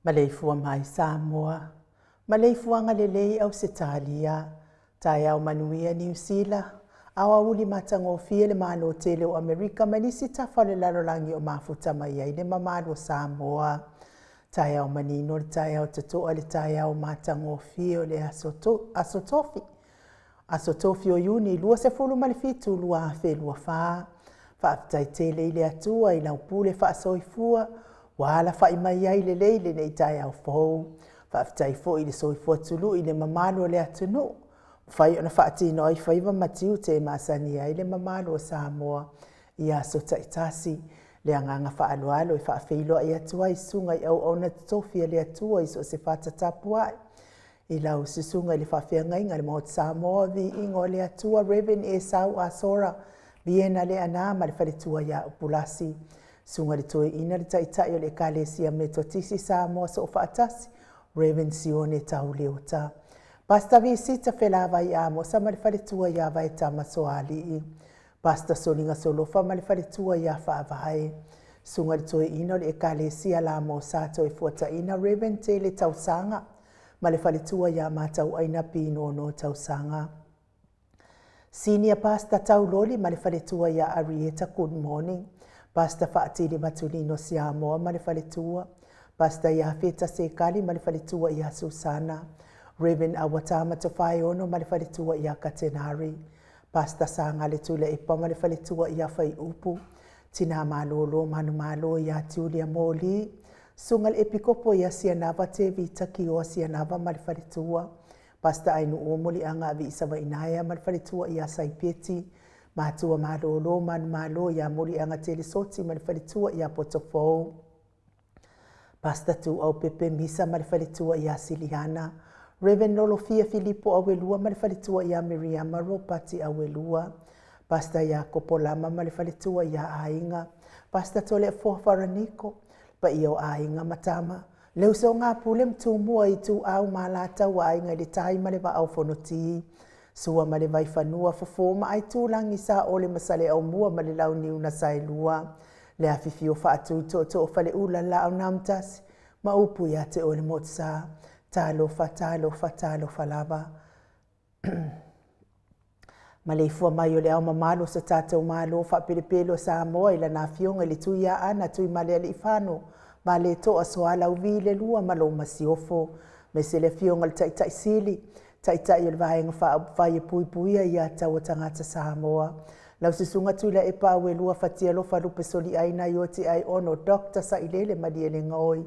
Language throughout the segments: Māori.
Maleifua mai Samoa, Maleifua lelei au Setalia, tai au manuia New Zealand, awa uli matangofia le malo tele o Amerika manisi tafale lalolangi o mafuta mai ai le mamalo Samoa. Tai au manino le tai au tatoa le tai au matangofia o le asotofi. Asotofi o yuni lua se fulu malifitu lua afe lua faa. Whaafitai tele ile atua ila upule wha soifua. Wala whai mai ai le leile nei tai au fau. Whaafitai fo ile soifua tulu ile mamalo le atunu. Whai ona whaatino ai whaiva matiu te masani ai le mamalo o Samoa. Ia so taitasi. Le anganga whaalualo i whaafeilo ai atua i sunga i au ona tofia le atua i so se whatatapu ai. I lau sisunga le whawhiangainga le maot Samoa vi ingo le atua Reverend Esau Asora viena le anama le whaletua ia upulasi. Sunga le toi ina le taitai o le kalesia metotisi Samoa so whaatasi Reverend Sione tau leota. Pasta vi sita whelava i amo sa ma le whaletua ia vai tama soali i. Pasta solinga solofa ma le whaletua ia whaavae. Sunga le toi ina le kalesia la mo sato e fuata ina Reverend Tele tausanga. Ma le whaletua ia matau aina pino no tausanga. Senior Pastor tau loli ma le whaletua ia Arieta good morning. Pastor Faatili Matulino Siamoa ma le whaletua. Pastor ia Feta Sekali ma le whaletua ia Susana. Reverend Awatama Tawhai ono ma le whaletua ia Katenari. Pastor Sanga le tula ipa ma le whaletua ia Whai Upu. Tina malolo manu malo ia Julia Moli. Sungal epikopo ia Sianava te vita ki o Sianava ma le whaletua. Pasta ainu omoli anga avi isawa inaya ma le whaletua ia Saipieti. Matua malolo manu malo ia moli anga telesoti ma le whaletua ia Potofou. Pasta tu au pepe misa ma le whaletua ia Siliana. Reverend Nolofia Filipo awelua ma le whaletua ia Miriama Ropati awelua. Pasta ia Kopolama ma le whaletua ia Ainga. Pasta tole Fofaraniko. Pa iyo Ainga matama. Leu so ngā pule mtumua i tu au malata wa Ainga le tai ma le wa au fonoti. Sua ma le vai whanua fofoma ai tūlangi sa o le masale au mua ma le lau niu na sailua. Le afifi o whaatu to o whale ula la au namtasi. Ma upu ia te o le motsa. Talo falava. Ma le ifua mai o le au mamalo sa tātou malo whaperepelo sa moa ila nā fionga le tui a ana tui male ali ifano. Ma le toa soala uvi le lua malo masiofo. Me se le fionga le taitai sili. Taitai o le vahenga whae pui puia ia tau tangata Samoa. Lau sisunga tula e pa ue lua fatia lo farupe soli aina i oti ai ono Dr. Sailele Madiele Ngoi.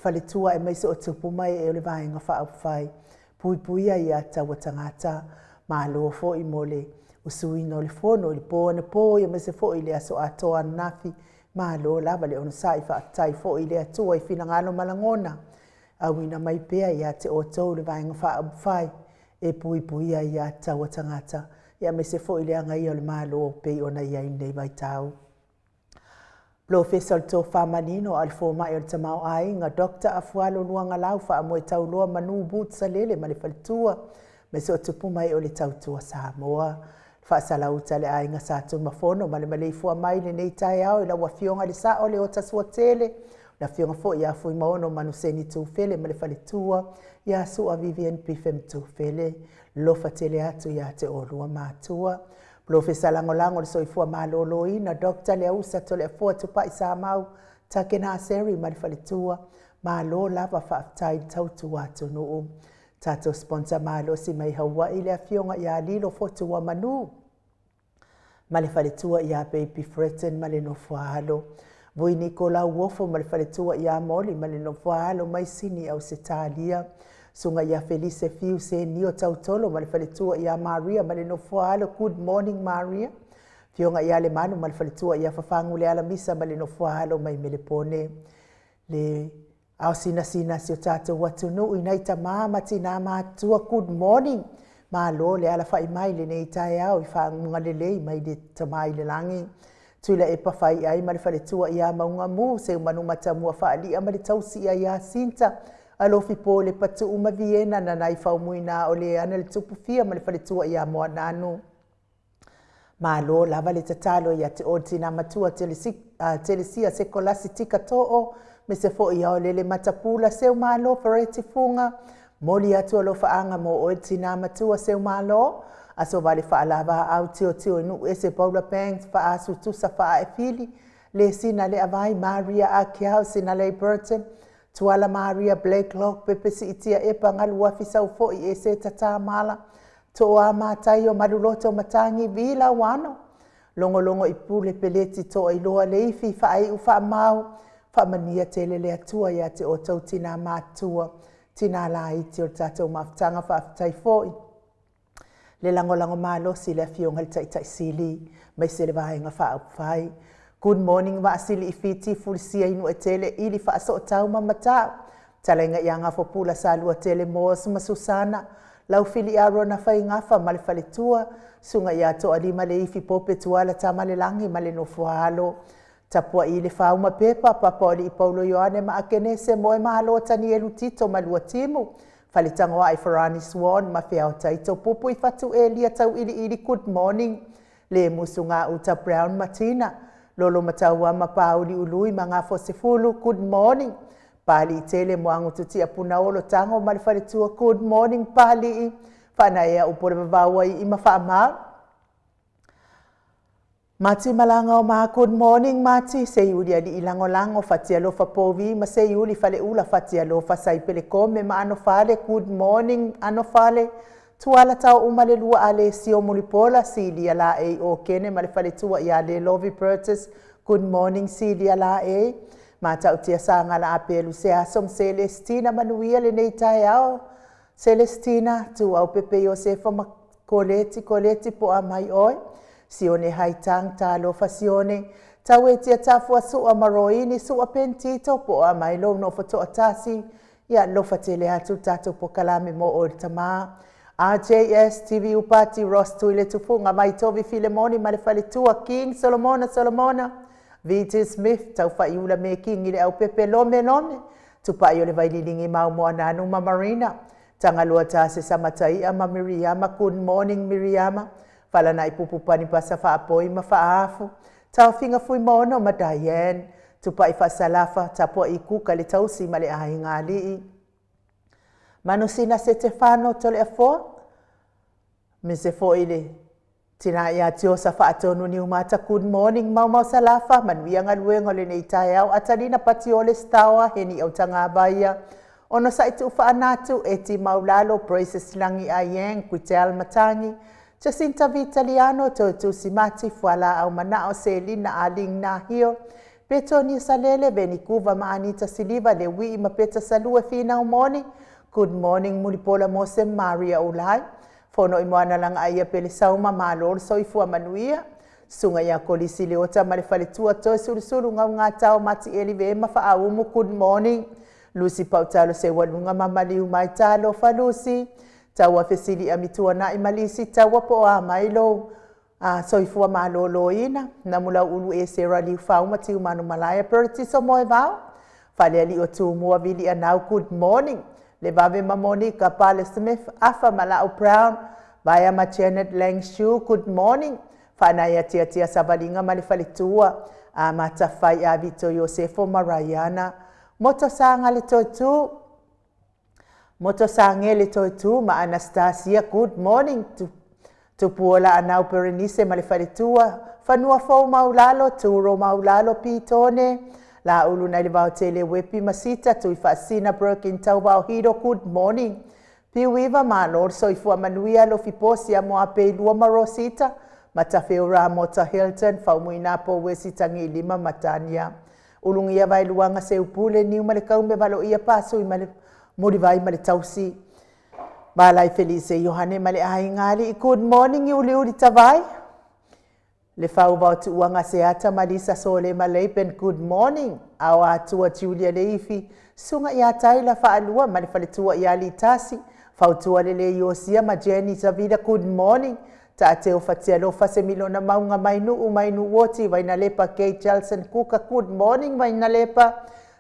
Whaletua e maise o tupu mai e o le vahenga whae pui puia ia tau tangata. Ma lo fo i mole usuino le fono le pōna pō ia maise fo i le aso atoa nafi. Ma lo lava le ono sai whaatai fo i le atua i fina ngalo malangona. Awina mai pea ia te o tau le vahenga whae. E pui puia ia tau tangata. Ia me se fo i le anga i o le malo pe ona ia i nei vai tau. Professor to Famanino al forma e o tamau ai nga Dr. Afualo luanga lau wha amoe tau loa manu boot sa lele ma le whalitua. Me se o tupu mai o le tau tua Samoa. Wha salauta le ai nga sātu mafono ma le maleifua mai le nei tai au i la wafionga le sa o le o tasua tele. Na fionga fo ia fui maono manu seni tu fele ma le whalitua. Ia sua Vivian Pifem tu fele. Lofa tele atu ia te olua mātua. Profesa langolango le soifua malolo ina. Dr. Leusa to le fua tupai sa mau. Take na seri ma le whalitua. Malo lava whaatai tautu atu nuu. Tato sponsor malo si mai Hawaii le fionga ia lilo fotua manu. Ma le whalitua ia Baby Fretten ma le nofualo. Voi Nicola Wofo ma le whaletua ia moli ma le nofualo mai sini au Setalia. Sunga ia Felice Fiu se nio tautolo ma le whaletua ia Maria ma le nofualo. Good morning Maria. Fionga ia le manu ma le whaletua ia Fafangu le alamisa ma le nofualo mai melepone. Le au sina si o tato watunu inaita mama tina matua good morning. Ma lo le ala whai mai le nei tae au i whaangunga le lei mai le tamai le langi. Tuila e pawhai ai ma le whaletua ia maunga mu se umanu matamua whaalia ma le tausi ia sinta. Alofi po le patu uma Viena na nai whaumuina o le ana le tupufia ma le whaletua ia moa nanu. Ma lo lava le tatalo ia te o tina matua telesia sekolasi tika to'o me se fo ia o lele matapula seu malo fareti funga moli atu lo faanga mo o tina matua seu malo aso vale fa alava au tio nu ese Paula Banks fa asu tu sa fa e fili le sina le avai Maria Akiao sina le Burton tuala Maria Blakelock pepe si itia e pangalu wa fisau fo i ese tata mala to a matai o maluloto matangi vila wano longo i pule peleti to i loa leifi fa ai u fa mau fa mania tele le atua ya te o tau tina matua tina la i te o tatou maftanga fa aftai foi le lango malo si le fionga le tai sili mai se le vaenga fa au fai good morning wa asili ifiti fulisia inu e tele ili fa so tau mamata talenga yanga fo pula salua tele mos masusana lau fili aro na fai ngafa male faletua sunga ya to alima le ifi pope tuala tamale langi male no fualo tapua ile fauma pepa papa oli Paulo Yohane ma akenese moe mahalo tani elu tito malua timu falitango ai Ferrani Swan ma fea o taito pupu i fatu elia tau ili good morning le musunga uta Brown Martina lolo mataua ma pauli ului manga fosefulu good morning pali tele moangu tutia puna olo tango malifaletua good morning pali fana ea upore vawa i mafama Mati malanga o ma good morning mati se yuli ali ilango fatia lo fa povi ma se yuli fale ula fatia lo fa sai pele come ma ano fale good morning ano fale tuala tau umale lua ale sio mulipola Celia la e o kene male fale tua ya le Lovey Burtis good morning Celia la e mata utia sanga la apelu se asom Celestina manuia le nei taiao Celestina tu au pepe Josefa ma koleti po amai oi sione haitang talo fasione tawetia tafua su amaroini su apentito po amailo no foto atasi ya lo fatele atu tato po kalame mo oltama RJS TV upati Ross tuile tufunga maitovi Filemoni malefalitua King Solomona V.T. Smith taufa iula me King ile au pepe lome tupa yole vaililingi mau mo ananu Marina tangalua tase samatai ama Miriama good morning Miriama fala na ipupupani pasa fa apoi mafaafu tau finga fui mono ma Diane tupa ifa salafa tapo ikuka le tausi male ahingali manusina Stefano tole afo mise fo ile tina ya tio sa fa atonu ni umata good morning mau salafa manwianga luengo le nei taiao atalina patiole stawa heni au tanga baya ono sa itu fa anatu eti maulalo praises langi ayeng kuitel matangi Jacinta Vitaliano to simati fuala au manao Selina aling na hiyo Petoni salele benikuva maanita siliva le wi mapeta salue fina umoni good morning mulipola mose Maria ulai fono imwana lang aya pele sauma malol soifua manuia sunga ya kolisi leota malefaletua to sulusulu ngatao mati elive mafa aumu good morning Lucy Pautalo se walunga mamali umaitalo falusi tawa fesili amitua na imalisi tawa po a mailo soifua malolo ina na mula ulu e sera li fauma tiu manu malaya perti so moe vao fale ali o tu mua vili anau good morning le babe ma Monica Pale Smith afa Malau Brown vaya ma Janet Langshu good morning fana ya tia sabalinga malifalitua matafai a Vito Yosefo Marayana moto sanga le totu Moto sangele toitu ma Anastasia good morning to puola anau Berenice malefalitua fanua fo maulalo turo maulalo pitone la ulu na libao tele wepi masita tu ifasina broken tauba hido good morning piwiva ma lord so ifua manuia lo fiposia mo ape lua marosita matafeura mota Hilton faumuinapo wesitangi lima matania ulungia vai luanga se upule ni malekaume balo ia paso imale Mori vai male tausi. Balai Felice Yohane male ahingali. Good morning uli tavai. Le fau vau tu uanga seata Malisa Sole Maleipen good morning. Awa tua Julia Leifi. Sunga ia taila faalua male faletua ia litasi. Fau tua lele Yosia ma Jenny Zavida good morning. Taateo fatia lo fase milona maunga mainu woti vainalepa Kate Jelson Kuka good morning vainalepa.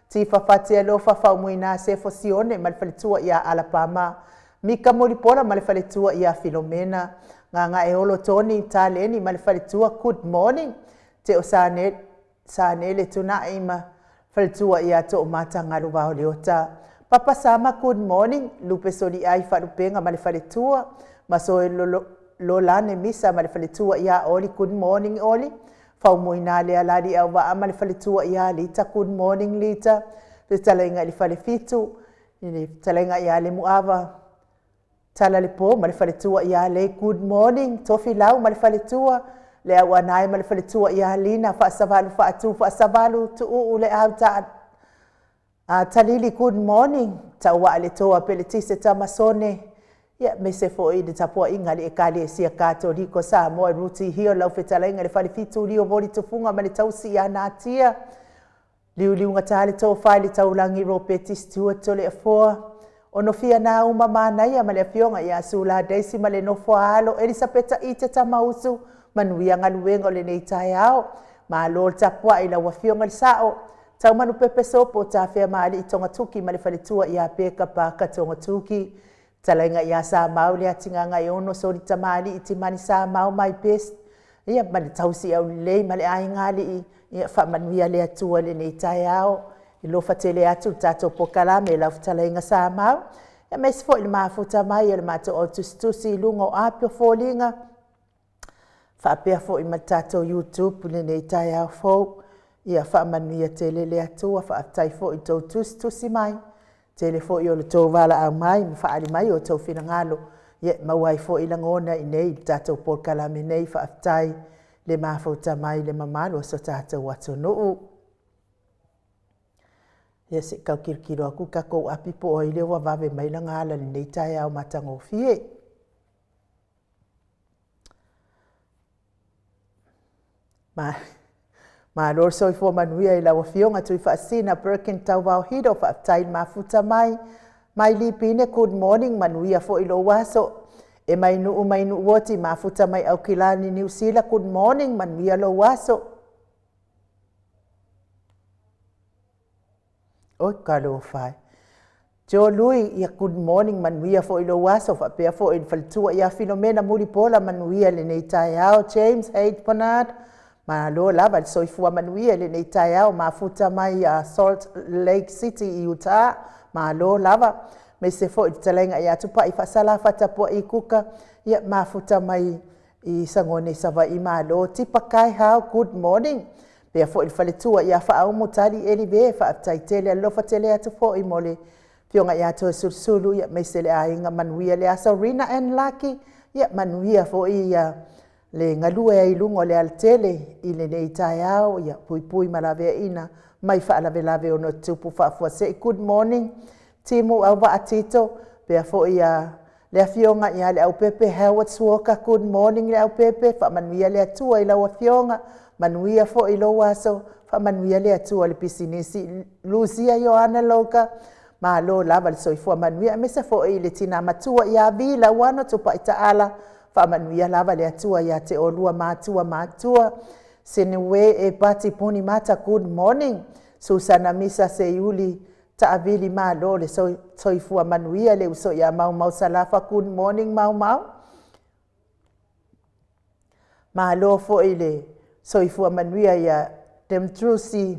Tifa fatia lofa faumuina se fosione malfaletua ia Alabama Mika Molipola malfaletua ia Filomena nganga eolo Tony taleni malfaletua good morning te osane le tunaima Faletua ia to matanga lu wa leota. Papa sama good morning lupe soli ai falupenga ma le faletua ma so lo lane misa ma le faletua ia oli good morning oli fa moina le ala di wa ma le faletua ia lita good morning lita pe talenga le falefitu ni talenga ia le muava tala le po ma le faletua ia le good morning tofi lau ma le faletua le wa nai ma le faletua ia lina fa savalu tu u le auta talili good morning tawa le toa peletise tamasone ya me se foi de tapo inga le kale sia katoliko sa mo ruti hio lau fetalenga le fali fitu lio voli tufunga ma le tausi ana tia liu ngata le to file taulangi ropeti stuart le afo ono fia na uma mana ya ma le fionga ya sula daisy ma le no foalo elisabetta ite tamausu manuia ngaluenga le nei taiao ma lo tapwa ila wa fionga le sao tau manu pepe sopo ta fea maali i tonga tuki ma le faletua ia peka pa ka tonga tuki. Talainga ia sa mau le atinga ngai ono so di tamali i timani sa mau mai pes. Ia ma le tausi au lei ma le ai ngali i wha manuia le atua le nei tai au. I lo fatele atu tato pokala me lau talainga sa mau. Ia mes fo ili mafuta mai ili mato o tustusi lungo apio fōlinga. Wha pia fo i matato YouTube le nei tai au fō. Ia whaamanuia te lele atua, whaatai fo i tau tusi mai. Tele fo i o le tau wala au mai, mi whaari mai o tau whina ngalo. Ia mawai fo i langona i nei, tātou por kalame nei, whaatai le mawhauta mai le mamalo so tātou ato nuu. Ia se kau kirikiro aku kako api po o i lewa wawe mai la ngala ni nei tai au matango fie. Ma lor so i fo manuia i lawa fionga tui whaasina Birkin tau wau hido whaatai mafuta mai. Mai li pine good morning manuia fo i lo waso. E mai nu woti mafuta mai au kilani New Zealand good morning manuia lo waso. Oi kalo fai. Jo lui ia good morning manuia fo i lo waso whapea fo i whalitua ia Filomena Muripola manuia le nei tai au James Haidt Bernard. Ma lo lava le soifua manuia le nei tai au mafuta mai a Salt Lake City i Utah. Ma lo lava me se fo i talenga ia tupa i whasala whatapua i kuka ia mafuta mai i sangone sawa i ma lo tipa kai hao good morning. Pea fo i whaletua ia whaau mutali eli ve whaatai tele alofa tele atu fo i mole. Fionga ia toa sursulu ia me se le ainga manuia le asa Rina and Lucky ia manuia fo i le ngalua i lungo le altele i le nei tai au ia pui malavea ina mai whaalave lave ono tupu whaafua se good morning timu au wa atito pea fo ia le afionga ia le au pepe Howard Walker good morning le au pepe wha manuia le atua i lau afionga manuia fo i lo waso wha manuia le atua le pisinisi Lucia Johanna Loka ma lo lava le soifua manuia me se fo i le tina matua ia vila wano tupa ita ala whaamanuia lava le atua ia te olua mātua. Senewe e pati puni mata good morning. Susana Misa se iuli taavili maa lo le soifua manuia le uso ia mau salafa good morning mau. Maa lo fo ile soifua manuia ia Demtrusi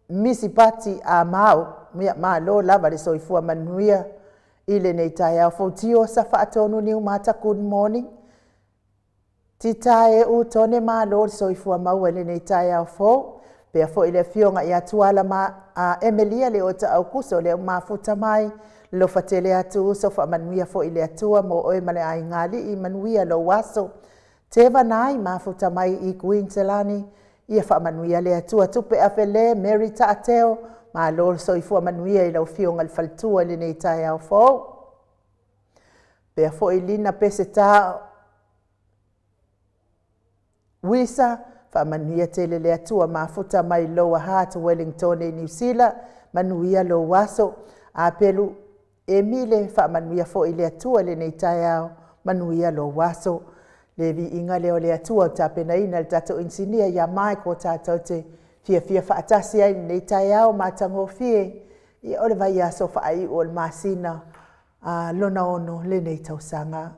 misi pati a mau. Maa lo lava le soifua manuia. Ile nei tai au fotio sa whaatonu niu mata good morning. Tita e u tone ma lor soifua mau ele nei tai au fo. Pea fo ile fionga ia tuala ma Emilia le ota au kuso le mafuta mai. Lo fatele atu so fa manuia fo ile atua mo oe male ai ngali i manuia lo waso. Teva nai mafuta mai i Queenselani. Ia fa manuia le atua tupe afele Mary Taateo. Ma lor soifua manuia i lau fionga le faltua le nei tai au fo. Pea fo i lina pese tā wisa fa manuia tele le atua mafuta mai Lower Hutt Wellington e New Zealand manuia lo waso a pelu Emile fa manuia fo i le atua le nei tai au manuia lo waso le vi inga leo le atua tapena ina le tato insinia ya mai ko tato te fia whaatasi ai nei tai au matango fie i ole vai aso whaai o le masina lona ono le nei tausanga.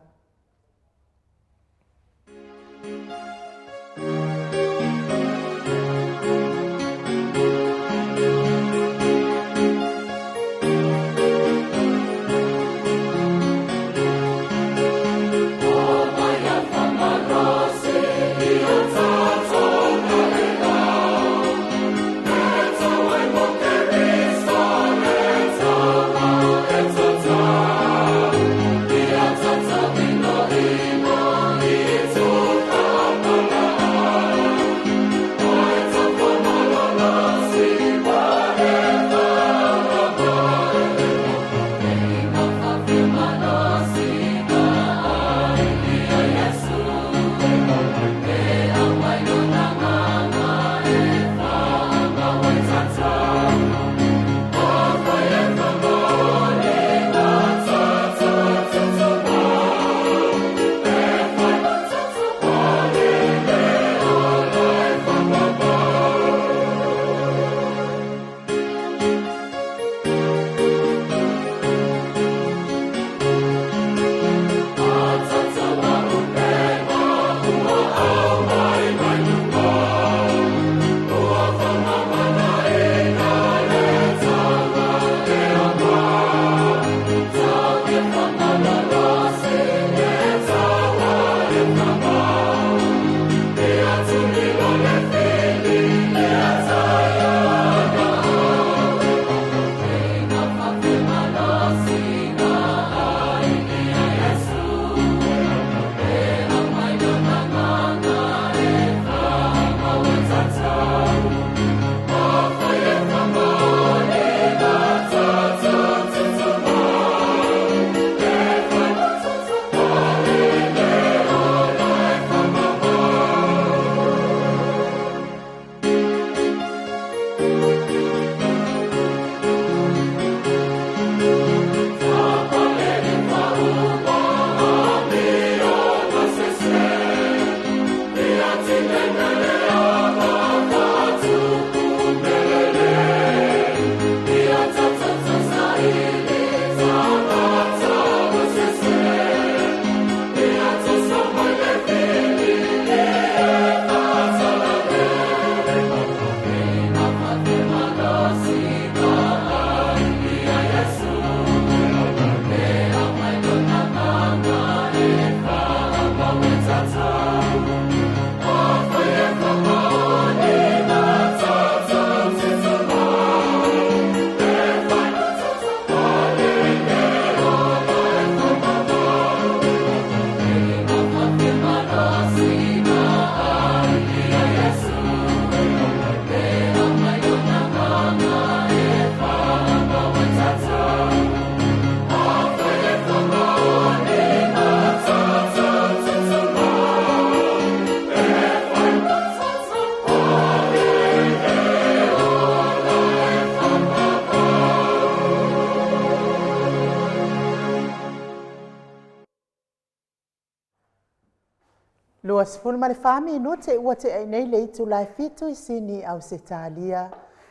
Ua sifuri ma le whami no te ua te ai nei le itu lai fitu I sini au se talia.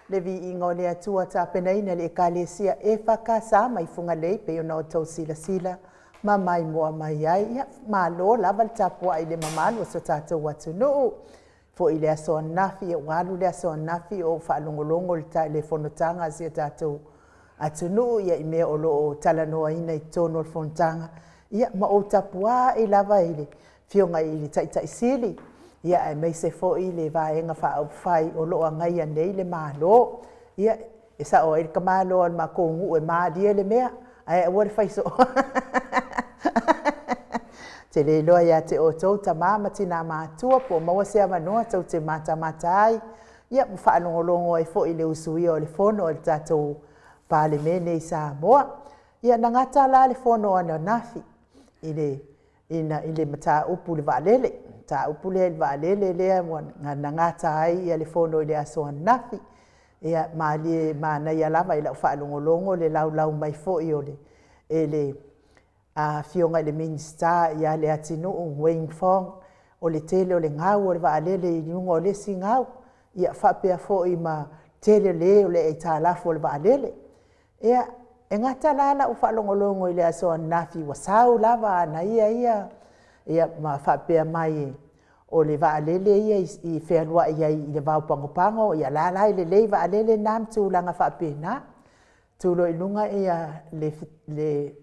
Le vi inga o le atua ta penaina le ekalesia e whakasa mai funga lei pe ona o tau sila sila. Ma mai moa mai ai. Ia ma lo lava le tapua I le mamalu o so tātou watu nuu. Fo I le aso nafi e walu le aso nafi o whaalongolongo le ta le fonotanga sia tātou atu nuu. Ia I mea o lo talanoa ina I tono le fonotanga. Ia ma o tapua I lava ile. Fionga I le tai sili. Ia ai mai se fo I le vaenga wha whai o loa ngai anei le malo. Ia e sa o ka malo al makongu e maadia le mea. Ai ua le whaiso. Te le loa ia te o tau ta mama tina mātua po maua sea manoa tau te mata ai. Ia mu whaanongolongo ai fo I le usuia o le fono o le tatou pāle mene I Samoa. Ia na ngata la le fono ana nafi. I le mata upu le vaalele. Ta upu le vaalele lea na ngata ai ia le fono I le asoa nafi. Ia ma na ia lava I lau whaalongolongo le lau mai fo I o le fionga I le minista ia le atinu Wayne Fong o le tele o le ngau o le vaalele I nunga o le si ngau. Ia whapea fo I ma tele le o le e tālafu o le vaalele. Ia e ngata lala u whaalongolongo I le asoa nafi wasau lava na ia ma whapea mai o le vaalele ia I whenua ia I le vau pangopango ia lala I le lei vaalele nam tūlanga whapea na. Tūlo I lunga ia le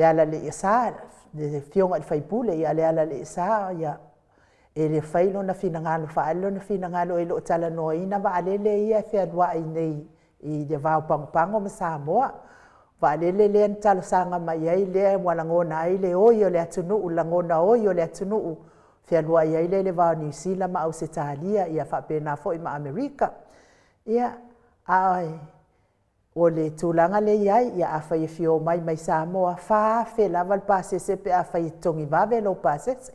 ala le isa, le fionga I whaipule ia le ala le isa ia e le whailo na finangalo whaalo na finangalo e lo tala noa ina vaalele ia whenua I nei I le vau pangopango ma Samoa. Vaalele le an talo sanga mai ai le walangona ai le oi o le atunuu langona oi o le atunuu whenua ai le vau New Zealand ma Ausitalia ia whapena fo I ma Amerika. Ia ai o le tūlanga le iai ia awhai e fio mai Samoa whawhe lava le pāsese pe awhai tongi wawe lo pāsese.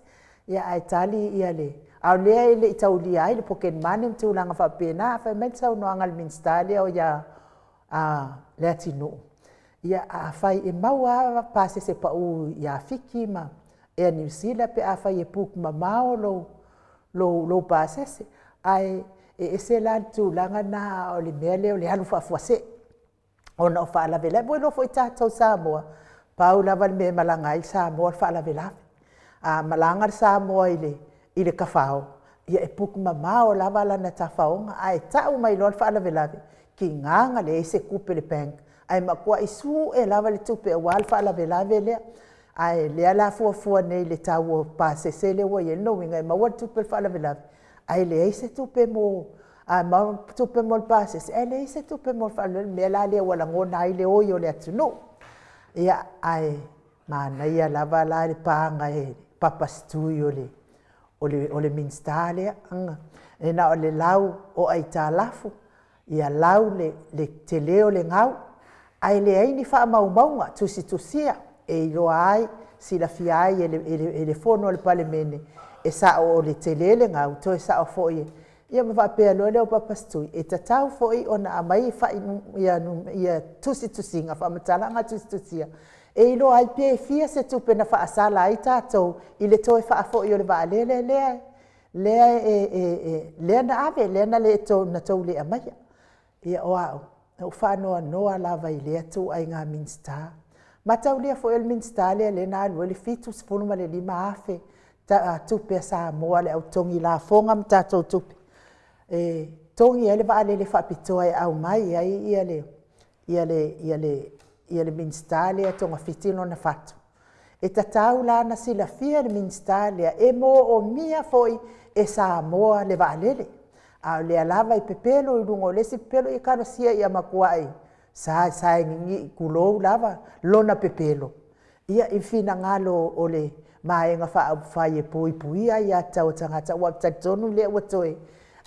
Ia ai tali ia le. Au lea le I tauli ai le poken mani tūlanga whapena awhai mai tau noanga le minstalia o ia le atunuu. Ia awhai e maua pāsese pa u ia fiki ma e New Zealand pe awhai e puk ma mao lo pāsese. Ai e se la tūlanga na o le mea leo le halu whafuase. Ona o whaalawela, boi lo fo I tātou Samoa. Pau lava le mea malanga I Samoa le whaalawela. Malanga le Samoa I le kawhao. Ia e puku mamao lava lana ta whaonga. Ai tau mai lo le whaalawela. Ki nganga le se kupe le peng. Ai makua I su e lava le tupe a wal whaalawela lea. Ai lea la fuafua nei le tau o pāsese le wa yeno winga. Maua tupe le whaalawela. Ai le se tupe mo ma tupe mo pāsese. Ai le se tupe mo whaalawela. Mea la lea wala ngona ai le oi o le atunu. Ia ai mana ia lava la le pānga e papastui o le minsta lea. E na o le lau o ai tā lafu. Ia lau le te leo le ngau. Ai le aini wha maunga tusia. E iloa ai sila fia ai e le fono le pale mene. E sa o le te lele ngau to e sa o fo ie. Ia ma whapea loa leo papastui. E tatau fo I ona amai ia tusinga whamatalanga tusia. E iloa ai pia fia se tupe na whaasala ai tātou. I le toi whaafo I o le vaalele lea. Lea na ave, lea na le to na tau le amaya. Ia o au. O whanoa noa lava I lea tu ai ngā minsta. Matau lea fo el minsta lea le na alua le fitu sifunu ma le lima afe. Tupe a Samoa le au tongi la fonga ma tātou tupe. Tongi ele vaalele whapitoa e au mai ai ia le minsta lea tonga fitino na fatu. E tatau la na sila fia le minsta lea e mo o mia foi e Samoa le vaalele. A le lava I pepelo I lungo le si pepelo I karasia I amakuai. Sa ngingi kulou lava lona pepelo. Ia I fina ngalo o le maenga whai e pui ai a tau tangata wak tatonu le watoe.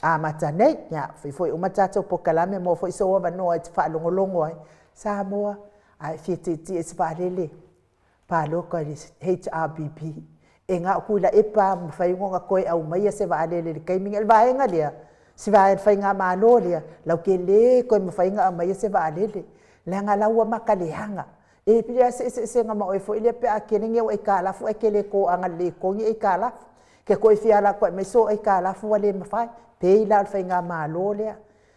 A matanei, nya, foi umatato po kalame mo foi so wa no ai whaalongolongo ai. Samoa ai fititi e spalele. Pa loko I HRBP. E ngā kuila e pa mwhaiunga koe au mai se vaalele le kaiming el vaenga lea. Si vai fai ngā mālo lea, lau ke le koe mwhaiunga au mai se vaalele. Le ngā laua makaleanga. E pia se ngā maoe fo ile pe a kenenge o e kālafu e ke le ko anga le kongi e kālafu. ke koe fiala koe mai so ai ka la fu le mafai pe la fa nga malo le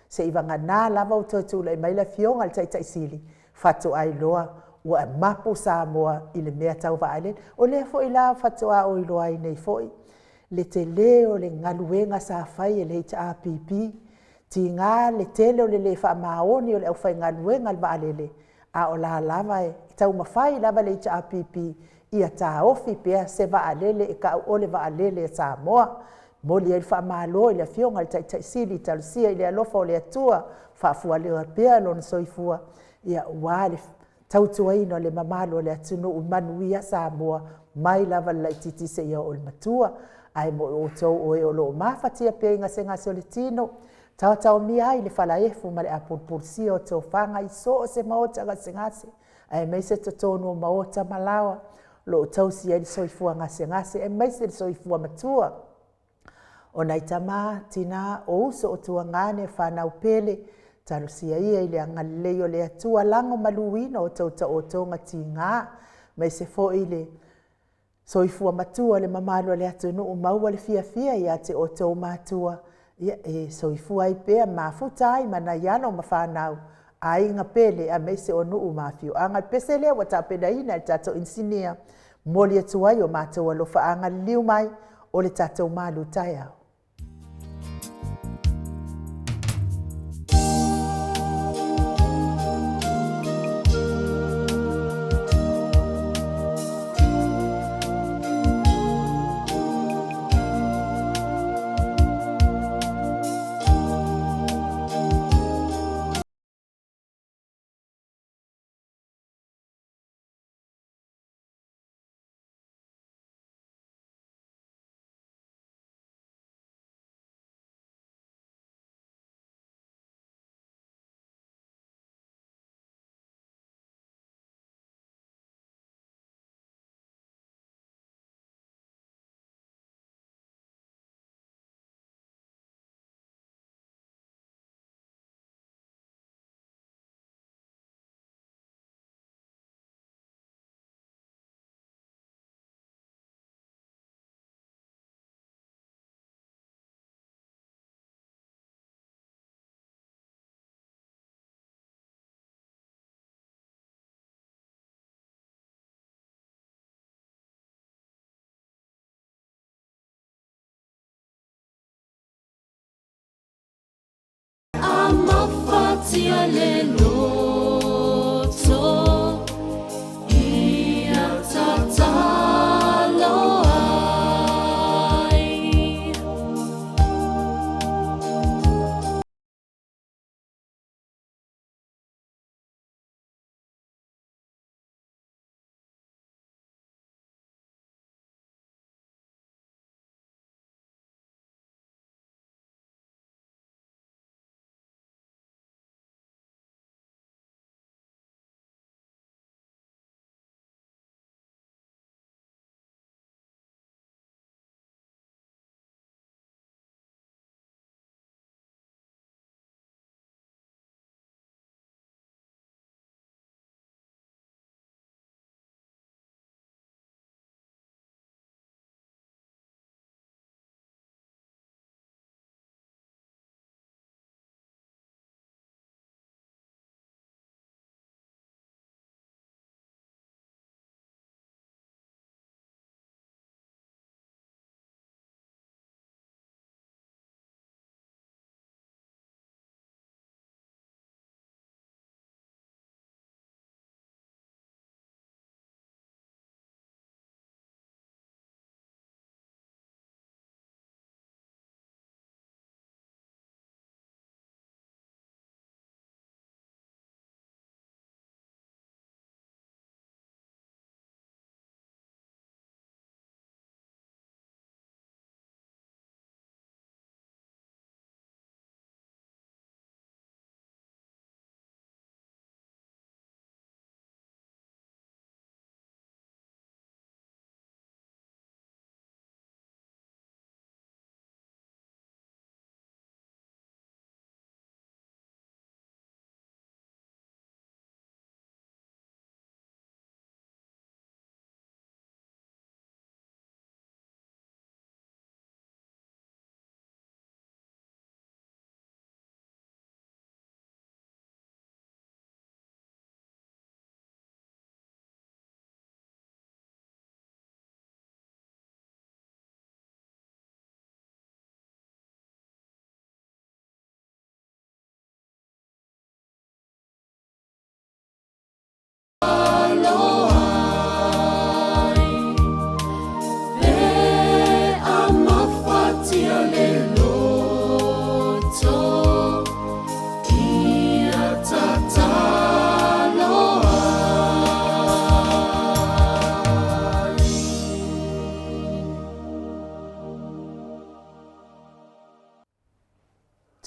se ivanga na lava o tu le mai la fionga tai tai sili fatu ai loa ua mapu Samoa i le mea tau vaale o le fo ila fatu a o iloa i nei foi le te leo le ngaluenga sa fai e le HRPP ti ngā le tele o le wha maoni o le au whai ngaluenga le vaalele a o la lava e tau mawhai lava le HRPP ia tā ofi pia se vaalele e ka o le vaalele e Samoa mo le wha malo i le fionga le tai tai sili talusia i le alofa o le atua wha fua leo pia lona soifua ia wale tautuaina o le mamalo le atunu umanuia Samoa mai lava le titi se ia o le matua ai mo o tau o e o lo mafatia pe inga se ngase o le tino tau mia ai le falaefu ma le apurpursia o tau whanga i so o se maota ngase ai mai se totonu o maota malawa lo tau si e soifua ngase e mai se soifua matua o nai tama tina o uso o tua ngane whanau pele talo sia ia i le angalei o le atua lango maluina o tauta o tonga ti ngā mai se fo i le soifua matua le mamalo le atunu o maua le fia ia te o tau matua ia e soifua i pea mafuta ai mana iana o mawhanau a inga pele a mai se o nuu mafio anga pese lea wa tapena ina le tato insinia moli atuai o matua lo fa anga liu mai o le tato malu tai au.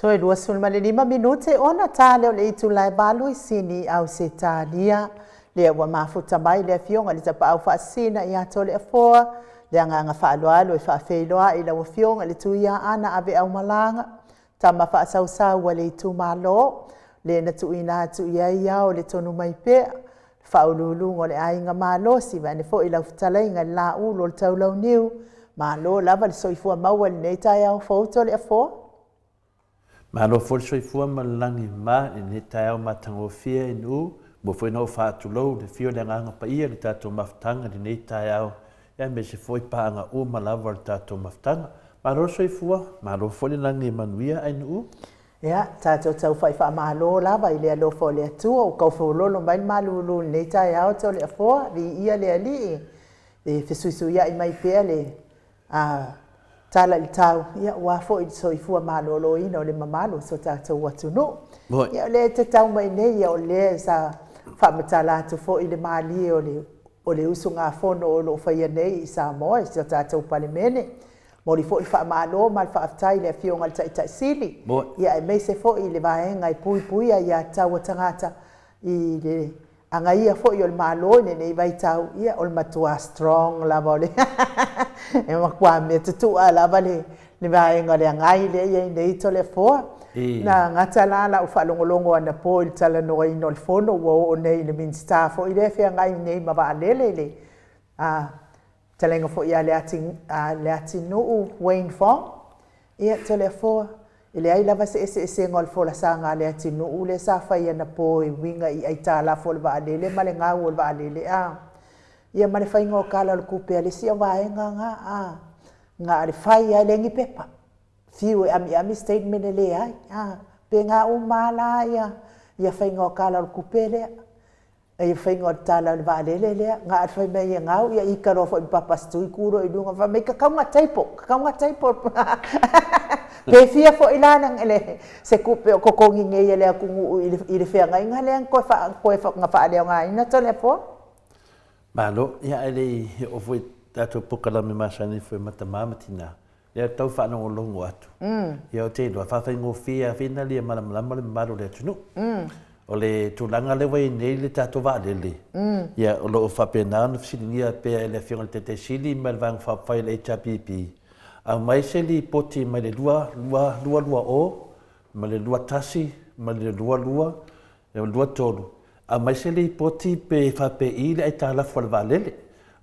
So e 25 minute ona tale o le itu lai balu sini au se talia le wa mafuta mai le fionga le tapa au fasina ia tole e foa le nga fa'aloalo e fa'afeiloa i lau fionga le tuia ana ave au malanga tama fa'asausa wa le itu malo le na tuina tu ia o le tonu mai pe fa'ululu ngole ainga malo si vane fo i lau futalai nga la u lo taulau niu malo lava le soifua maua le nei tai au foto le foa. Malo fo soifua malangi ma e ne tai au matangofia inu mo foi no fa'atulou le fio le nganga pa ia le tatou mafutanga le nei tai au ia me se foi paanga o malava le tatou mafutanga malo soifua malo fo le langi manuia ainu ia tatou tau fai malo lava i le alofa o le atua o kaufololo mai malulu le nei tai au to le foa vi ia le ali e fesuisuia i mai pea le tala i tau ia ua fo'i soifua malolo ina o le mamalo so tatou atunu ia le te tau mai nei ia o le sa fa'amatala atu fo'i le malie o le usu gafono o loo faia nei i Samoa i so tatou palemene mo li fo'i fa'amalo ma le fa'afetai le afioga le ta'itaʻisili ia e maise fo'i le vaega i puipuia ia tau tagata i le agaia fo'i o le malo nenei vaitau ia o le matua strong lava o le e makua me tutu'a lava le vaega le agai le ia nei tole foa na ngata la u fa'alogologo ana po i le talanoaina o le fono ua o'o nei le minista fo'i le feagai nei ma va'alele le talenga fo'i a le atinu'u Wayne Fong ia tole foa i le ai lava se'esega o le folasaga a le atinu'u le sa fai ana po i uiga i ai tālafo o le va'alele ma le gau o le va'alele a ia ma le faiga o kala o le kupe a le sia vaega ga le fai ai le gipepa fiu e ami statement e lē ai pe ga'u mala ia faiga o kala o le kupe lea e faiga o le tala o le va'alele lea ga le fai mai gau ia ikalo fo'i papasitui kulo i luga fa mai kakauga taipo pe fia fo'i lana ele se kupe o kokogiga ia le akugu'u i le feagaiga lea koe ga fa'aleaogāina tole po malo ia ele o foi tatou pokalame masani foi matamā matinā lea tau fa'alogologo atu ia o te iloa fa'afaigofia fina lia malamalama le mamalo le atunuu o le tulaga le wai nei le tatou va'alele ia o lo'o fa'apena ona fesiligia pea e le afioga le tetaisili ma le vaga fa'afai le HRPP au mai se li poti mai le lua o ma le lua tasi ma le lua tolu a mai se li poti pe fa'ape'i le aitalafu a le va'alele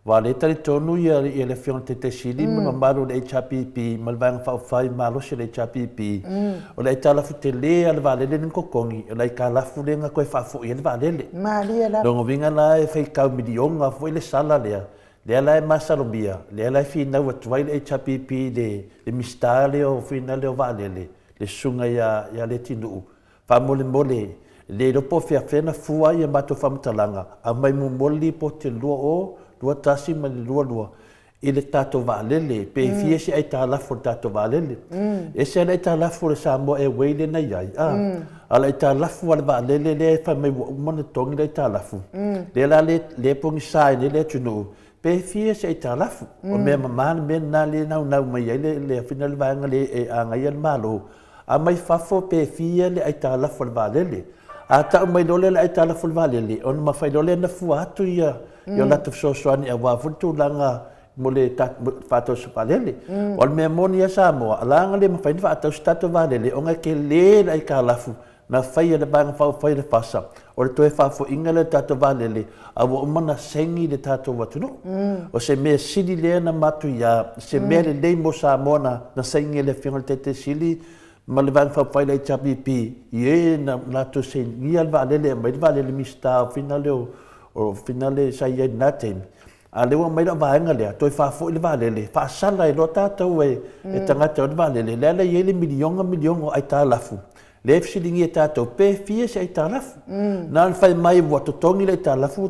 vale tali tonu ia le fiona tetaisili ma mamalu le HRPP ma le vaga fa'aufai malosi le HRPP o le aitalafu tele a le va'alele ni kokogi o le aikalafu lega koe fa'afo'i a le va'alele logoviga la e faikau milionga fo'i le sala lea la e masalomia lea la e finau atu ai le HRPP le mista lea o fina lea o va'alele le suga ia le tinu'u fa'amolemole le lopo feafena fua ia matou fa'amatalaga a mai momoli po te lua tasi ma le lua i le tatou va'alele pe fia se ai tālafu le tatou va'alele e se ai tālafu le Samoa Airways lenai ai a le tālafu a le va'alele lea e faimai ua'uma na togi le tālafu lea la le pogisā nei le atunuu pe fia se ai tālafu o mea mamā le mea na le naunau mai ai le afina le vaega le e agaia le malo a mai fafo pe fia le ai tālafu a le va'alele a ta'u mai lole le ai tālafu le va'alele ona mafai lole ana fua atu ia yo la tofsosoani a wafutulaga mo le fa'atausi va'alele o le mea moni a Samoa alaga le mafaina fa'atausi tatou va'alele o gai ke lē le ai kalafu na fai le vaga fa'aufai le fasa o le toe fa'afo'iga le tatou va'alele a ua uma na segi le tatou atunuu o se mea sili lea na matu iā se mea lelei mo Samoa na saigi le afioga le tetesili ma le vaga fa'aufai le HRPP ie na latou segia le va'alele mai le va'alele mista o fina leo o finale sai ai naten a le wa mai da vaenga le toi fa fo le va'alele fa sala e lo tatou e tangata o le va'alele le ile milionga ai tālafu le fsilingi e tatou pe fia se ai tālafu na le fai mai wa totongi le tālafu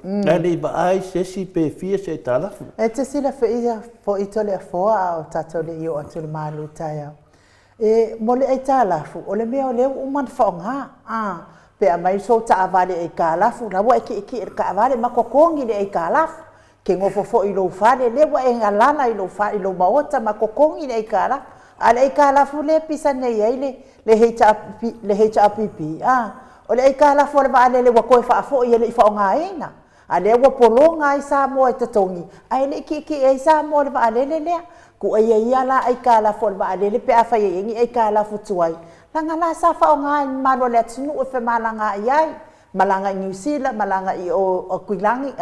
le ba ai se si pe fia se ai tālafu e te sila feia fo i tole a foa o tatou le io atu le malu taia e mo le ai tālafu o le mea o leo uman whaonga pe a mai so ta'avale e kalafu la wa e ki ka'avale ma kokongi le e kalafu ke ngofo fo i lo fale le wa e ngalana i lo fa i lo maota ma kokongi le e kalafu Ale ai kalafu le pisa nei ai le hecha apipi. O le ai kalafu le vaale le wakoe whaafo i le i whaongaina. Ale wa polonga ai Samoa i tatongi. Ai le ki ai Samoa le vaale le lea. Ku ai la ai kalafu le vaale le pe awhai ingi ai kalafu tuai. Langa la sa whaongaina mano le atunu o fe malanga i ai. Malanga i New Zealand, malanga i o Kuilangi,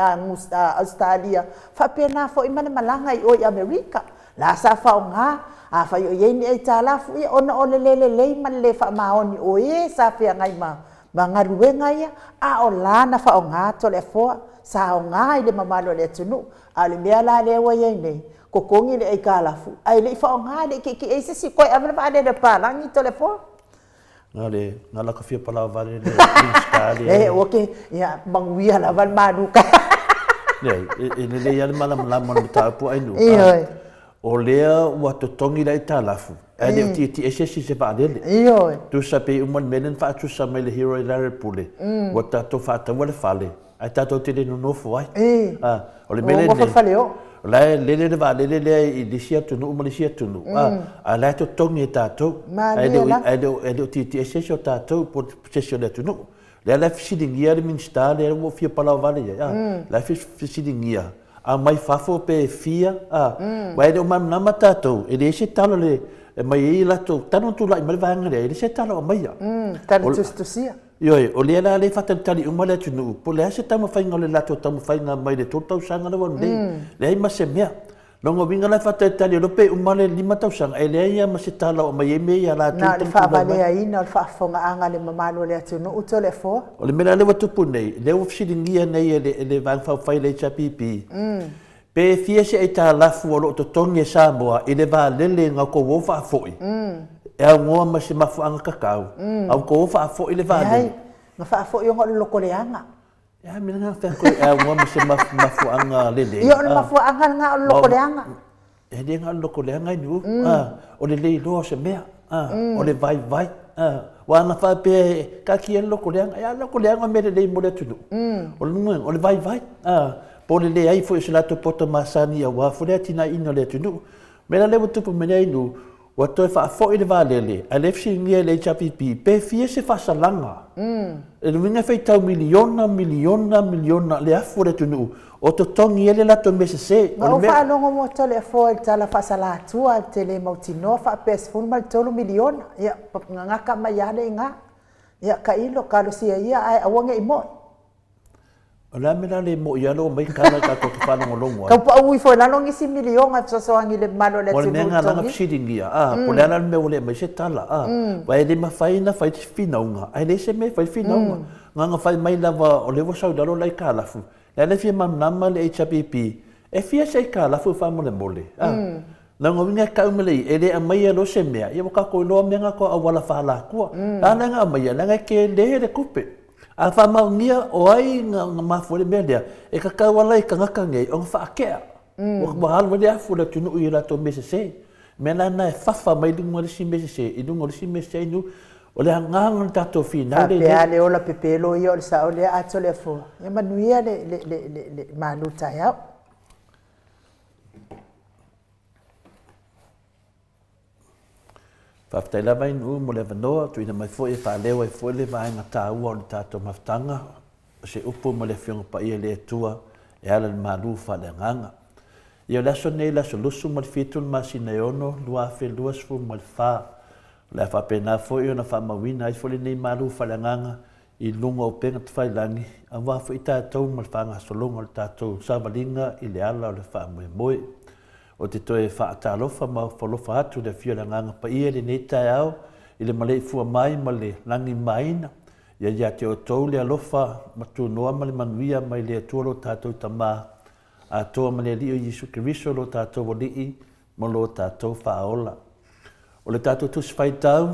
Australia. Whapena fo i mana malanga i o i Amerika. La sa whaonga, a whai o iei ai tālafu i ona o le lei man le wha maoni o sa whia ngai ma ngaruenga ia. A o lana whaonga to le foa, sa o ngā i le mamalo le atunu. A le mea la le wa iei nei, ko kongi le ai kālafu. Ai le i whaonga le ki eise si koe amana pa le pālangi to le foa. Ngā laka whia pala vale le Australia. Oke, ia manguia la val manuka. Le ia le malama le tāpu ainu. O lea ua totongi lai tālafu. E leo ti esesi se whaadele. Tu sa pe uman menen whaatu sa mai le hero i lare pule. Ua tātou whaataua le whale. Ai tātou te le nonofo ai. O le menen ne. Lai lele le whaadele lea i lisia tunu, uma lisia tunu. A lai totongi e tātou. E leo ti esesi o tātou po sesi o le tunu. Lea lai fisilingia le minsta, lea ua fia palau vale ia. Lai fisilingia. A mai fafo pe fia wai de man nama tatou e le se talo le mai i lato tano tu lai mai vanga le se talo mai tano tustusia yo o le la le fatan tali umale tunu po le se tamo fainga le lato tamo fainga mai le totau sanga le won le ma se mea longo vinga la fatan tali lo pe umale 5 sanga e le ia ma se talo mai me ia la na le fa vale ai na le fa fonga anga le mamalo le tunu uto le fo o le mena le watu punei le ofisilingia nei le vang fa fai le chapipi pe fia se e tā lafu o lo to tongi e Samoa i le vā lele ngā ko wofa a foi. E au ngoa ma se mafu anga kakau. Au ko wofa a foi le vā lele. Ngā wha a foi o ngā loko le anga. Ia, mina ngā whea koe e au ngoa ma se mafu anga lele. Ia o mafu anga ngā loko le anga. E le ngā loko le anga inu. O le lei loa se mea. O le vai. Wa ngā wha pe kaki e loko le anga. Ia loko le anga me le lei mo le tunu. O le nunga, o le vai. Po le ai fo se lato poto masani a wa fo le tina ino le tunu me la le tupu me nei nu wa to fa fo i le valele a le fsi ngia le chapipi pe fie se fa salanga e lu minga fai tau miliona le afo le tunu o to tongi ele lato me se o fa longo mo to le fo ta la fa sala tua te le mautino fa pes fun mal tolu miliona ya ngaka mai ale nga ya ka ilo ka lo sia ia ai awanga i mo Ola mena le mo ia lo mai kala ka to fa no longo. Ka pa ui fo na longi si milionga so so angi le malo le tunu. Ole nga langa psidingia. Po le ala me ole mai se tala. Wa ele ma faina fai finaunga. Ai le se me fai finaunga. Nga fai mai lava ole vo sau dalo lai kala fu. Le fia mam nama le HPP. E fia se kala fu fa mo le mole. Na ngovinga ka umele ele a mai lo se mea. Ia ka ko lo menga ko awala fa la ko. Ana nga mai nga ke le kupe. A wha maungia o ai ngā mawhore mea lea, e ka kaualai ka ngaka ngei o ngā whaakea. O ka mahalwa lea fura tunu i rato mese se. Mena na e whawha mai lunga risi mese se, i lunga risi mese se inu, o lea ngāngon tato whina. A pea le ola pepelo i o le sa o lea ato lea fua. E manuia le manutai au. Whaftai lava inu mo le wanoa, tuina mai fo e whaaleo e fo le vaenga tā ua o le tātou maftanga, se upu mo le whionga pa ia le tua, e ala le malu whale nganga. Ia laso nei laso lusu mo le fitun masina e ono, lua fe luasfu mo le wha. Le whapena fo i ona whamawina, ai fo le nei malu whale nganga, i lunga o penga te whailangi, a wafo i tātou mo le whanga solonga o le tātou savalinga i le ala o le whamoe moe. O te toe whaatalofa ma whalofa atu le whiola nganga pa ia le nei tai au i le malei fua mai ma le langi maina. Ia te o tau le alofa ma tu noa ma le manuia mai le atua lo tātou tamā. A toa ma le li o Jesu Kiriso lo tātou o lii ma lo tātou whaola. O le tātou tusi whaitau,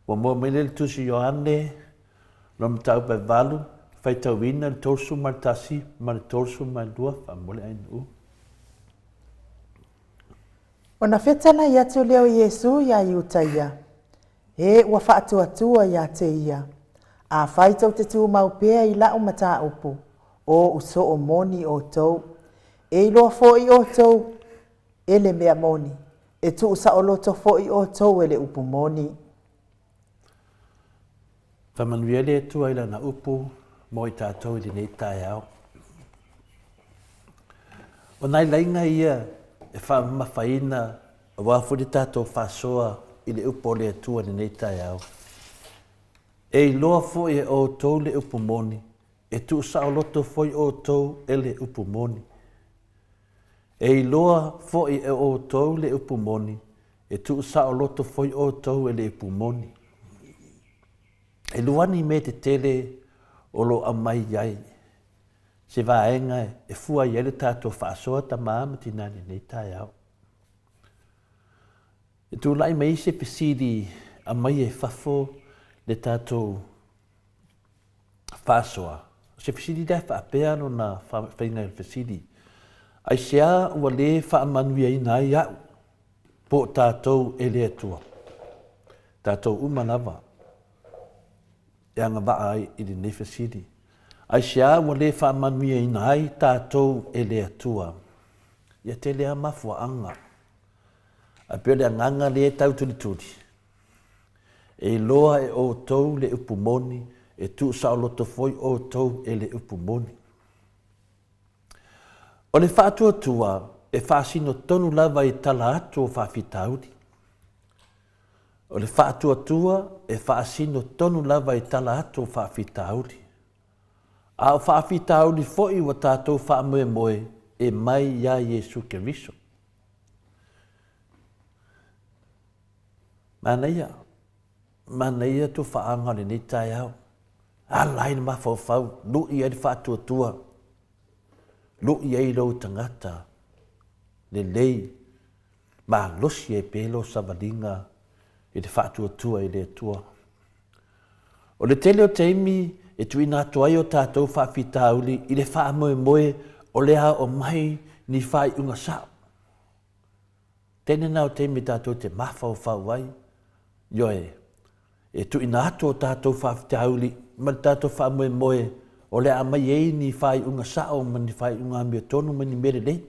wa mua mai le tusi Ioane, lo mtau pai valu, whaitau ina le tolsu ma le tasi ma le tolsu ma le dua whamole ainu. Ona whetana i atu leo Yesu ia i utaia. E ua whaatua ia te ia. A whaitau te tū maupea i lau mata upu. O uso o moni o tau. E iloa fo i o tau. E le mea moni. E tu sa o loto fo'i o tau e le upu moni. Whamanuia le tua ila na upu mo i tātou i nei tai au. O nai lainga ia e whamawhaina a wafuri tātou whasoa i le upo le tua ni nei tai au. E i loa fo'i e o tau le upu moni, e tu sa o loto fo'i o tau e le upu moni. E i loa fo'i e o tau le upu moni, e tu sa o loto fo'i o tau e le upu moni. E luani me te tele o lo amai iai. Se vaenga e fua i ele tātou whaasoa ta maama tinani nei tai au. E tu lai mai se pesidi amai e fafo le tātou whaasoa. Se pesidi dai whaapea no na whainga e pesidi. Ai sea ua le whaamanuia i nai au. Po tātou e le atua. Tātou umanawa. E anga waa ai i le pesidi. Ai sea ua le whaamanuia i nai tātou e le atua. Ia te lea mafua anga. A pio le anganga le tau tuli tuli. E loa e o tau le upu moni, e tu sa o loto foi o tau e le upu moni. O le whaatua tua, e whaasino tonu lava i tala atu o whaafitauri. O le whaatua tua, e whaasino tonu lava i tala atu o whaafitauri. A o whaafitauri foi wa tātou whaamoe moe, e mai ia Yesu Keriso. Manaia tu whaanga le ni tai au. A laina ma whau, lu i ai whaatua tua. Lu i ai rau tangata. Le lei, ma losi e pelo savalinga i te whaatua tua i le tua. O le tele o teimi e tui nā tuai o tātou whaafitauli i le whaamoe moe o lea o mai ni whai unga sao. Tene nā o teimi tātou te mawhau whau ai. Ioe, e tu ina atu o tātou whaafitauli, ma tātou whaamoe moe, o lea mai ei ni whai unga sao, ma ni whai unga mea tonu, ma ni mere lei.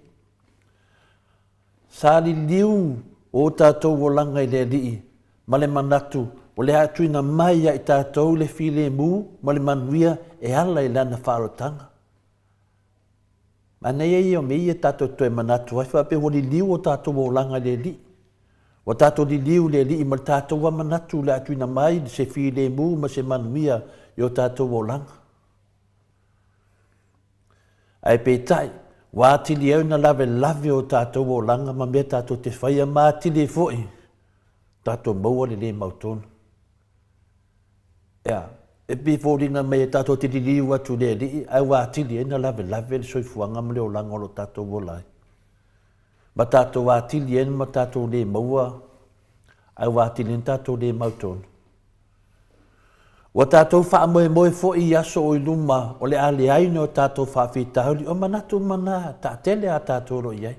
Sāri liu o tātou o langa i le rii, ma le manatu, o lea tu ina mai i tātou le while mū, ma le manuia e ala i lana whaarotanga. Ma nei ei o mei e tātou toe manatu, ai whape hori liu o tātou o langa i le rii. Wa tātou li liu le li ma tātou wa manatu le atu ina mai se fi le mu ma se manuia i o tātou o langa. Ai pētai, wā tili au na lave o tātou o langa ma mea tātou te whaia mā tili foi. Tātou maua le mautonu. Ea, e pi fōringa mea tātou tili liu atu le li, ai wā tili au na lave le soifuanga ma le o langa o lo tātou o lai. Ma tātou wātili en ma tātou le maua, ai wātili en tātou le mautonu. Wa tātou whaamoe moe fo i aso o iluma o le ale aine o tātou whaafitauli, o manatu mana ta tele a tātou ro iai.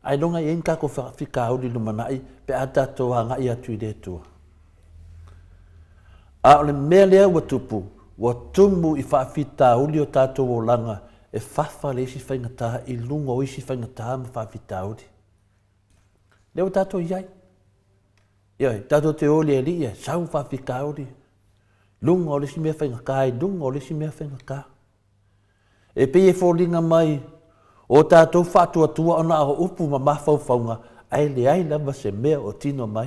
Ai longa i enkako whaafikauli lumanai, pe a tātou hanga i atu i le tua. A o le mea lea wa tupu, wa tumu i whaafitauli o tātou o langa, e fafa le isi whaingata i lunga o isi whaingata ma whawhitauri. Leo tātou iai. Ioi, tātou te ole e li e sau whawhikauri. Lunga o le si mea whaingaka i lunga o le si mea whaingaka. E pe e fōringa mai o tātou whātua tua ona a upu ma mawhauwhaunga ai le ai lava se mea o tino mai.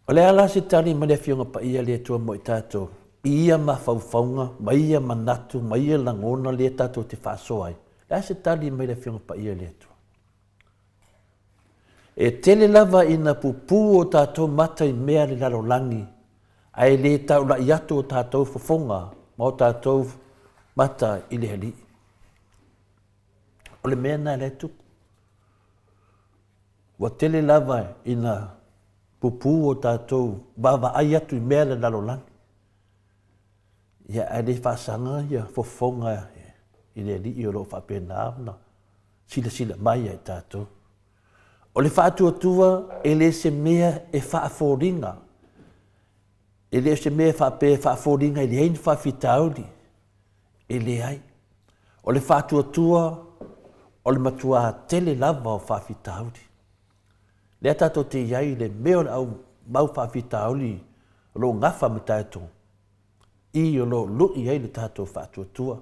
O le ala se tari ma le fionga pa ia le tua mo i tātou. Ia ma whauwhaunga, ma ia manatu, ma ia langona le tātou te whaasoai. Lea se tali mai le whiunga pa ia le atua. E tele lava ina pupu o tātou mata i mea le lalo langi. Ai le tau la i atu o tātou whawhonga, ma o tātou mata i le hali. O le mea nai le tuku. Wa tele lava ina pupu o tātou bawa ai atu i mea le lalo langi. Ia ale whaasanga ia fofonga i le li i o lo whapena amna. Sila mai ai tātou. O le whaatua tua e le se mea e whaaforinga. E le se mea whaaforinga i le hein whaafitauri. E le ai. O le whaatua tua o le matua tele lava o whawhitauri. Lea tātou te iai le meo au mau whawhitauri lo ngafa me tātou. I o lo lui iai le tātou whātuatua.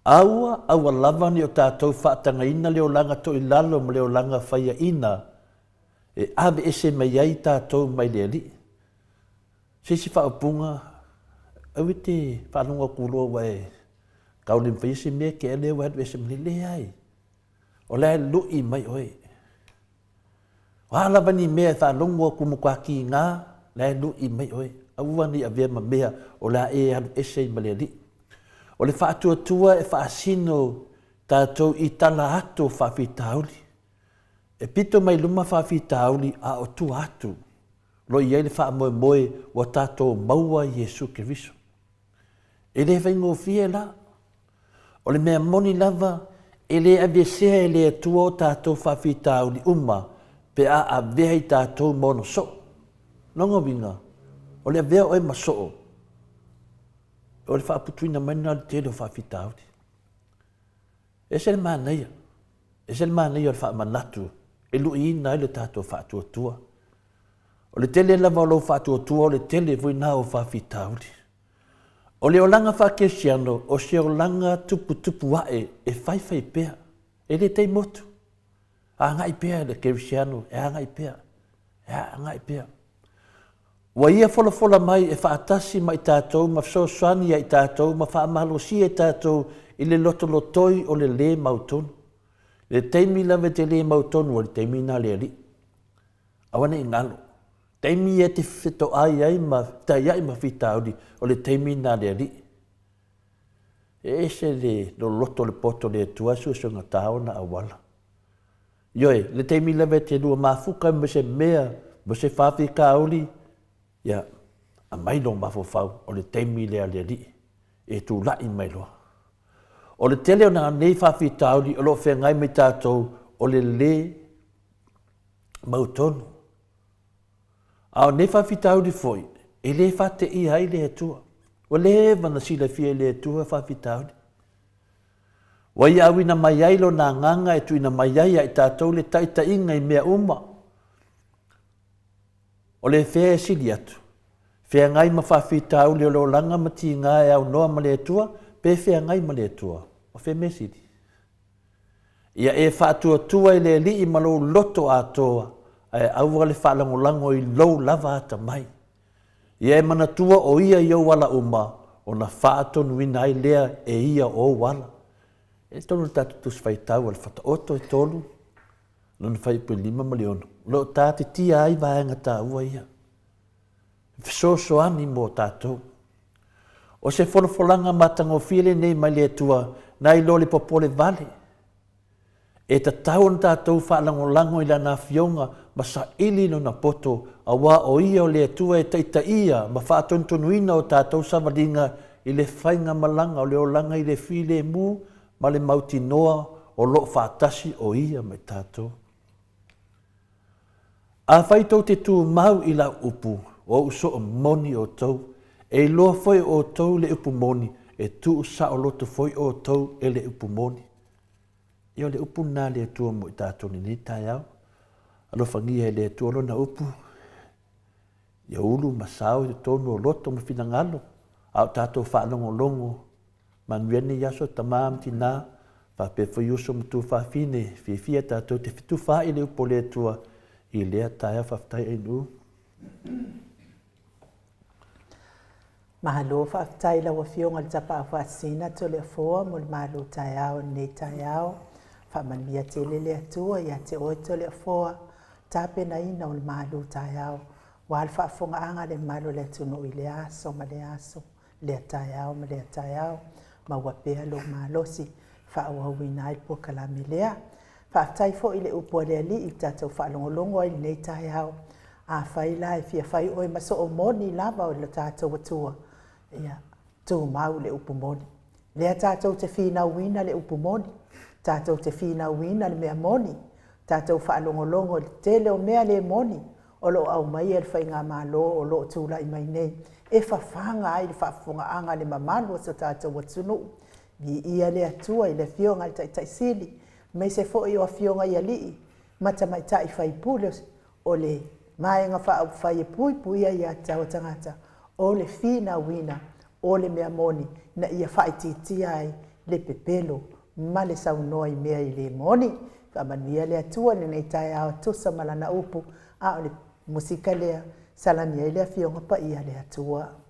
Aua lava ni o tātou whaatanga ina leo langa to i lalo ma leo langa whaia ina. E ave ese mai iai tātou mai lea li. Sisi whaapunga, au te whanunga kuroa wae. Kaulim whaise mea ke leo wadu ese mani le ai. O lea lui mai oe. Wala ni mea whanunga kumukwaki ngā, lea lui mai oe. Aua ni avea ma mea o lea e anu ese mai lea li. O le whaatuatua e whaasino tātou i tala atu whawhitauli. E pito mai luma whawhitauli a o tu atu. Lo iei le whaamoe moe wa tātou maua Jesu Keriso. E le whaingo fie la. O le mea moni lava e le avesea e le atua o tātou whawhitauli uma pe a avea i tātou mono so. Nonga winga. O le avea oe masoo. O le whaaputuina maina le tele o whawhitauri. E se le māneia. E se le māneia o le whaamanatu. E lui ina le tātou whaatuatua. O le tele lava o lo whaatuatua o le tele vui nā o whawhitauri. O le olanga whakesiano o se olanga tupu wae e whaiwhai pēr. E le tei motu. A ngai pēr le kerisiano. E a ngai pēr. E a ngai pēr. Wa ia fola mai e whaatasi mai tātou, ma whaoswani ai tātou, ma whaamalosi ai tātou i le lotolotoi o le mautonu. Le teimi lawe te le mautonu o le teimi nā le ali. Awane i ngalo. Teimi e te whito ai ma tai ai ma whitauri o le teimi nā le ali. E se le loto le poto le tuasu so ngā tāona awala. Ioe, le teimi lawe te lua mafuka mo se mea, mo se whawhika auli, ia a mailo mafofau o le teimi lea le li e tu lai mai loa. O le tele o na nei whawhitauri o lo whengai mai tātou o le mautonu. A o nei whawhitauri foi, e le whate i hai le atua. O le wana sila fia le atua whawhitauri. Wai awina mai ailo na nganga e tuina mai ai ai tātou le taita inga i mea uma. O le whea sili atu. Whea ngai ma whawhitau leo leo langa mati ngā e au noa ma le atua, pe whea ngai ma le atua. O whea mesiri. Ia e whātua i le li i malo loto atoa, ai aua le whaalangolango i lou lava ata mai. Ia e manatua o ia i au wala uma, o na whaatonu ina ai lea e ia o wala. E tonu tatu tus whaitau al whata oto e tolu, nana whaipu 5 milionu. Lo tāti tia ai vaenga tā ua ia. Fisoso ani mō tātou. O se wholofolanga matango while nei mai le tua, nai lole popole vale. E ta tau na tātou whaalango lango i lana fionga, ma sa ili no na poto, a wā o ia o le tua e taita ia, ma whaatontonu o tātou savalinga i le whainga malanga o le o langa i le while mu, ma le mauti noa o lo whaatasi o ia mai tātou. A whaitou te tū mau i la upu, o uso o moni o tau, e loa foi o tau le upu moni, e tu sa o loto foi o tau e le upu moni. Io le upu nā le tua mo i tātou ni tai au, alo whangia e le tua lo na upu. Ia ulu masao i tonu o loto ma whina ngalo, au tātou whaanongo longo, manuene yaso tamam tina, whape fo yuso mtu whawhine, whiwhia tātou te whitu wha i le upu le tua, i lea taia whaftai e nu. Mahalo whaftai la wafionga le tapa a whasina to le foa mo le mahalo tai au nei tai au. Whamanmia te lele atua ia te oe to le foa. Tape na ina o le mahalo tai au. Wal whafonga anga le mahalo le tunu i le aso ma le aso. Le tai au ma le tai au. Ma wapea lo mahalosi. Whaawawina i po kalami lea. Whaftai fo i le upua le ali i tātou whaalongolongo i nei tai au. A whai lai fia whai oe maso o moni lava o le tātou atua. Ia, tū mau le upu moni. Lea tātou te whina wina le upu moni. Tātou te whina wina le mea moni. Tātou whaalongolongo le tele o mea le moni. O lo au mai e le whai ngā mālo o lo tūla i mai nei. E whawhanga ai le whafunga anga le mamanu sa tātou atunu. Ni ia le atua i le whionga i tai sili. mai se fo'i o afionga ia li'i, mata mai tai whai pulos, o le maenga wha whai e pui pui ia tau tangata, o le whina wina, o le mea moni, na ia whai titi ai le pepelo, ma le saunoa i mea i le moni, ka manuia le atua le nei tai ao tusa malana upu, a o le musika lea, salania i le afionga pa ia le atua.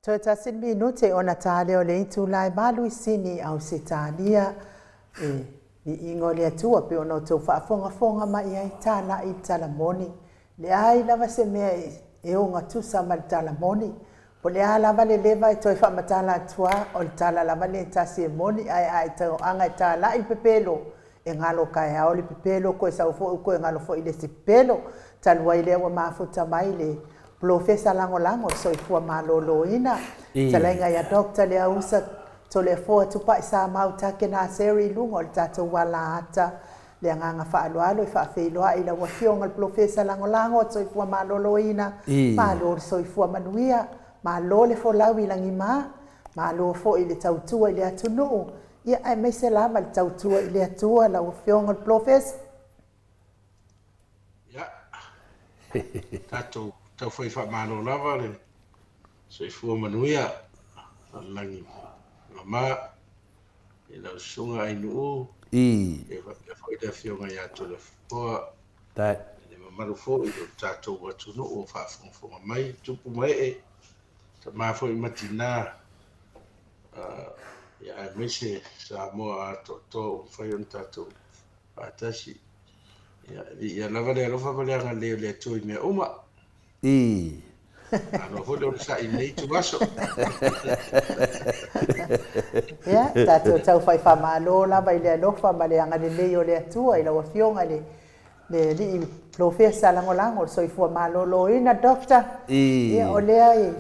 Toitasin minute ona tale o le itu lai malu isini au se talia ni ingo le atua pe ona tau whaafonga mai ai tala i talamoni. Le ai lava se mea e o ngā tusa ma le talamoni. Po le a lava le leva e toi whaamatala atua o le tala lava le tasi e moni ai tau anga i tala i pepelo. E ngalo kai au le pepelo ko e sau fo ko e ngalo fo i le si pepelo. Talua i lewa mafuta mai le Profesa lango so ifua malolo ina talenga ya dokta le ausa to le fo tupa isa mau take na seri lungo le tata wala ata le nganga fa alo fa felo ila wa fionga le profesa lango so ifua malolo ina malo so ifua manuia malo le fo lawi langima malo fo ile tautua ile atunu ia ai me se lava le tautua ile atua la wa fionga le profesa ya tato tau fai whamano lava le so i fua manuia langi mama i lau sunga ai nuu e fai da fionga i atu le fua le mamaru fo i lo tatou atu nuu o whaafonga mai tupu mai e ta mafo i matina ia ai mese sa moa a to fai on tatou atasi ia lava le alofa valeanga le tu i mea uma ano ho le sa i nei tu vaso ya tato tau fai fa malo la vai le alofa ma le anga le leo le atua i la wafionga le li profesa lango so i fua malo lo ina dokta ia o le ai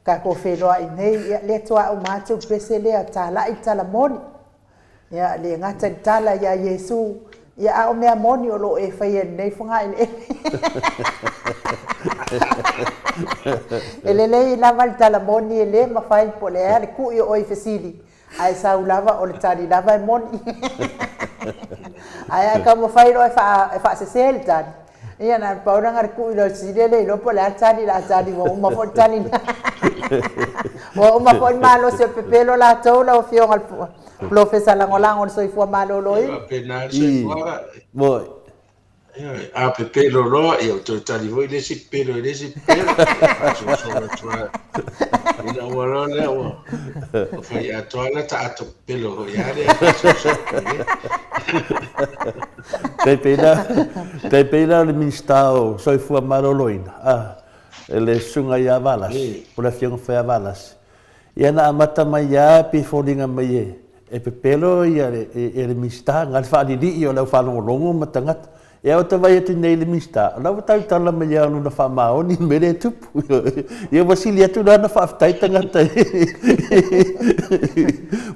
ka ko felo ai nei le tua o matu pese le tala i tala moni ia le ngata tala ya Yesu ia o mea moni o lo e fai nei funga ile ele le lava le talamoni ele ma fai po le ale ku i oi fesili ai sa lava o le tani lava moni ai ka mo fai ro fa se sel tani ia na paura ngar ku i lo sile lo po le tani la tani mo ma fo tani mo ma fo malo se pepelo la tola o fio al profesa lango so i fu malo lo i boy a pepelo lo e o tali voi le si pelo ina wala le o fai a toala ta ato pelo ya le te pena le ministao so i fu maloloina ele sunga ia valas por la fiong fa valas ia na mata mai ia pe folinga mai e pepelo ia ele mista ngal fa di io la fa longo matangat ia o te vai atu nei le mista la tau tala mai ia no fa maoni mere tupu ia wasili atu na fa tai tangata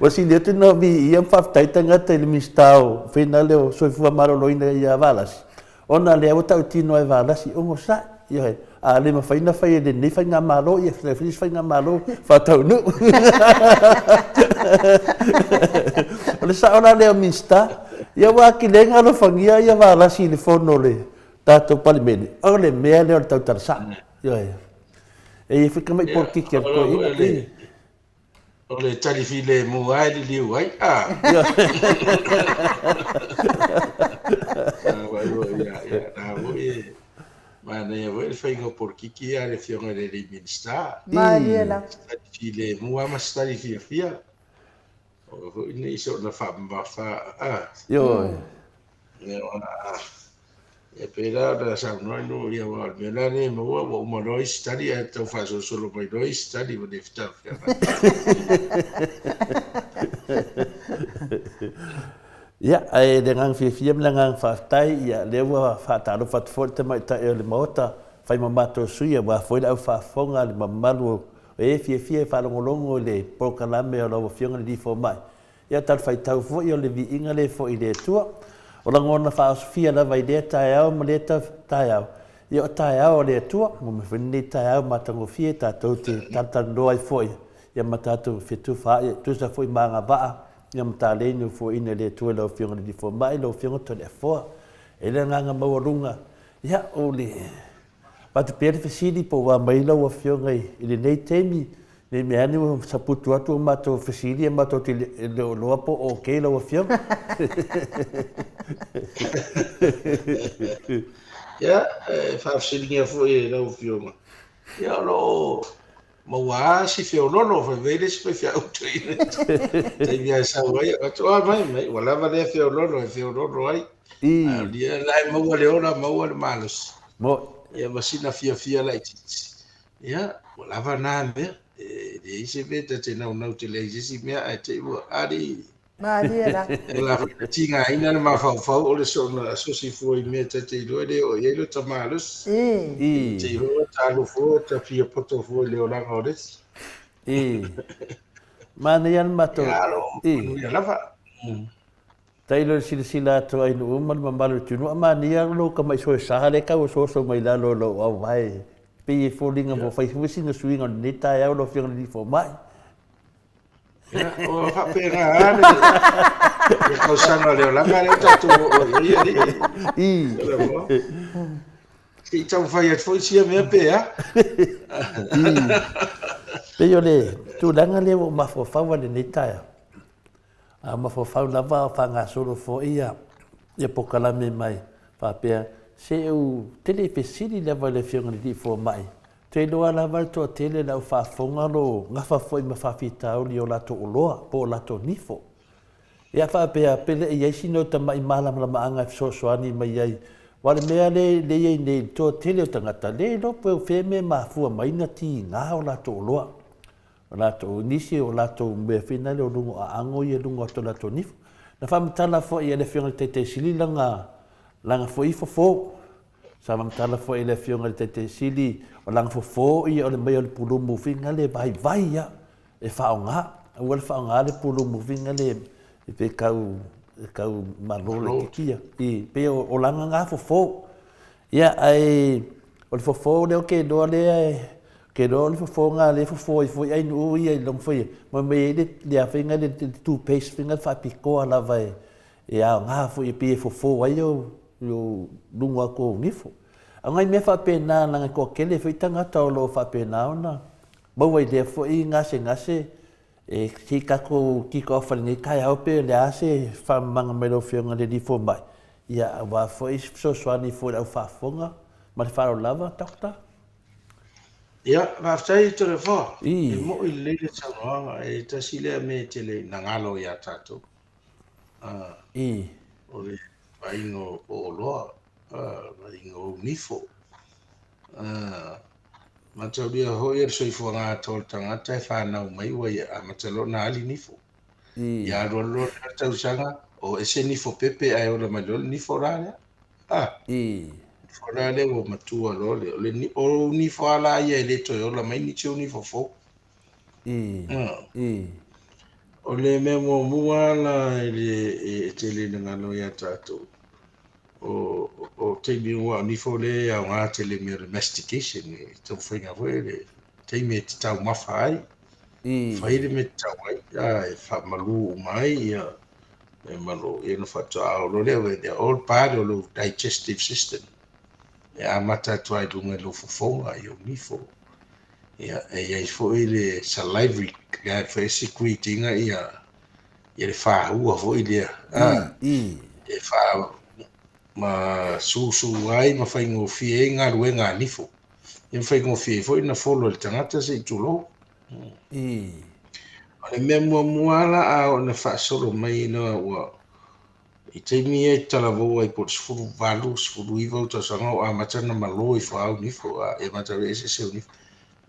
wasili atu no vi ia fa tai tangata le mistao finale so fu amaro loina ia valas ona le o tau tino e valas o mo sa ia a le ma faina fai le nei fai nga malo ia fai nga malo fa tau nu ole sa ona le mista ia wa ki le nga lo fangia ia va la si le fono le tato palimeni ole me le tau tarsa ia e fica mai por que ko i ole tali file mu ai li liu ai mana ia wel fainga por kiki a le fionga le minsta Mariela file mu ama stari fia o nei so na fa yo e pera da sa no ia wa melane mo o mo no stari e to fa solo mai no stari o defta ia ai dengan fia melangang fa tai ia lewa fa taru fa forte mai ta ele mota fai mamato suia wa foi au fa fonga le mamalu e fia fa longo le proclame o lo fionga di fo mai ia tar fai tau fo ia le vi inga le fo ile tua o la ngona fa fia la vai de ta au maleta ta au ia ta au le tua mo me fini ta au matango fia ta to te tantando ai foi ia matatu fitu fa tu sa foi manga ba ia mtale no fo ina le tua lo fionga di fo mai lo fionga to le fo ele nga maurunga ia ole patu pere fesili po wa mai lo fionga ile nei temi ne me anu saputu atu mato fesili mato te lo po o ke lo fionga ya fa fsilinga fo e lo fionga ya lo Maua si feololo fa vele si fe auto ina. Te via sa wai o mai wala va le feololo ai. I. Dia lai maua le ora maua le malus. Mo. Ia masina fia lai titi. Ia wala va na me de ise veta te nau te le isi me ai te ua ari. Maaliela. La tinga ina ma fa o le so na so si foi me te le o ye le tamalus. I. Te ro ta lu fo ta fia poto fo le ora ngores. I. Mana yan mato. Ya lo I. ya lava. Taylor sila to ai no man mamalo tunu ama nia lo ka mai so sa le ka so mai la lo au vai. Pe falling of Facebook sing swing on neta ya lo fiang ni fo mai. Ya o fa pera ane. Ya ko sana le la ka le ta tu o ia di. I. Ki tau fai at foi sia me pe ya. Pe yo le tu danga le ma fo fa wa neta ya. Ma fo fa lava fa nga solo fo ia. Ia pokala me mai. Fa pe se u tele pe sili leva le fiang ni fo mai. Te loa la valto tele la fa fonga lo nga fa foi ma fa fita o li o la to loa po la to nifo. Ia fa pe pele ia sino ta mai mala la maanga so ani mai ai. Wale mea le ye ne to tele o tangata le no po fe me ma fu mai na ti nga o la to loa. O la to nisi o la to me finale o lungo a ango ye lungo to la to nifo. Na fa mtala fo ia le fianga te sili langa fo ifo fo. Sa mtala fo ia le fianga te sili o lang fo i o le mai o le pulumu finga le vai ya e whaonga o le whaonga le pulumu finga le e pe kau malolo le kikia i pe o langa ngā fo ia ai o le fo le o ke doa le ke doa le fo ngā le fo i fo i ainu i ai long fo i ma me le a finga le tu pace finga wha pikoa la vai e a ngā fo i pe fo ai o lunga ko ngifo. Angai me fa pena langa ko kele foi tanga tolo fa pena ona. Ba wai de fo i ngase e ki ko fa ni kai au pe le ase fa manga melo fionga le di fo mai. Ia wa fo i so swani fo au fa fonga ma fa lava takta. Ia va sai to le fo. E mo i le tanga e ta sile me tele nangalo ya tato. O le paingo o loa. Ingo nifo. Mataulia hoi e soifua ngā tōl tangata e whanau mai wai a matalo na ali nifo. Ia rolo tausanga o ese nifo pepe ai ola mai lolo nifo rālea. Nifo rālea o matua lole. O nifo ala ia e leto e ola mai ni teo nifo fo. O le mea mua la e te le ngalo ia tātou. O te mi ua ni fo le a ngā te le mea domestication e tau whainga fwe le te me te tau mawha ai whaire me te tau ai e wha malu mai e malo e no whata ao lo leo e all part o lo digestive system e a mata tuai dunga lo fufonga i o ni fo e ai fo e le salivary e whae secretinga i le wha hua fo i le e wha ma susu ai ma fai ngo fie nga ruenga nifo e fai ngo fie foi na folo le tangata se tulo ale me mua la a na fa solo mai no wa i te mi e tala vo ai por sfuru valu sfuru ivo to sanga a matana malo i fa nifo e mata ese se nifo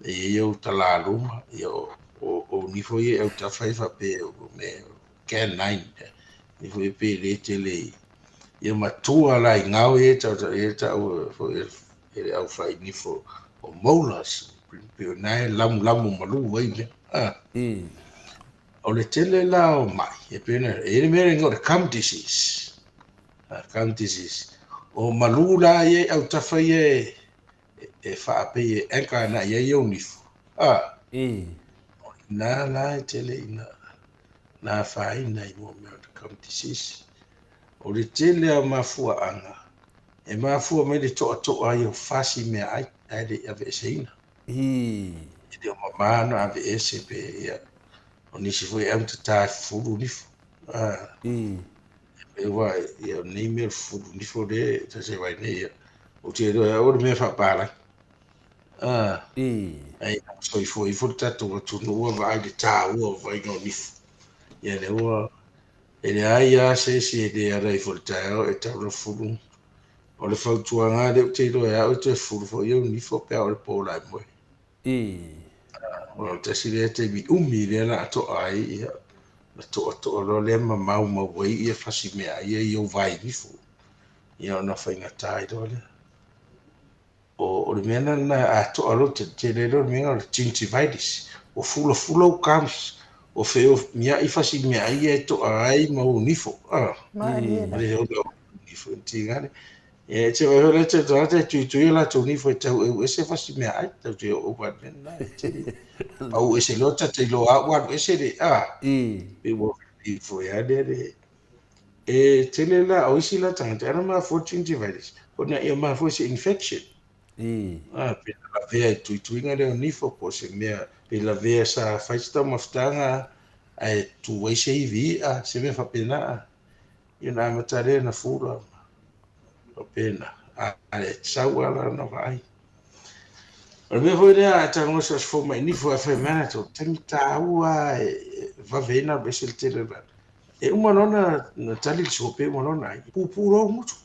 e eu tala luma yo o nifo e eu ta fai fa pe me can nine nifo e pe le tele ia matua la ngau e tau e au fai nifo o molas pe nai lam malu vai le o le tele la o mai e pena e me ngo cam disease o malu la e au tafai e fa pe e enka na ia yo nifo na la tele na fai na mo me cam disease o le tele a mafua anga e mafua mai le toa ai o fasi me ai le ave seina e de mama na ave ese pe ia o nisi foi am ta fulu ni e wa ia nei fulu ni fo de ta se vai nei o te o me fa para ai soifo le tatou atunuu vaai le tāua vaiga o nifu ia le ua e leai iā sesi e lē alai fo le taeao e taulafulu o le fautuaga le te iloa e a'u e toe fulu fo'i au nifu pea o le polae moe o tasi lea taimi umi lea na ato'a ai ia na to'ato'a loa lea mamau mauai ia fasimea'ia i ou vainifu ia ona faigatā i loa lea o le mea na ato'a lo te lelo le mega o le gingivitis o fulafula ou kams o feo mia'i fasimea'ia e to'a ai ma ou nifo le o nifo tigane e te vai ole te toate tuitui la tu nifo e tau eu ese fasimea'ai tau te o vanena e te au ese lota te lo a wan ese de pe wo i fo ya de e te le la o isi la tanga ana ma fo gingivitis o na ia ma fo se infection pe la vea tuitui nga le nifo po se mea pe la vea sa faista maftanga ai tu wai se vi se me fa pena ia na matare na fura o pena ale saua la na vai o me foi lea tango sa fo mai nifo e fai mana to tangi tāua va vena besel tele la e uma lona na tali so pe uma lona pupuro mutu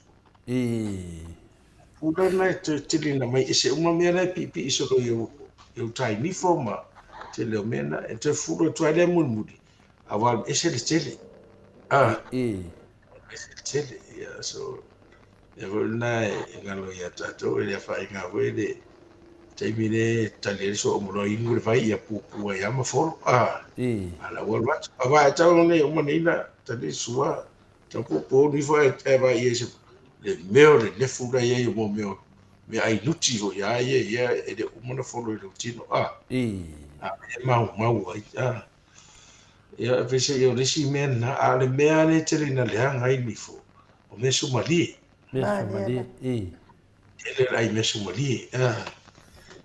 pula na te tili na mai ese uma mea na pipi iso ko eu tai nifo ma tele o mena e te furo tu ale mulmuli awa ese le tele ese tele ya so e volna e ngalo ya tato e fa inga wele taimi le tali so o mo ingu le vai ia pupu ia ma folo ala wal mat ava tau ne o manina tali sua tapu po ni fo e va ia se le meo le fura ia mo meo me ai luti ho ia e de o mo folo le tino e mau ai ia vese io le si men na ale mea le tele na le hanga i ni fo o me sumali ele ai me sumali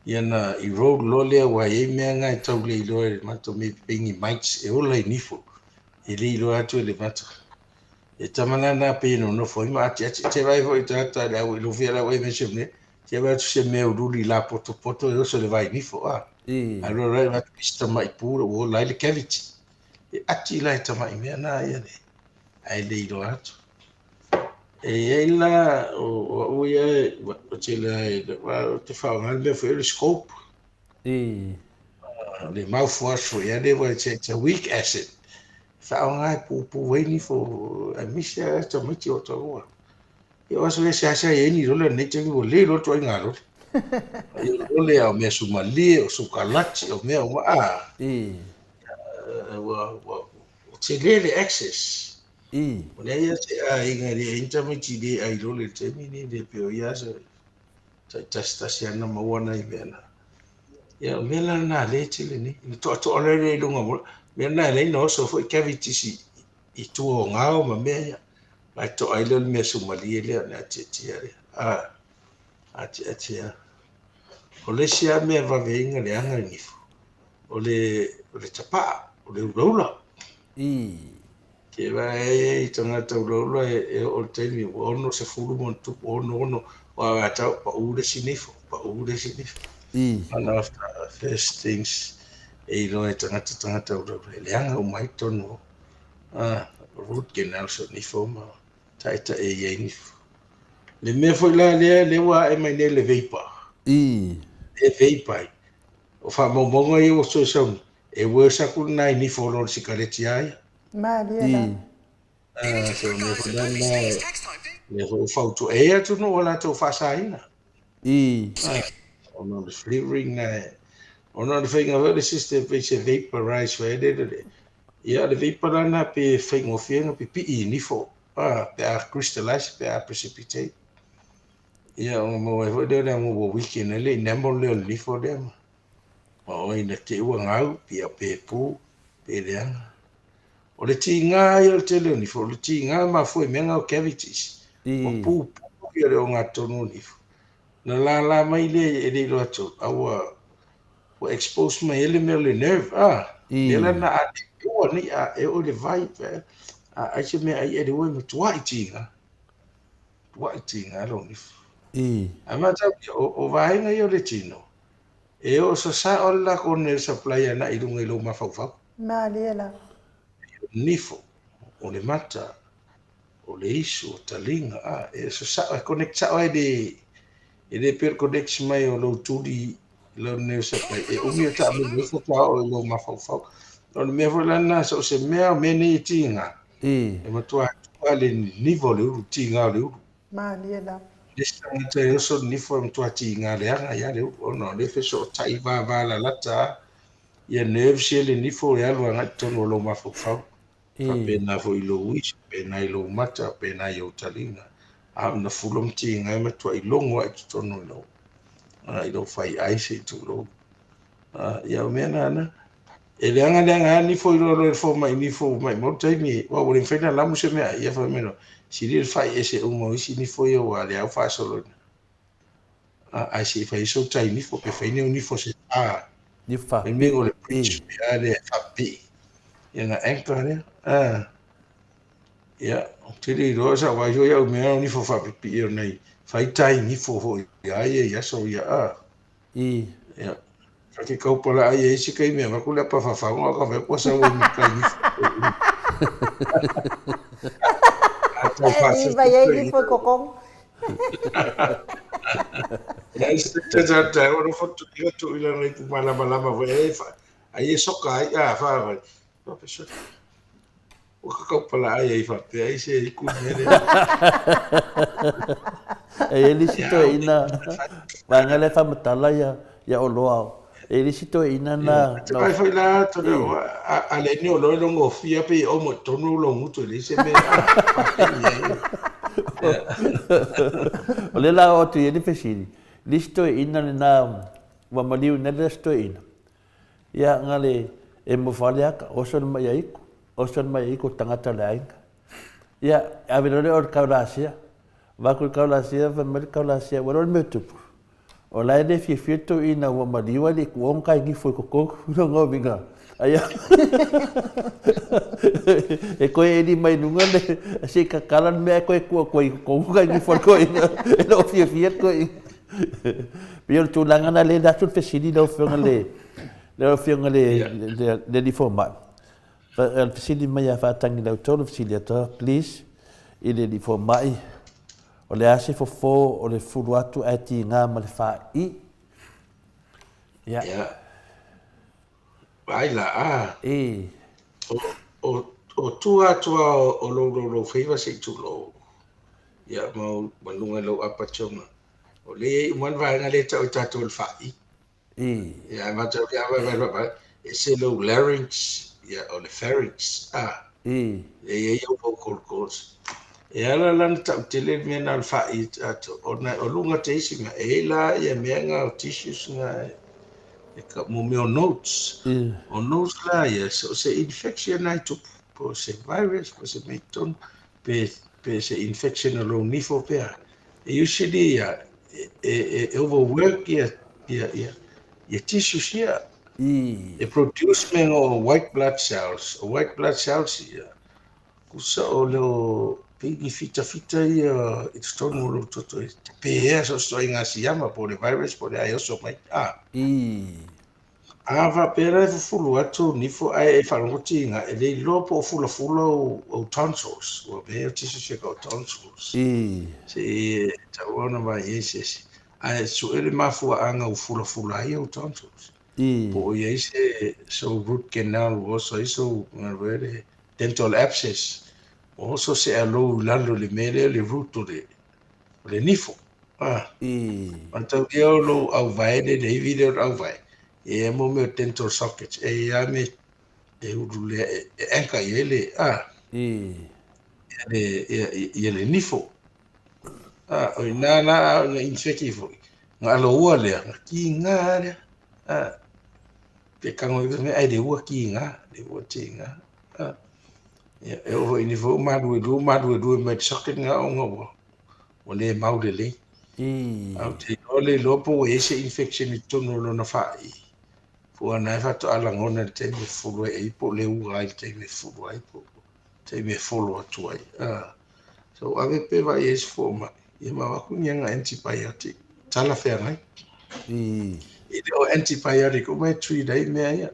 ia na i road lo lea ua iai mea ga e tau le iloa e le mata me pegi mites e ola i nifo e le iloa atu e le mata e tamanana pe nonofo ai ma atiati te vai foi tata le au i lofia lau ai me semne te vai atu se mea ululi la potopoto e oso le vai nifo alo rai mata pista mai pura ua ola ai le cavity e ati la e tamai mea na ia le ai le iloa atu e ai la o ia o te la te whaongan mea foi le scope le mouthwash for ia le wa it's a weak acid whaonga pu wei ni fo a misia to miti o to e o so le sa e ni lo le te ni le lo to nga lo o le o me sumali o sukalati o me o o te le access o le ia te inga le intermiti le ai lo le te ni le pe o ia so ta siana mawana i mena ia mela na le tele ni to le lunga mo me na le no so foi cavity si i tu o ngao ma me mai to ai le me sumali le na tia tia o le sia me va venga le anga ni o le tapa o le rola ke vai tanga to rola e o te ni o no se fulu mon tu o no wa ta pa u le sinifo and after first things e lo e tangata o le anga o mai tono root canal so ni forma taita e ye ni le me foi la le wa e mai le vapor e vapor o fa mo e o so e wo sa ku nai ni fo lo sikareti ai so me foi la le ho fa tu e tu no la tu fa sa ina ono le flavoring na ono le whainga wale system pe se vaporize wa edere ia le vapor ana pe whainga o whianga pe pi i nifo pe a crystallize pe a precipitate ia o mo e hoi dere mo wo wiki na le nemo leo nifo dema o ina te ua ngau pe a pe pu pe leanga o le ti ngā ia le te leo nifo o le ti ngā ma fue menga o cavities o pu ia le o ngā tonu nifo na la mai le lo atu aua o expose mai ele me le nerve ele na o ni e o le vai a se me ai e o me tua itinga lo ni ama ta o vai nga yo le tino E o sa o la kone supply ana i runga i lo mafau. Malela. Nifo, o le mata, o le isu, o talinga, e sa e connecta o e de per connection mai o lo tuli lo ne supply. E umi o ta me fo ta o lo mafau. O me fo lana so se mea me ni tinga. E matua le nivo le uru tinga le uru. Malela. Lista te so nifo matua tinga le anga ya le uru. O no le fe so tai va la lata. Ia nerve se le nifo ya lo anga tono lo mafau. Pena fo i lo wis, pena i lo mata, pena i o talinga. Na fulom tinga matua i longo e tono lo. I lo fai aise tu lo. Ia mena ana. E leanga ni fo i lo fo mai ni fo mai mo taimi wa o fena la mo se me ia fa meno si li fai ese umo isi ni fo yo wa le au fa solo ai si fai so tai ni fo pe fai ni fo se ni fa e me o le preach ya le fa pi ia na anchor ne ia te ri rosa wa yo ya me ni fo fa pi ia nei fai tai ni fo ho ia so ia ia Kaki kau pala ai isi kai mea makula pa whawhanga ka me posa o ni kai ni. Ni vai ai ni foi kokong. Ya isi te tata o no foto ki tu ila ngai tu malama wa e fa. Ai soka ai fa va. No pe so. O ka kau pala ai fa pe ai se i ku mele. Ele sito ina. Vangale fa matala ya o loa. Ele sito ina na. Vai foi lá todo a le ni o lo ngo fia pe o mo tonu lo mutu le se me. O le la o tu ele pesini. Listo ina na wa maliu na listo ina. Ya ngale e mo fale aka o son mai iku. O son mai iku tangata lainga. Ya avirole o kaulasia. Va ku kaulasia va mer kaulasia wa ro metupu. O lai de fieto ina wa maliu ali ku on kai ngi foi ko no vinga. Aya. E koe e ni mai nunga le se ka kalan me koe ko kai ngi foi ko ina. E no fiet ko. Pio tu langana le da tu fesini do fengale. Le fengale le di forma. El fesini mai fa tangi da tolo fesini to please. Ile di forma i. O le ase fo o le fulu atu ati ngā ma le wha i. Ya. Vai la O tua o lo feiva se tu lo. Ya mau manunga lo apa chonga. O le man vai nga le tau tatu le wha i. Ya ma tau ya vai e se lo larynx ya o le pharynx. E ye vocal cords. E ala lan tau tele me na fa i ato o lunga te isi nga e la ia mea nga o tissues nga e ka mo me o notes o notes la ia so se infection ai tu po se virus po se meton pe se infection o lo nifo pe e usually e overwork ia tissues ia e produce me o white blood cells ia kusa o lo pigi fita ia it's tono lo toto pe so sto inga siama po le virus po le ayo so mai ava pera fulu atu nifo ai e falongoti inga e le lopo fulo o tonsils o be tisi se ko tonsils se tawana mai ese ai so ele mafu anga o fulo ai o tonsils po ye se so root canal also iso ngare dental abscess also se alo lalo le mele le ruto le nifo anta yo lo au vai de video au vai e mo me dental socket e ya me e udule e enka yele le nifo o na infectivo ngalo wale ki ngare pe kango me ai de wa ki nga de wa tinga e o ini vo madu me socket nga ongo o le maudele au te ole lopo e se infection i tono lo na fai fu na fa to ala ngona te me fulu e po le u ai te me fulu ai po te me follow atu ai so ave pe va es forma e ma ku nyanga antibiotic tala fe ngai o antibiotic o mai tui dai mea ia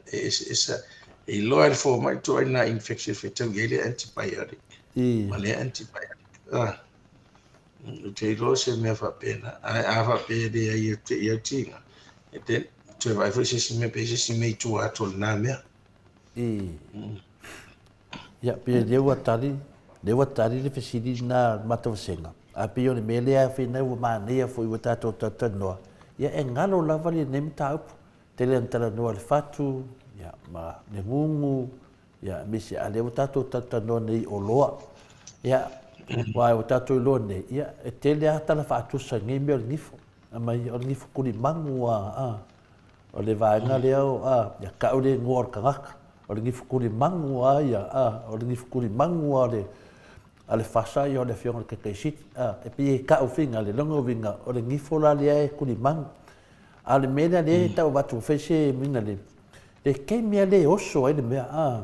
e loa le fo mai tu ina infection fe tau ele antibiotic ma le antibiotic te lo se me fa pena a fa pede ia te ia tinga e te tu vai fo se me pe se me tu atol na mea ia pe le watari le fesili na matawasenga a pe o le mele a fe na ma ne fo i tato tatanoa ia e ngalo lava le nem taupu te le antara noa le fatu ia ma le ngungu ia misi a le tato tatanoa nei o loa ia wa o tato lo nei ia e te le ata la fatu sa ngi me o ngifo mai o ngifo kuli mangu o le vaenga le au ia ka o le ngor kangaka o le ngifo kuli mangu ia o le ngifo kuli mangu ale fasa i o le fionga ke keisiti e pi ka o finga le longo vinga o le ngifo la le kuli mangu ale mena le tau watu fese mina le ke mea le oso ai le mea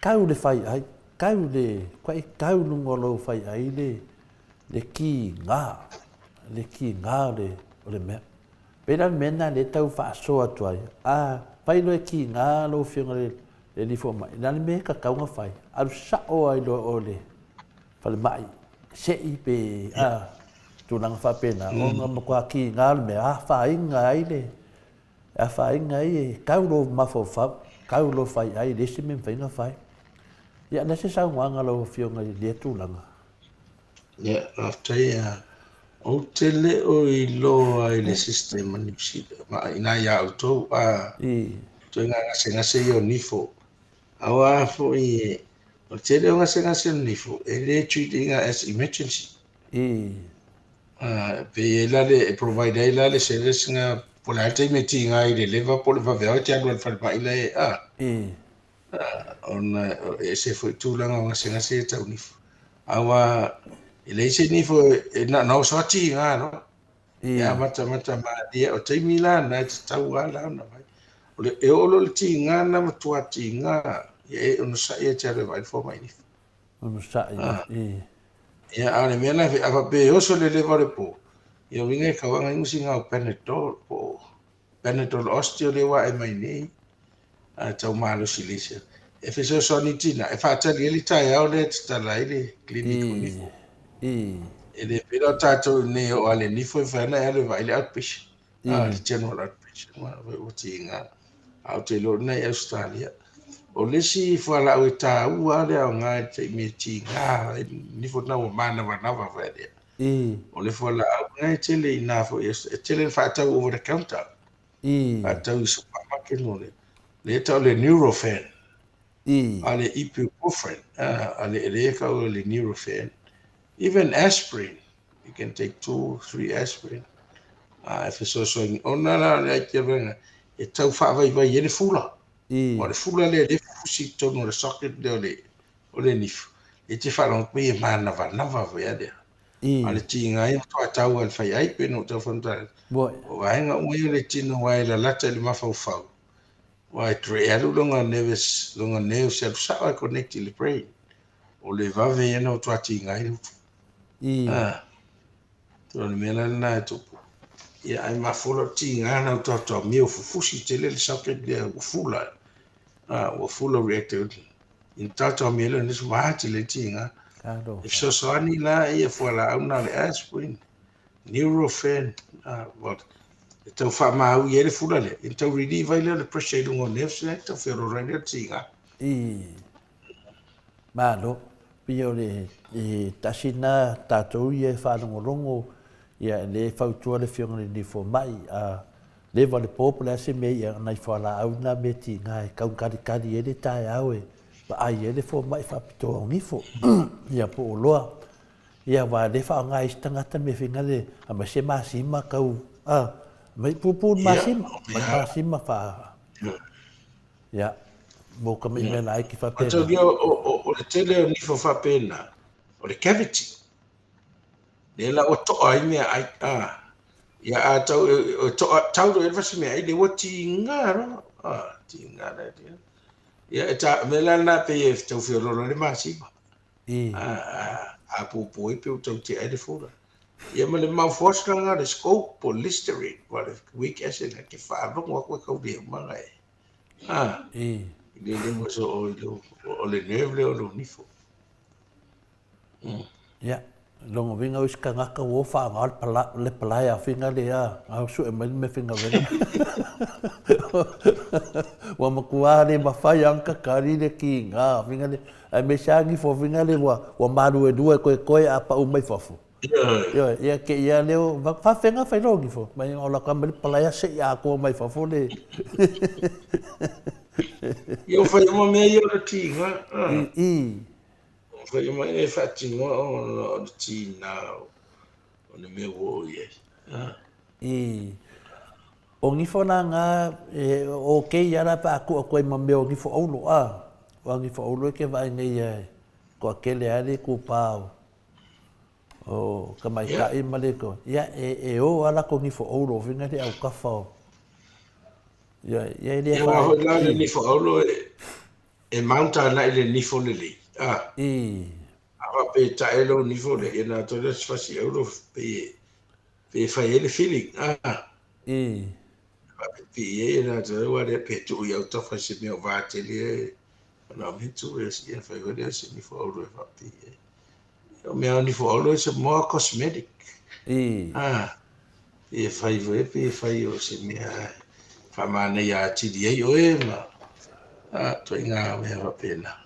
kau le fai ai kau le kwai kau lungo lo fai ai le ki ngā o le mea pena mena le tau fa so atu ai pai lo ki ngā lo fionga le lifo mai na le me ka kaunga fai alu sa o ai lo o le fale mai se i pe tunanga fa pena o nga makua ki ngā le me fa inga ai le fa inga ai kau lo mafo fa kau lo fai ai le se me fainga fai ia na se sa nganga lo fionga le tulanga ia after o tele o i lo ai le system ni psi ma ina ya auto to nga se yo nifo awa fo i o tele nga se nifo ele treating as emergency pe la le provide la le service nga pola te meti nga i le leva pole va vea te alo fa ba ile on se fo tu la nga se ta nifo awa ile se nifo na no so ti nga no ya mata ma dia o te mila na te tau ala na vai o le e o le ti nga na matua ti nga e on sa e te vai fo mai nifo on sa ia ale mena fe ava pe o so le le po ia winga ka wanga ngusi nga Panadol osteo le wa e mai nei tau malo silisia e fe so sonitina e fa tali le tai au le tala ile clinico nifo e le pelo tato ne o ale nifo fa na ale vai le outpatient le general outpatient ma o tinga au te lo na Australia o le si fa la o ta u ale o nga te me tinga nifo na o mana va na va va o le fa la nga te le ina fo e te le fa ta over the counter ta u supermarket no le ta le Nurofen ale ibuprofen ale le ka o le Nurofen even aspirin you can take 2-3 aspirin if it's also ona la le ke venga e tau fa vai vai ele fula o le fula le fusi tono le socket le o le nif e te fa long pe mana va na va ve ade ale tinga e to tau al fai ai pe no to fonta o vai nga o le tino vai la lata le mafa fa vai tre alu longa neves longa neo se sa connect le brain o le va ve no to tinga to le mena na to ia ai mafolo tinga na to mio fufusi te le socket le fula o fula reactor in tato mele ni smart le tinga if so ani la ia fola una le aspirin Nurofen what to fa ma u ele fula le to relieve le pressure lungo nerves le to ferro radio tinga malo pio le tasina tato ia fa longo ia le fautua le fionga ni fo mai le vale popula se me ia nai fa la au na meti ngai kau kari ele tai au ba ai ele fo mai fa pito ni fo ia po loa ia va le fa ngai stanga ta me finga le ma se masima kau mai pupu masima fa ia mo ka me lai ki fa pena o le tele ni fo fa pena o le cavity le la o to ai me ai ia tau tau do elvasi me ai le wati ngaro tinga le ia ta me la na pe e tau fio lo le masi pu pu e pe tau te ai le fora Ia ma le maufuasilanga le scope o listerine wa le weak acid na ke whaalogo koe kaulia umanga e. Le mo so o le nerve le o lo nifo. Ya, longo vinga wis ka ngaka wo fa ngal pala le palaya finga le ya. Au su e me finga venga. Wa makua le mafai anka kari le ki nga finga le ai me shangi fo finga le wa maru e dua koe apa umai fofu. Ya ke ya leo fa finga fai longi fo. Mai ola ka me palaya se ya ko mai fofu le. Yo fai mo me yo le ti nga. Fai mo e fati ngo o ti na o ne me wo ye. O ngifo na nga o ke yara pa aku ko ma me o ngifo olo o ngifo olo ke vai nei ko akele ali ku pau o ka mai ka i male ko ya o ala ko ngifo olo vinga te au ka fa ya ile fa o la le ngifo olo e mountain na ile ngifo le ava pe ta elo ngifo le na to le fasi olo pe fa ele feeling Pie na te wa le pe tu ya to fa se me va te le na me tu e si fa go le se ni fo lo fa pie o me ani fo lo se mo cosmetic e fa i ve pe fa yo se me fa ma ne ya ti di yo e ma to inga me va pena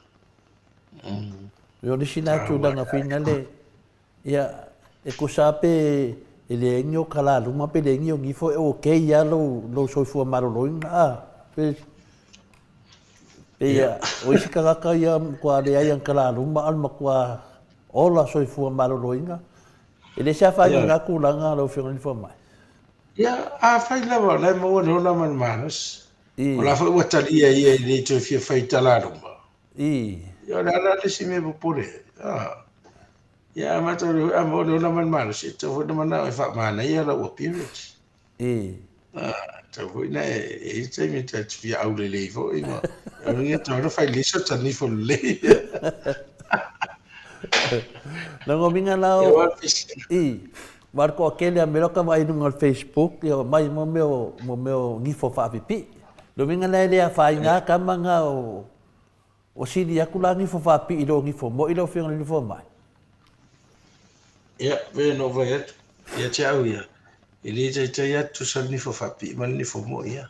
yo ni sina tu da na finale ya e ko sape ele ngio kala luma pe le ngio ngifo o ke ya lo so fu maro loina pe ya o isi ka ya kwa le ya kala luma al makwa ola so fu maro loina ele sa fa nga kulanga lo fi ngi fo mai ya fa la wala mo no la man manos ola fa wata ia le to fi fa itala luma ya la le si me pure Ya mata amo no man man si to fu mana e fa mana ia la o period. To fu na e te mi te fi au le le fo i ma. Ya ni to no fa li so tani fo le. Lango minga lao. Marco aquele ameroka mai no Facebook, eu mai mo meu ngifo fa pipi. Lo minga na ele a fa inga kamanga o sili akulangi fo fa pi ilo ngifo mo ilo fi ngi fo mai. Ja, we no vai ya tau ya. Ele te ya tu sal ni fo fapi man ni fo mo ya.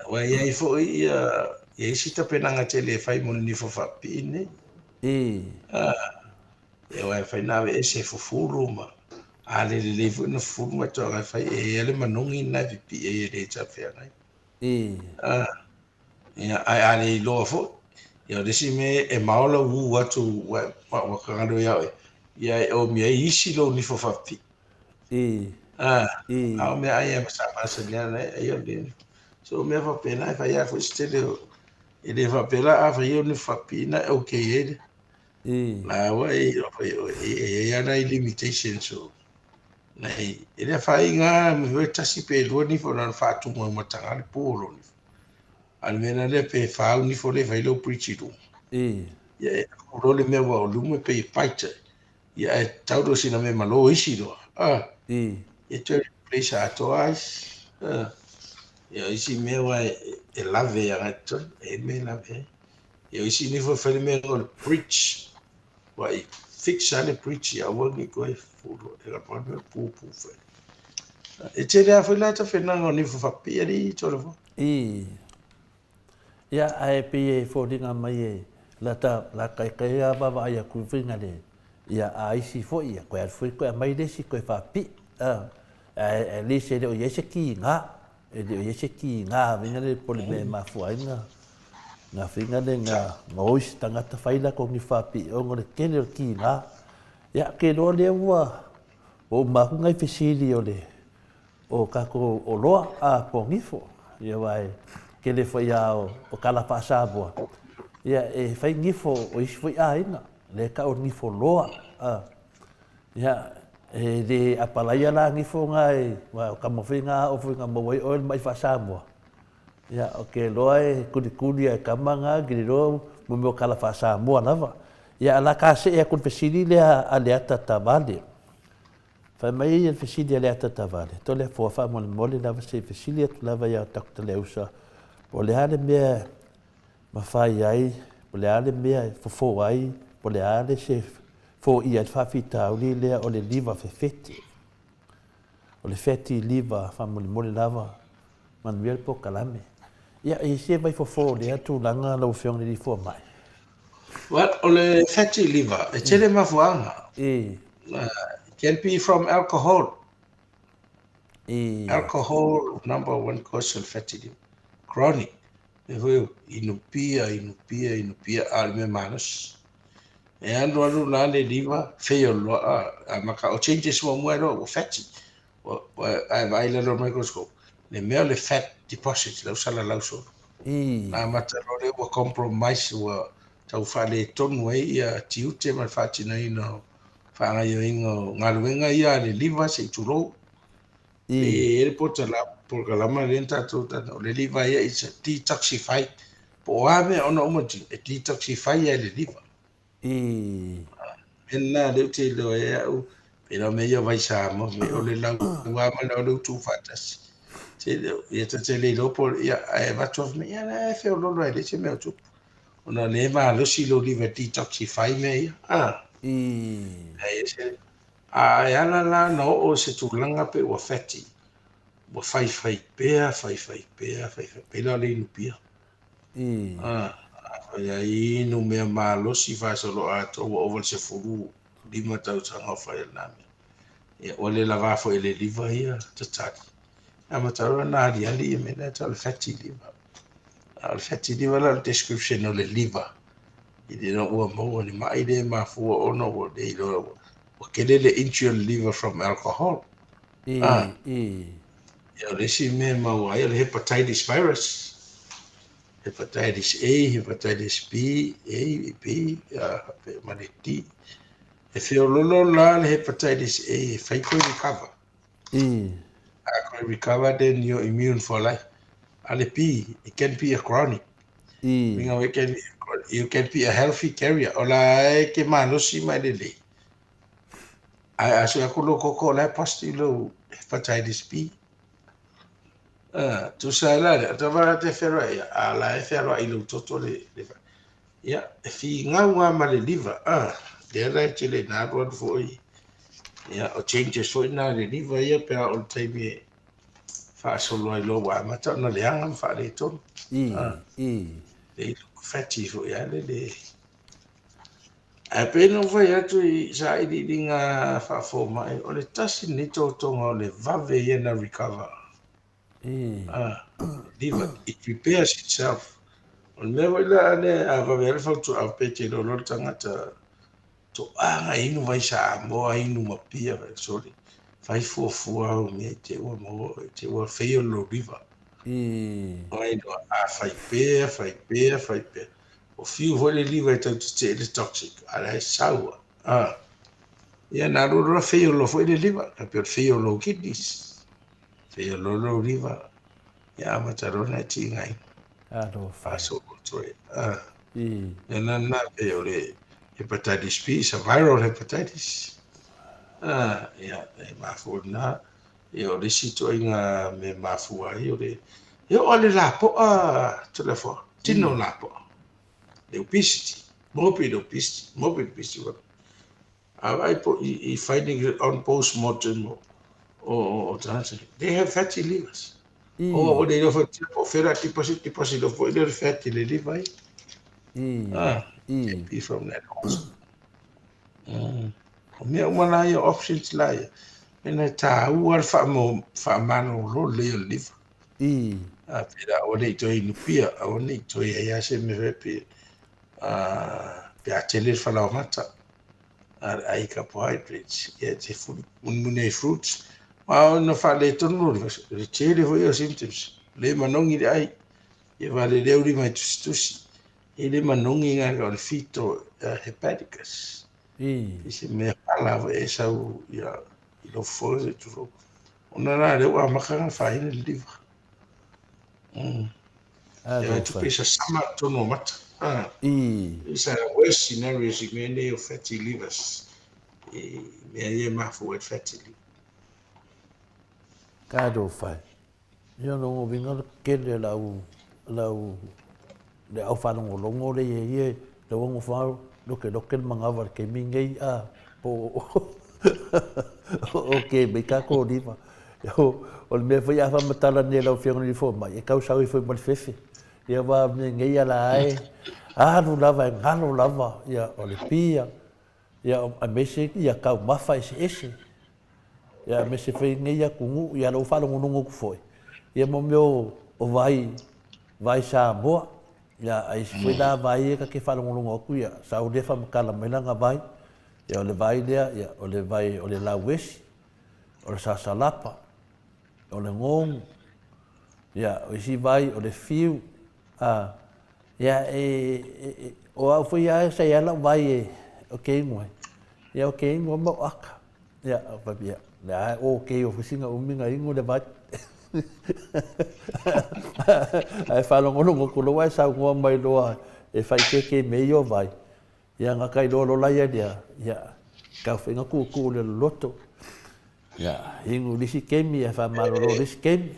Wa ya fo ya isi ta penanga tele fai mo ni fo fapi ne. Ya wa fai na we se fo furu ma. Ale le fo no furu ma to ga fai ele manungi na pipi e le ta fe ngai. Ya ale lo fo. Ya desi me e maola wu watu wa ka ndo ya. Ya o me isi lo ni fo fapi. Au me ai e sa pa se ya yo le. So me fa pena fa ya fo stele e de fa pela a fa yo ni fapi na okay e. Na wa e ya na limitation so. Na e de fa inga me ve tasi pe lo ni fo na fa tu mo matanga le polo ni. Almena le pe fa ni fo le fa lo preach do. Ya ro le me wa lu me pe fight. Ya taudo sina me malo isi do. E te place atoas. Ya isi me wa e lave ya gato e me lave. Ya isi ni fo fele me go preach. Wa I fix ale preach ya wa ni ko e fulo e la pa me pu fe. E te la fo la ta fe na ni fo fa pi ri to lo. Ya ai pe fo dinga mai la kai ya ba ya ku finga le. Ya ai si fo ia ko fo ko mai de si ko fa pi le se de o ye se ki nga de o ye se ki nga vinga le pole me ma fo nga finga de nga ngos tanga ta faila ko ni fa pi o ngore kele ki nga ya ke do le wa o ma ku ngai fisili o le o ka ko o loa a po ngifo ya vai ke le fo ya o kala fa sa bo ya e fai ngifo o is fo a ina le ka o ngifo loa ya e de apalaya la ngifo ngai wa ka mo finga o finga mo wai o mai fa sa bo ya okay loa e kuli e kamanga giro mo kala fa sa mo lava ya la ka se e kun fesili le a le ata tabale Fa mai el fesili le ata vale. To le fo fa mole lava se fesili tu lava ya tak le usa. Po le hale mea ma fai ai, po le hale mea fo ai, po le hale se fo I al fa fita o le o le liva fe feti. O le feti liva fa mole lava man wel po kalame. Ia e se vai fo le atu langa lo fiong le fo mai. Well, ole fatty liver, e tele mafuanga. E It can be from alcohol. e Alcohol, number one cause of fatty liver. Chronic. E hui inupia, alme manus. E ando alu la le liver, feo loa, maka o changes mo muero o fatty. Ai vai le lo microscope. Le mea le fat deposits, lau sala lau so. Na matarore wa compromise wa tau whale tonu ia tiute ma whatina ino whanga yo ingo ngaruenga ia le liva se turo e ele pota la porka lama lenta tata le liva ia it's a detoxify po ame ona umati e detoxify ia le liva ena le te lo ia u pero me yo vai sa mo me ole la wa ma lo tu fatas se ia te le lo por ia e va tof me ia na fe lo lo ele se me tu ona le va lo si lo liva detoxify me ia ai se ya la no o se tulanga pe o fatty o fai pe la le lupia ya inu me malo si fa solo ato o over se furu lima tau tanga fai na ya ole la va fo ele liva ia tataki ama tau na ali me na tau fatty liva al fatty liva la description o le liva i de no o mo ni mai de ma fu o no o de lo o kelele injured liver from alcohol ya resi me ma wa ya hepatitis virus hepatitis A hepatitis B maleti e feololo la hepatitis A fai ko recover recover then you're immune for life ale P it can be a chronic you can be a healthy carrier ola ke manosi mai le aso ya kulo koko la pastilo hepatitis B tu sala ta va te ferra ala ferra ilo toto le ya fi nga ma le liver de la chile na ro foi ya o changes foi na le liver ya pe o time fa solo lo wa ma ta na le anga fa le ton le fatty foi ya le Apenas foi atu I sa I dinga fa fo mai o le tasi ni toto o le vave ia na recover. Liver, it prepares itself. O me vai la ne a vave ele fa tu a pete lo lo tangata to anga inu vai sa mo inu mapia sorry. Fai fo o me te o mo te o feio lo liver. Ai no a fai pe. O fiu vole liver te te toxic ala sawa ia na ro feo lo foi le liver ka per feo lo kidneys feo lo liver ia mataro na tingai fa so toi ia na feo le hepatitis B is a viral hepatitis ia e ma fo na ia o le sito inga me ma fu ai o le ia o le lapo telefon tino lapo the obesity, morbid obesity. I finding it on post-mortem or they have fatty livers. Or they have a ferret deposit of oil fatty liver. Can be from that also. Me one of your options lie. And I tell who are fa mano lo liver. Pira o nei to inupia, o nei to ia se me vepe. Pe atele fala mata ai carbohydrates ia te mune fruits ma no fale tonu le tele foi os symptoms le manongi ai e vale le uri mai tusi e le manongi nga o fito hepaticus se me fala esa ia lo foze tu ona na le wa makanga fa in liver tu pesa sama tono mata it's a worst scenario si many of fatty livers. Me ma for fatty liver. Ka do fai. Ia no ngo vinga ke le lau le au fa no longo le ye le ngo fa lo ke manga var ke mingai a po okay me ka ko di fa. Yo o me foi a fa matala ne lau fianga ni fo mai e ka sa foi mal fefe. Ia va me ngai ala ai. Ah no lava ngalo lava ia o le pia. Ia a mese ia ka mafa ese. Ia me se foi ngai a kungu ia lo fa lo ngongo ku foi. Ia mo meu o vai sa boa. Ia ai se foi da vai ka ke fa lo ngongo ku ia sa o defa makala mena nga vai. Ia o le vai dia ia o le vai o le la wes. O le sa salapa. O le ngong. Ia o si vai o le fiu. Ia o au foi ia sa ia la vai o ke ngoi. Ia o ke ngoi mo aka. Ia o pa ia. Nah, okay, ofisinga uminga ingo le bat. Ai falo ngolo ko lo wa sa ngo mai lo e fai ke me yo vai. Ia nga kai lo la ia dia. Ia ka finga ku le loto. Ia ingo disi kemi e fa malo lo disi kemi.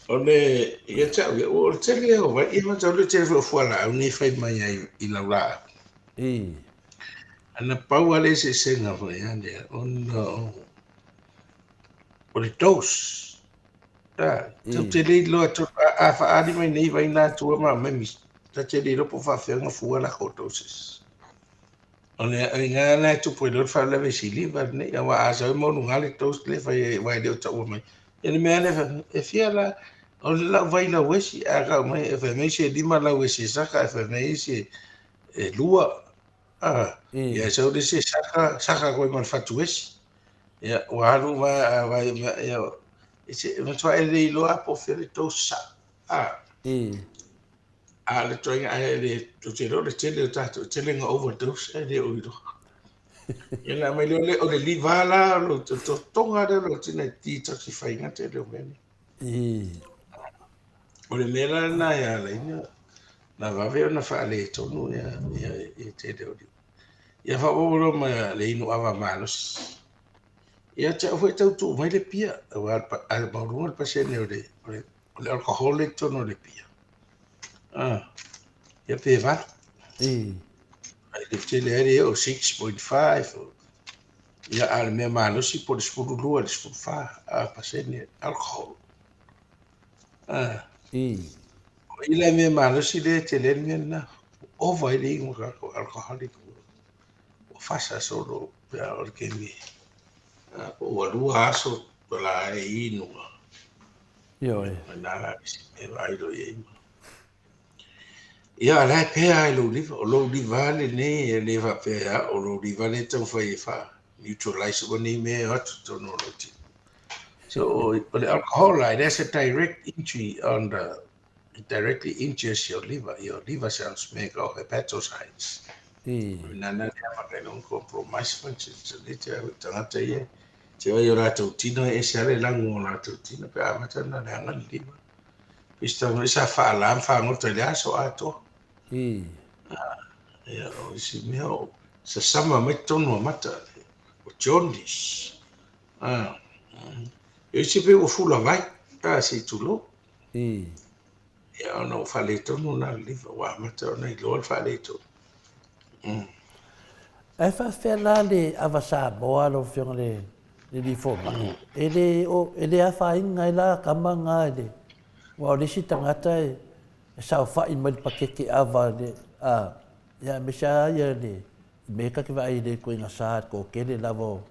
Ole ia cha o tele o vai ia cha le tele fo la uni fai mai ai I la la. Ana pau ale se senga fo ia dia o le tos. Tu te le lo tu a fa ani mai nei vai na tu ma memi. Ta te le po fa fe nga fu la ko tos. Ole nga na tu po le fa la ve si li va ne ya wa sa mo no ngale tos le fa vai de ta o mai. Ele me ane e fia la o la vai la wesi a ga mai e fa me se di ma la wesi sa ka fa me se e lua. Ya so de se saka ko man fatu wesi. Ya waru va ya ese no twa ele lo apo fere to sa le try ele to te lo le tele ta to tele nga overdose ele o do ya la mai le o le livala lo to tonga de lo tine ti to si fai nga te lo meni o le mera na ya le na va ve na fa le to no ya te de o ya fa o lo ma le inu ava malos. Ia te foi tau tu mai le pia wa al bauru pa se ne le alcohol le tono le pia. Ia pe va. Ai le tele ere o 6.5. Ia al me malo si por spuru lua le spuru fa pa se ne alcohol. Ia me malo si le tele ne na o vai le un alcoholic. O fasa solo per orche mi. O lua aso la inu. Yo Na e vai do ye. Ia la pe ai lo liva le ne le va pe o lo liva le tau fai fa neutralize o ni me atu to no lo ti. So the alcohol that's a direct injury on the it directly injures your liver. Your liver cells make all hepatocytes. Nana ya non compromise function lite tangata ye. Te o ra tau tino e sale lango na tau tino pe amata na nga liver. Pista no sa fa alam fa no te ya so ato. Ya o si meo sa sama me tono mata o jaundice. E si pe o fula vai ta si tulo. Ya no fa le tono na liver wa mata na lo fa le to. Ai fa fela le avasa boa lo fiong le di forma. Ele a fa inga la kamanga ele. Wa le si tangata e sa fa in mal pakeke ava de ya me sa ya le me ka ke vai de ko inga sa ko ke le lavo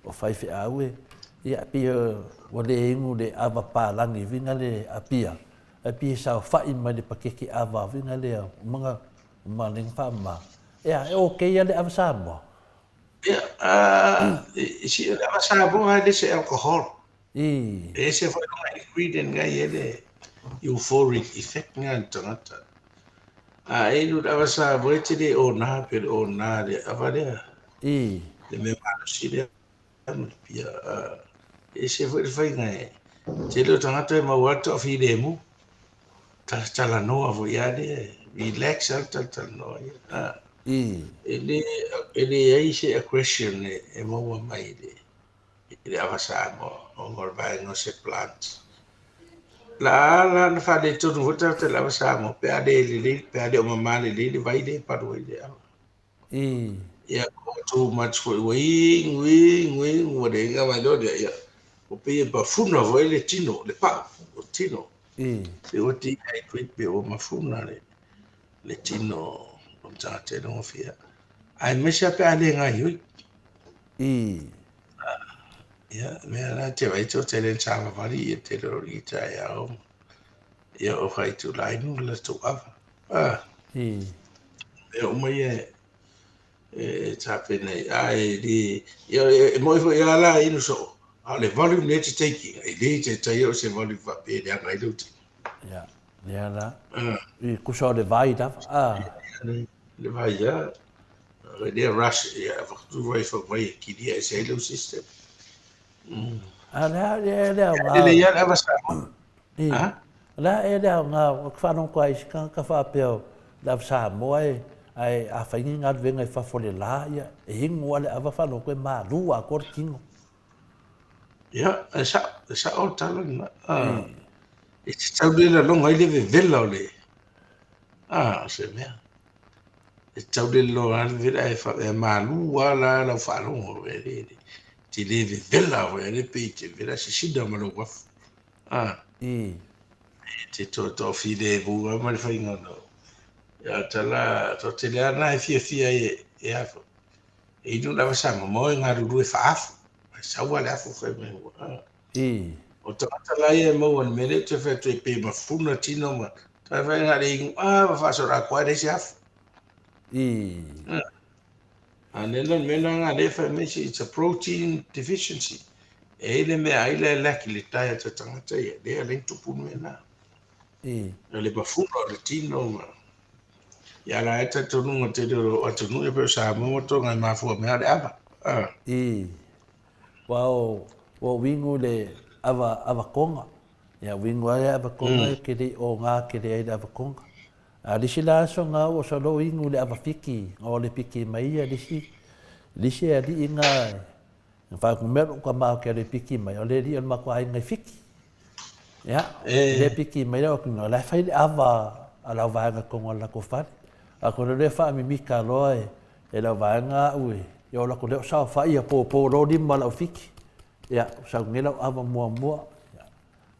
o fai fe awe ya pi o le ingu de ava pa langi vinga le apia. Api sa fa in mal pakeke ava vinga le mga maling fama. Ja, oké, jullie hebben samen. Ja, si hebben samen maar dit is alcohol. Ese foi un ingredient nga yele euphoric effect nga tangata. Elu dava samen etile o na pe o na de avale. Le me malo si de pia. Ese foi nga tele tangata ma wato fi demu. Tala no avo ya de relax alta no. Ele aí se a question e mo mai de le avasa mo o ngor vai no se plant la na fa de tu no te la avasa mo pe ade pe ade o mama le vai de pa do ile ya ko too much for wing o de ga vai do ya o pe pa funa vo ele tino le pa o tino pe o ti ai tweet pe o mafuna le tino o te no fia ai me se pe ade nga yu ya me na te vai to te le chama vari te lo rita ya o ia o fai tu lai nu le tu ava e o mai e tape nei ai di ia mo fo ia la inu so ale volume net taking ai le te tai o se volume va pe dia ngai lu ya ya la i kuso de vai da le vai ya dia rush ia tu vai fo vai ki dia se lu system la ele ia ava sa la nga fa no ko ai ka fa pe da sa mo ai a fa ngi venga fa fo le la ia e hingo ale ava fa no ko ma lu a cortingo ya sa o talon e te tau le longa i le vela o le se mea e tau le longa i le vela e fa e malu wala la fa longa e le ti le vela o e le pe te vela se sida ma lo waf te to fi le bu ma le fa inga no ya tala to te le ana e fia e afo e nu la sa mo nga ru e fa afo sa wala afo fa me o tala e mo on mele te fa te pe ma funa tino ma ta fa nga le fa so ra kwa de chef anelon mena nga le fa me it's a protein deficiency ele me ai le ki le tai ta tanga tai le le tu pu mena le ba funa le tino ma ya la eta tu nu te do o tu nu e pe sa mo to nga ma fu me ale aba wa wingu le ava konga ya wingu ava konga ke le o nga ke le ava konga a lisi la so nga o so lo wingu le ava fiki o le piki mai ya lisi a di nga fa ku me ko ma ke le piki mai o le di ma ko ai ngai fiki ya le piki mai o ku no la fa le ava ala va nga konga la ko fa a ko le fa mi mika loe e la va nga ui yo la ko le sa fa ia po ro di ma la fiki ya sa ngela ava mua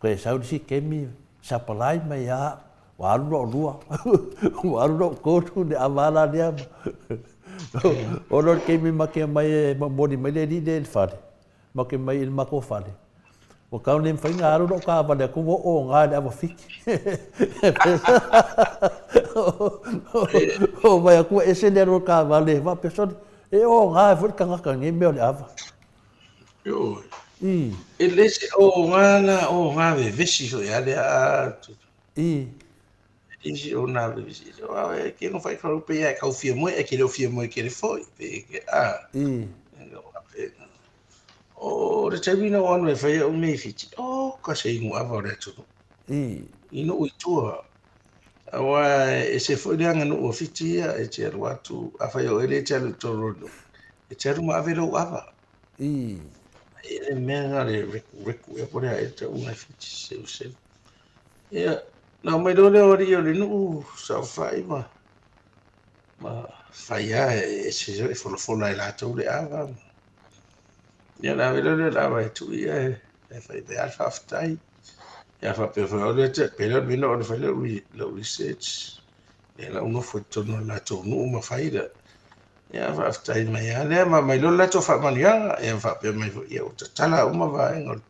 ko sa si kemi sa palai mai ya wa ro ko tu de avala dia o lo kemi ma ke mai mo di mai di de fa ma ke mai il ma ko fa o ka nem fa nga ro ka ba de ko o nga de ava fiki o vai ku ese de ro ka va le va peso e o nga fu ka nga ka ngi me le ava yo ele se o nga ve vesi so ya le a isi o na ve vesi so a ke no fai ka pe ya ka fia mo e ke le fia mo e ke le foi pe ke o le termina on me fai o me fiti o ka se ingu ava le tu ino o tua awa e se foi le anga no o fiti ya e te watu a fai o ele te le toro e te ruma ave lo ava ele mena le riku e pore a te una fiti se ia na mai do le ori o le no sa fai ma fai ya e se fo la la tu le ava ia na velo le lava e tu ia e fai be alfa aftai ia fa pe fa le te pe le mino o fai le research e la uno fo tono la to no ma fai da ia fa aftai mai ia le ma mai lo la to fa mania ia fa pe mai ia o tala uma va en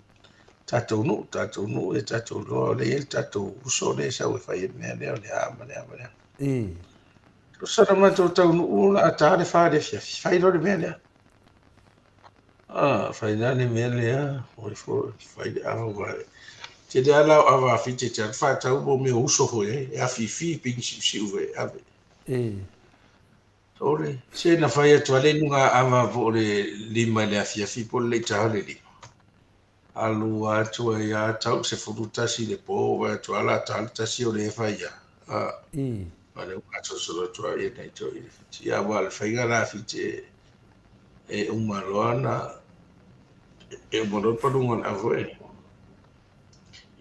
tato no e tato lo le il tato uso le sa o fai me le ama lo sa ma to no la ta le fa de fai lo de me le fai nani mele o fo fai ava te de ala ava fiti te fa ta ubo me uso ho e a fi ping si uve ave ore se na fai to ale nunga ava vo le lima le fi po le ta le li alu atu ya tau se furuta si le po va to ala ta si o le fai ya ale u atu so to e nei to ya wal fai gara fiti e umaloana e mo pa nungan avo e.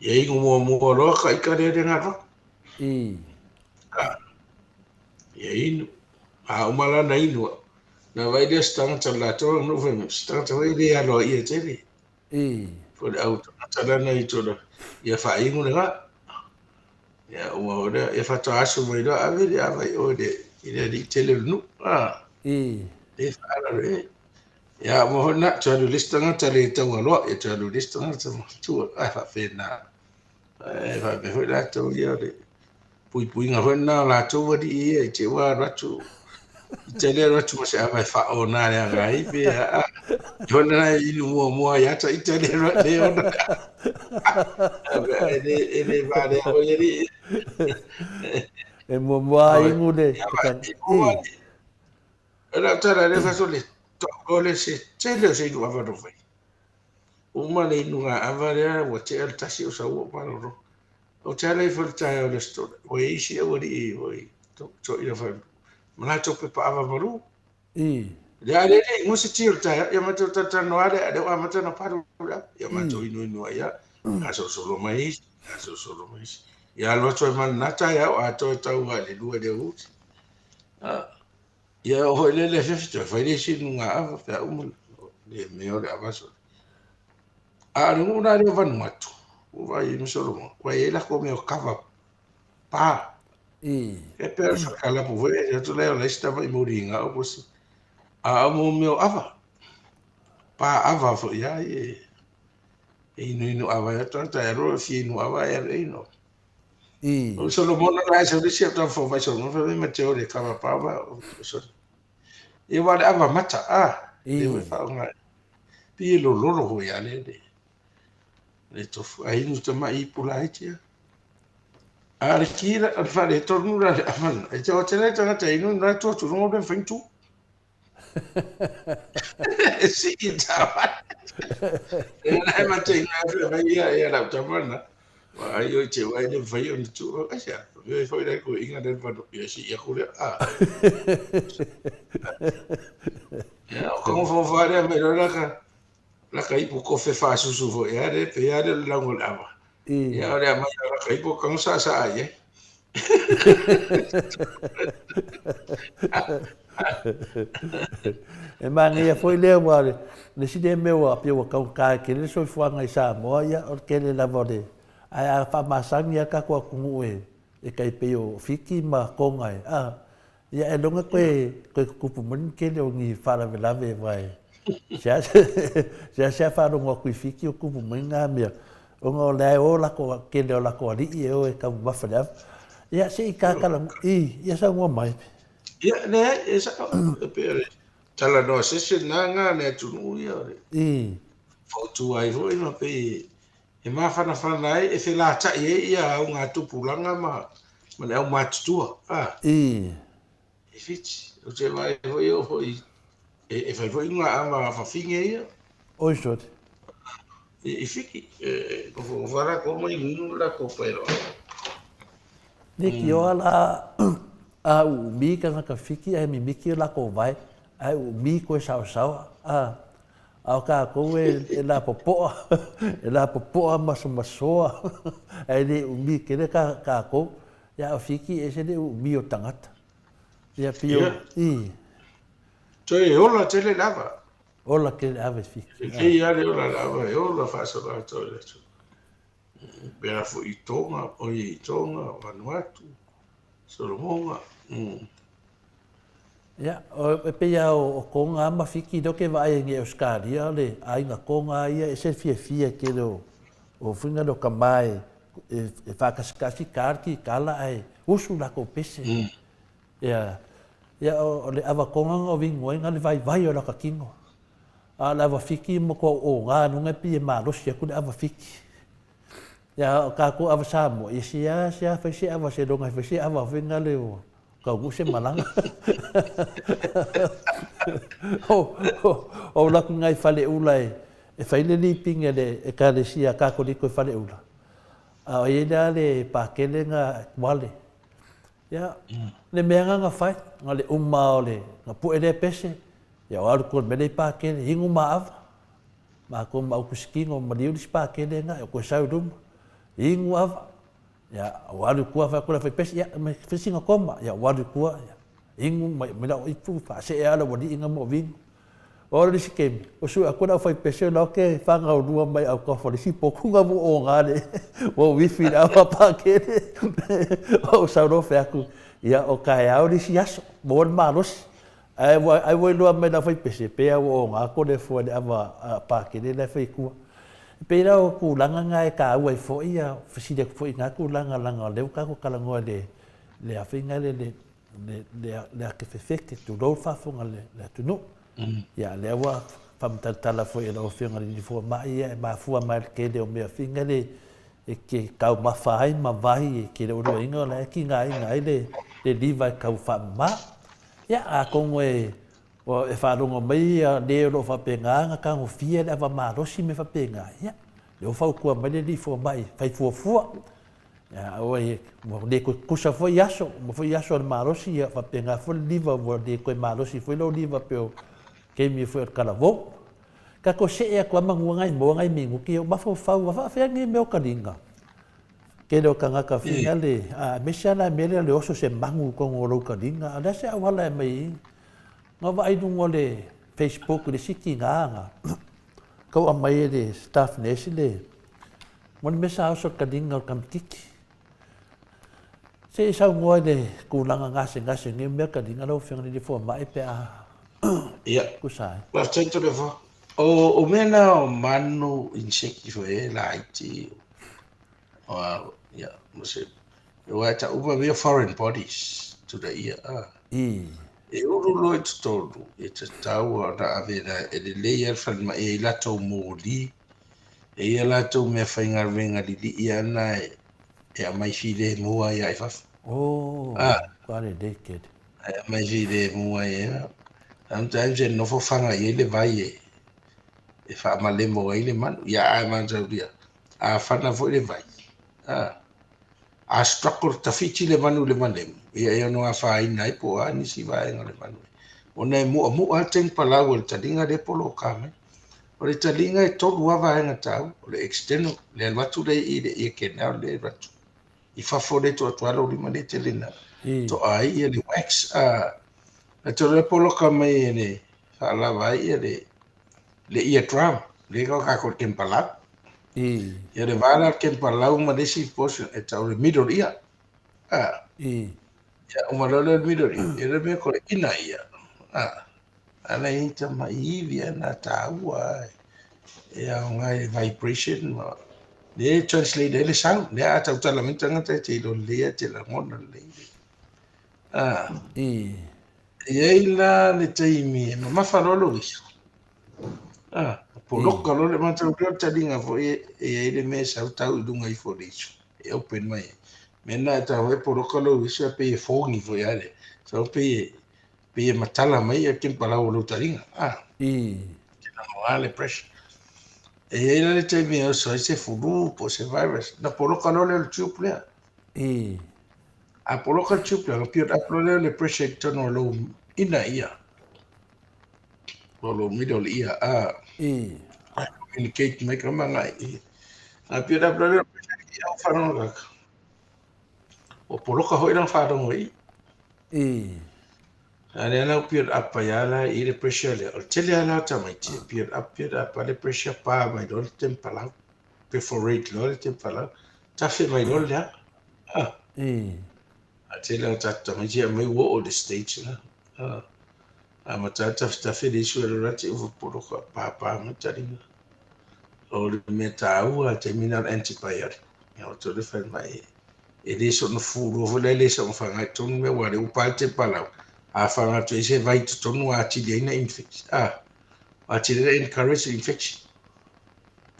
Ia ingo mua roa ka ikare de ngā roa. Ia inu. A umala na inu. Na vai de stang chala to no fe stang to vai de alo ia tele. Ko de auto chala na ito da. Ia fa ingo nga. Ia uma ora ia fa to asu mai do ave de ave o de ida di tele nu. E fa ala re. Ia mo na to do listanga tele to alo ia to do listanga to a fa fe na. E fa be ho da to ia de. Pui nga na la to wa di e te wa ratu. Tele ratu mo se ava fa ona ya gai be a. Jona inu mo ya ta itele ro de ona. Ele va de o yeri. E mo ingu de. Era tara le fa sole. To ole se tele se du ava do vai. Uma le inu nga ava le wa te al tasi o sa o pa ro. O tele fa ta o le sto. O isi o di o to ina fa. Mana to pe pa ava maru. Ya le mo se tiro ta ya ma to ta no ale de wa ma to na paru ya ma to inu ya. Aso solo mais, aso solo mais. Ya lo to man nata ya o to ta wa le dua de u. Ya o le festa fa le si nga ava fa le me o abaso. No na le van matu. O vai no solo mo. Wa ela ko me o kava. Pa. E per fa kala po ve ya to le la stava i moringa o posi. Mo meu ava. Pa ava fo ya e inu ava ya tanta ero fi inu ava ero. O solo mono la se di sia fo vai solo no me teo de kava pa ava so. E va ava mata e we fa nga. Pi lo ho ya le de. Le to ai nu te mai pula itia. Kira al fare tornura le aman. E te o tele tanga te inu na to tu no ben fintu. Sì, ciao. E ma te na ia la tamana. Wa io te wa le vai on tu. Asia. Io foi da ko inga del vado ia si ia ko Ya, como fo fare me lo la kai po ko fe fa su su fo ya de pe ya de la ngol ama. Ya ora ma la kai po kan sa ai. E mangi ia foi leo wale. Le si de meu a pio ka ka ke le so fuanga isa mo ia o ke le lavore. Ai a fa masang ia ka ko ku e kai peo fiki ma ko ngai. Ia e longa ko kupu mun ke le ngi fara vela ve vai. Já fa ro ku fiki o kupu mun nga me. O ngo le o la ko ke le la ko li e o e ka wa fa. Ia se ka kala ia sa mo mai. Ia ne esa pe tala no se nanga ne tu ia. Fo tu ai fo ina pe e ma fa na ai e fe la ta ia o nga tu pulanga ma le o ma tu e fit o te vai fo io fo e fa fo nga ama fa finge ia o shot e fiki ko fo vara ko mai nu la ko pero ne ki ola a u mi ka fiki ai mi ki la ko vai ai u mi ko sao au ka ko e la popo masoa ai le u mi ke ka ko ya fiki e se le u mi o tangata ya pio Toi ola tele lava. Ola ke lava fiki. Ke ia le ola lava, ola fa so la toi. Bera fo i tonga, o i tonga, Vanuatu, Solomonga. Ya, o pe ya o konga ama fiki do ke vai nge Australia le ai na konga ia e se fia ke do o funga do kamai e fa kasi karki kala ai usu la ko pese. Ya o le ava konga o vingo nga le vai o la ka kingo. A la va fiki mo ko o nga no nge pi ma lo sia ku ava fiki. Ya ka ko ava samo e sia fa sia ava se do nga fa sia ava vinga le o ka guse malanga. O la ku ngai fale ulai e fa ile li pinga le e ka le sia ka ko liko fale ula. A e le pa kele nga wale. Ya, le mea nga fai, nga le umma o le, nga pu ele pese, ya o alu kol mele pa kele, hingu ma ava. ma ko ma ku skingo ma liu spa ke le nga ko sa dum ingu ava ya wadu ku ava ko la fe pes ya me fisinga koma ya wadu ku ya ingu me la i fu fa se ala wadi inga mo vin ora di skem o su aku na fe pes no ke fa nga dua mai au ko fo si po ku nga mo o nga le o wi fi na pa ke o sa ro fe aku ya o ka ya o di si aso bon malos ai voi lua mai na fai pese pe o nga ko le fo de ava pa ke le fai ku pe ra o ku langa nga e ka ai fo ia fisi de fo nga ku langa le ka ko kala ngo le a finga le a ke fe ke tu do fa fo nga le tu no ya le wa pam tala fo e lo finga ni fo ma ia ma fu ma ke de o me finga le e ke ka ma fai ma vai ke le o inga le ki nga le diva ka fa ma ya a kongoe o e wharongo mai le ro whapenga ka ngo fia le wa marosi me whapenga ya le o whau kua mai le li fua mai whai fua ya o e mo le ko kusa fo yaso mo fo yaso le marosi ya whapenga fo liva wo le ko marosi fo lo liva peo ke mi fo kala vo ka ko se e ko manguanga mo ngai mingu ki o ma fo fa wa fa ngi me o kalinga ke do kanga ka finga le a mesana mele le oso se mangu ko ngoro kalinga ada se wala mai no vai dungo le Facebook le siki nga ko amai le staff nesile mon mesa oso kalinga kam kiki se sa ngo le kulanga ngase ngi me kalinga lo finga le fo mai pe a ia kusai la tento le fo o mena o manu inseki fo e la iti yeah, wata uba via foreign bodies to the ear. E uru lo e tolu, e te tau na avera e le leia fan ma e lato mōli, e ia lato mea whainga renga li ia na e a mai fide mua ia e fafu. Oh, quale decade. E a mai fide mua ia. Sometimes e nofo whanga i le vai e wha malemo i le manu, ia a manzau ria, a whana fo le vai. A struggle tafiti le manu le manemu. Ia ia no a whaina i po a nisi vaenga le manu. O nei mua teng palau o le talinga le polo kame. O le talinga e tolu a vaenga tau. O le external. Le alwatu le i le ia kena o le ratu. I fafo le to atualo lima le telena. To a ia le wax. A to le polo kame i le whaalawa ia le ia drum. Le kau kako ken palau. Ia le vara ken palau ma desi poso e tau le middle ia. Ia umarole le middle ia. Ia le mea kore ina ia. Ana ita ma iwi na taua. Ia ngai vibration ma. Le translate le sound. Le a tau tala mintanga te ilo lea te la ngona le. Ia ila le taimi ma mawharolo iso. Poloka lo le matau pio talinga fo e le me sa tau I lunga I fo leso. E open mai. Mena tau e poloka lo iso pe e fongi fo yale. So pe e matala mai a ken palau lo talinga. Kena moa le pressure. E ila le taimi o so se fulu po se virus. Na poloka lo le tube lea. A poloka le tube lea. Pio aplo le pressure tono lo ina ia. Lo middle ia. Communicate mai ka manga I. A pia da brother I au whanonga kaka. O poloka hoi rang whanonga I. Ane ana pia apa yala I le pressure le. O tele ala tamaiti. Pia apa le pressure pa mai do le tempalau. Perforate lo le tempalau. Tafe mai do le ha. A tele ala tamaiti a mai wo o le stage na. A matata tafe le isu ele rati ufu poloka pa mataringa. O le mea tāua terminal antibiotic. Ia o tō le whai mai e le so na furu o le so na whangai tonu mea wale upal te palau. A whanga tu e se vai tu tonu a tili aina infection. A tili aina encourage infection.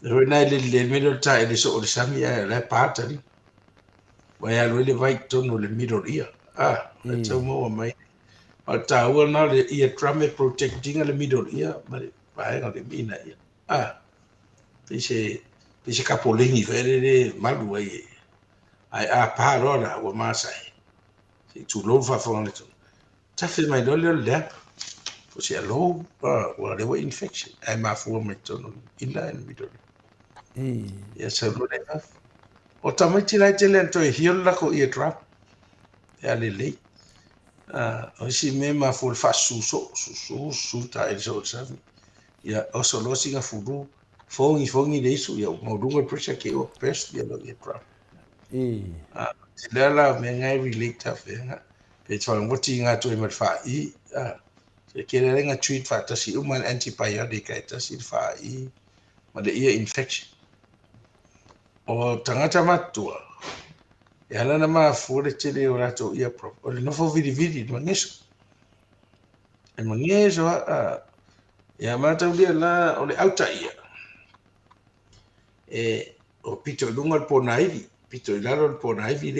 Roi nai le middle ta e le so o le sami a le pātari. Wai alo le vai tonu le middle ia. Le tau maua mai. O tāua na le ia drum e protecting le middle ia. Ma le paenga le mina ia. Pese kapolingi fere le malu ai a parora o masai se tu lo fa fon le tafe mai dole le se alo wa le wa infection ai mafua mai tono ila en midori ia se lo le o tamaiti lai te le to hiol la ko ia trap ya le le o si me mafua fa su ta e so sa ia o so lo singa furu fongi le su ia mo dunga pressure ke o pest ia lo ia trap le la me ngai relate ta fe pe twa ngoti nga to e fa I se kere renga treat fa ta si uman antibiotic ai ta si fa I ma le ia infection o tangata matua ya lana ma fure tele o rato ia pro o le nofo vidi mangeso e mangeso ya mata dia la o le auta ia e o pito lunga po naivi pito ilaro po naivi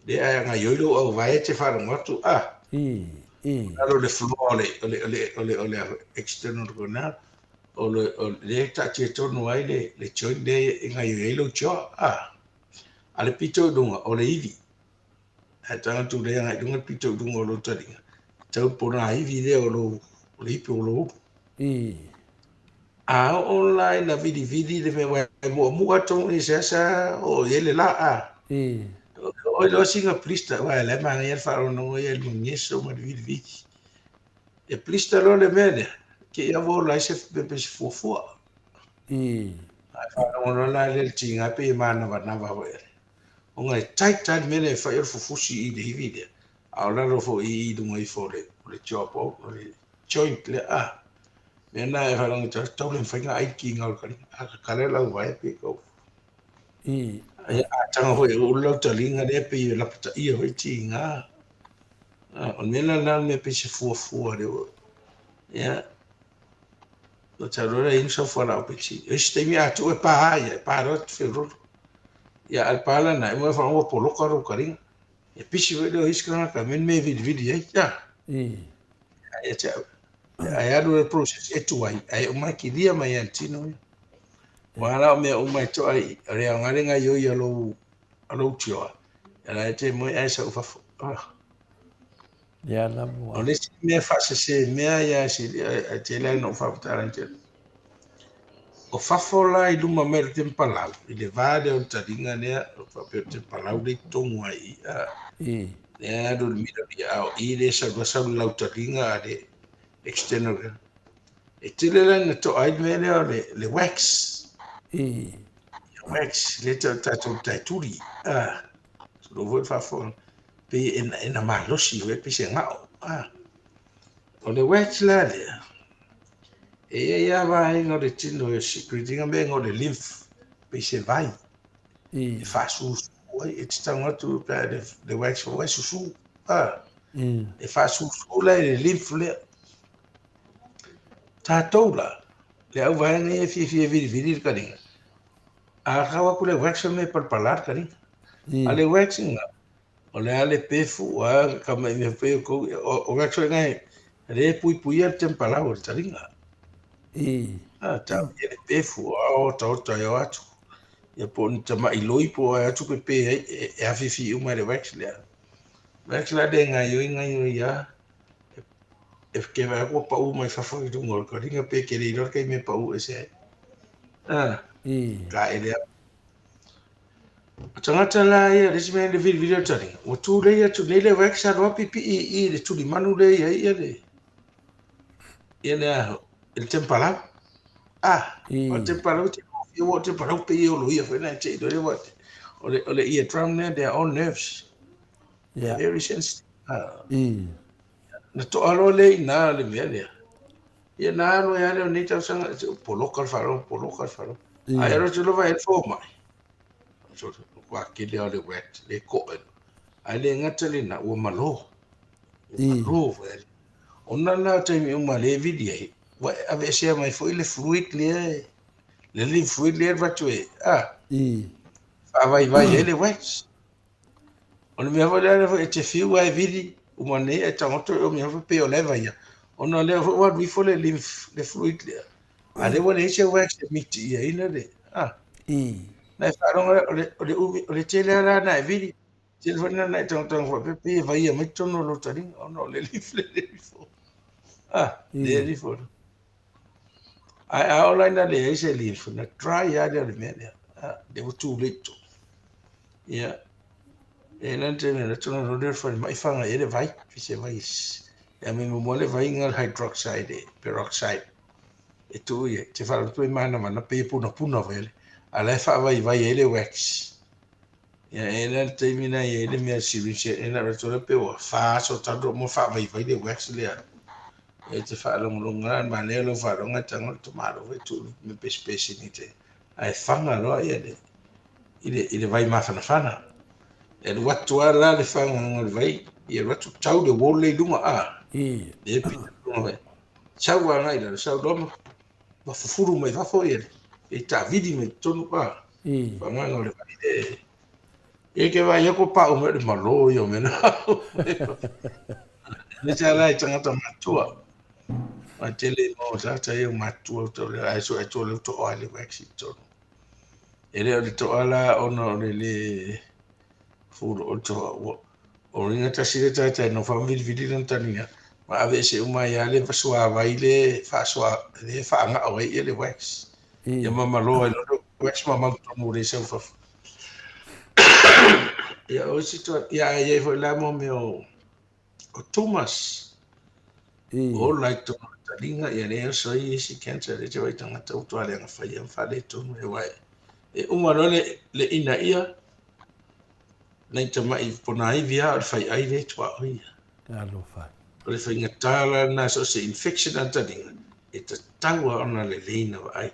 le aya nga yoilo au vai te fa ngatu alo le floor le external corner o le ta che tonu ai le joint le nga yoilo cho ale pito dunga o le ivi tanga tu le nga dunga pito dunga o lo taringa tau po naivi le o lo ipi o lo online na vidi le me mo ato ni sasa o yele la o lo singa plista wa le ma ngai fa no ye lu nyeso ma vidi e plista lo le mene ke ia vo la se pe fo fa no la le tinga pe mana na va o ngai tight mene fa ir fo si I de vidi a la lo fo I du ngai fo le job o le joint le Nena e harang ta tau le whainga ai ki ngau kari. A kare lau vai pe kau. A tanga hoi ulau ta linga le pe I lapata ia hoi ti ngā. O nena nā me pe se fua reo. Ia. No ta rora in so fua lau pe ti. E ste mi atu e paha ia. E paha rot whiroro. Ia al pala na e mua whanua poloka rau karinga. E pisi hoi reo hiskana ka men me vidi ai. Ia. Ia te au. Ai adu e process e tuai ai o mai ki dia mai antino wala me o mai to ai re ngare nga yo alo tio ala te mo ai sa fa ya la mo o le me fa se me ya si te le no fa tarante o fa fola I luma mer tempalau I le vade o taringa ne o fa pe tempalau le tongu ai ne adu mi ya o I le sa lau taringa ale external e tele na to ai mele le wax wax le to tai turi so lo voi fa fo pe en a malo si ve pe se ngao o le wax la le ya va no de tino e secreting be no de lymph pe se vai e fa su e tanga tu pa de wax fo su e fa su le lymph le tātou la, le au vaenga e fie viri karinga. A kawa ku le waxing me palpalar karinga. A le waxing nga, o le ale pefu, kama me pe ko o waxing ngai, le pui al tempalau taringa. Ta le pefu, o ta yo atu. Ya po ni tama iloi po atu pe e afifi uma le waxing le. Waxing la de ngai ya, e ke va ko pa u mai fa fo I ngol ko ringa pe ke le ro ke me pa u ese ka ele tangata la ia le me le video tani o tu le ia tu le wax sa ro pi I le tu li manu le ia le el tempala o tempala ti o tempala pe o lo ia fe na che do le what o le ia drum ne their own nerves very sensitive na to alo le na le mele ia na no ia le ni ta sanga poloka faro ai ro tu lo vai fo mai so kwa ki le wet le ko ai le ngata le na o malo ve ona na te mi uma le video wa ave se mai foi le fluid le fluid le va tu fa vai le wet ona me va le te fiu ai video uma ne e tangoto o me pe o leva ia ona le wa vi fo le lymph le fluid le ale wona e se wax miti ia ina le na fa o le tele la na vidi tele fona na tangoto fo pe vai ia me tono lo tari ona le lymph le fo le li fo ai ola na le se li fo na try ya le me de too late to ya e nan te me to no der fo mai fanga e le vai fi se vai ya me mo le vai ngal hydroxide peroxide e tu ye te fa tu mana pe puna vele ala fa vai ele wax ya e nan te me na e le me si e na to le pe o fa so ta do mo fa vai le wax le e te whaalonga ma leo lo whaalonga tanga to maro we tu me pespesi ni te ai whanga loa ia le vai mawhanawhana e le watu ala le whanga ngol vai ia watu tau le wole lunga le pita lunga we tau a ngai la sau doma ma fufuru mai whafo ia e ta vidi mai tonu whanga ngol vai e ke vai ako pa ume le malo yo mena ne te ala i tangata matua ma tele mo sa ta eu matua to le ai so to le to ale waxi to ele to ala ono le furu o to o ringa ta sire ta no famili vidi non tania ma ave se uma ya le fasua vai le fasua le fa nga o ele wax ya mama lo lo wax mama to mo le se fa ya o si to ya ye fo la mo me o Thomas o like to talinga ya le so i si cancer le te vai tanga tau to ale nga fai fa le to me wai e uma le ina ia nei te mai pona i via al fai ai le tua oi alo fa le fai ngatala na so se infection talinga e te taua ona le leina ai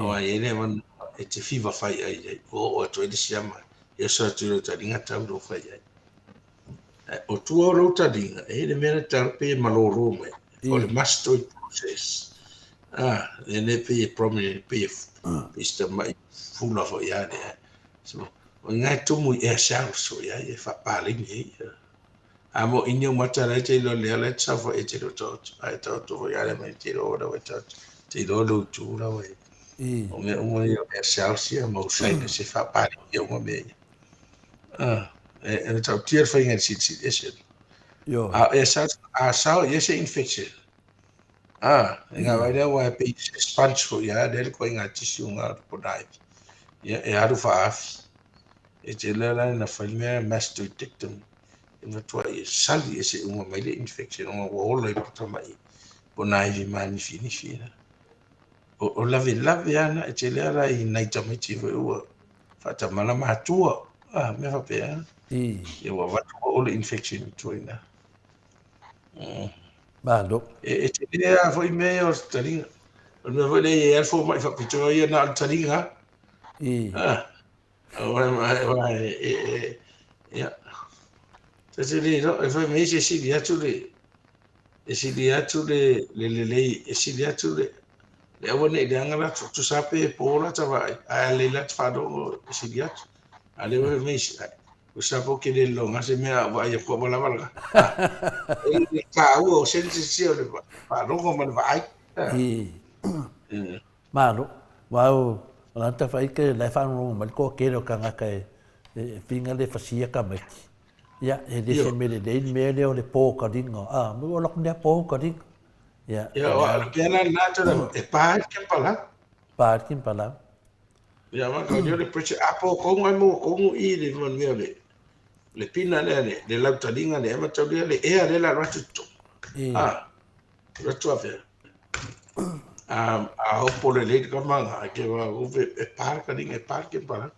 o ai ele man e te fiva fai ai o to e siama e so tu talinga tau do fai ai o tua ro talinga e le mena tarpe maloro me o le mastoid process le ne pe prominent pe ista mai fula fo ya de so o ngai tumu e sa so ya e fa pale ni amo inyo matara te lo le tsa fo e te to ai to ya le mai te ro da weta te lo tu la we o me o yo e sa si mo sai se fa pale yo mo me e ta tier fa ngai si ese yo e sa yes infection nga vai le wa pe spancho ya del ko nga tissue nga podai ya e aru fa af e te la na falme mastectomy na to e sali ese uma mai le infection nga wo lo i mai bonai vi mani fini o lave ana e te la i nai tamiti vo fa ta mala matua me fa pe e wa va o le infection to ina Balo. E te lea foi me o taringa. O me foi le fo mai fa pito ia na taringa. Ya. Te le no, e foi me se si dia tu le. E si dia tu le e si dia tu le. Le awone le angala tu sape pola ta vai. A le la fa do si dia. Ale o me si. O sapo ke le longa se me vai ko bola valga. E ka o sensi si o le pa no ko man vai. Malo. Wow. La ta fai ke le fa no mal ko ke ro kanga kai finga le fasia ka mai. Ya, e de se me le o le po ka dinga. Mo lo ne po ka dinga. Ya. Ya, o pena na to e pa ke pala. Pa ke pala. Ya, ma ka yo le preche apo ko ngai mo ko i le man me le pina le la talinga le ma tau le e la ratu to ratu ave a hopo le ka manga ke wa o e parka dinga parke para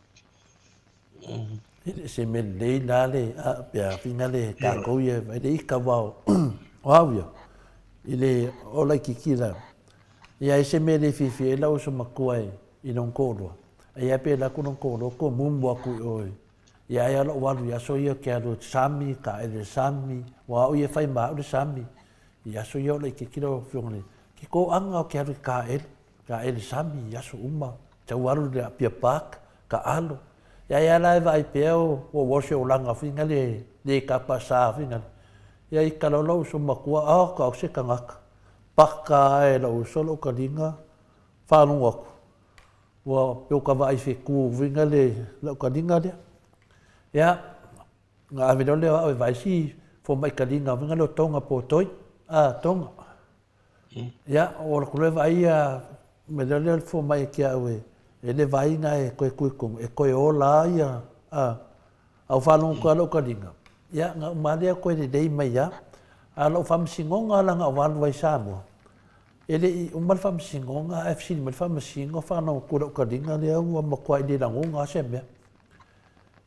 se me le le a pia finale ka ko ye vai de ka wa wa yo ile ola kikila ya se me le fifi la o so makuai i non kodo ya pe la ko non kodo ko mumbo ku oi ya lo walu ya so yo ke alo sami ka ele sami wa o ye fai ma o sami ya so yo le kikilo fiongle ki ko anga ke alo ka ele sami ya so uma te walu de pia pak ka alo ya la vai pe o se o langa finale de ka pasa finale ya i ka lo so makua ka se ka ngaka paka e lo so lo ka dinga fa no wa pe ka vai fe ku finale lo ka dinga de ya nga ave no le vai si fo mai ka dinga vinga lo tonga po toi tonga Ia, o ko le vai a me le fo mai ki a we. E le vai na e koe kuikung, e koe o la ia au whanong ko alo ka ringa. Ia, ngā umare a koe le dei mai ia, a lau whamsingonga la ngā walu ai Samoa. E le i umal whamsingonga, e fsini mal whamsingo whanong kura ka ringa le au a makua i le rangonga se mea.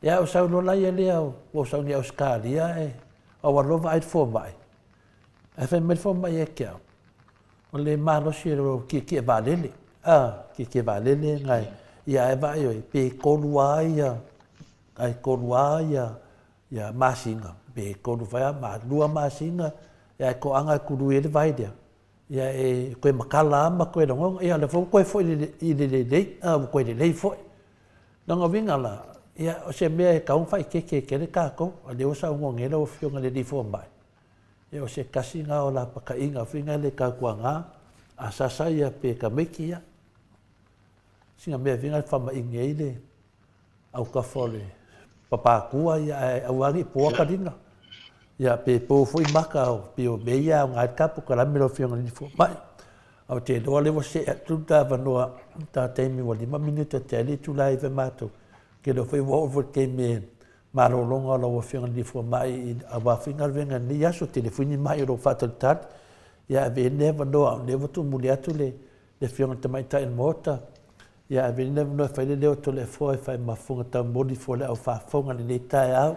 Ia, o sau lola ia le au, o sau ni Australia e, au alova ai fo mai. E whai mai fo mai e kia. O le malosi ki e valele. Ki e valele ngai. Ia e vai oi, pe kolua ia, ai kolua ia masinga. Pe kolu vai ma lua masinga, ia e ko anga kuru e le vai dia. Ia e koe makala ama koe rongo, ia le fo koe fo i le lei, koe le lei fo. Nanga vinga la, ia o se mea e kaung fai ke le kako, a le osa ungongela o fionga le li fo mai. E o se kasi ngā o la paka inga whinga le kakua ngā, a sasa ia pe ka meki ia. Singa mea vinga le whama inge i le, au ka fole, papakua ia e auangi poa ka ringa. Ia pe po fui maka o pe o meia o ngā kapu ka lamiro whionga ni fo mai. Au te doa lewa se atu ta wanoa, ta teimi wa 5 minuta te ali tu lai ve mātou. Ke lo whi wa ke me marolonga lo whionga ni fo mai a wawhinga venga ni aso telefoni mai o whatatat. Ia ve never noa, never tu muli atu le whionga te mai ta in mota. Ia ve never noa whaile leo to le fo e whai mafunga ta mori fo le au whafonga ni le tae au.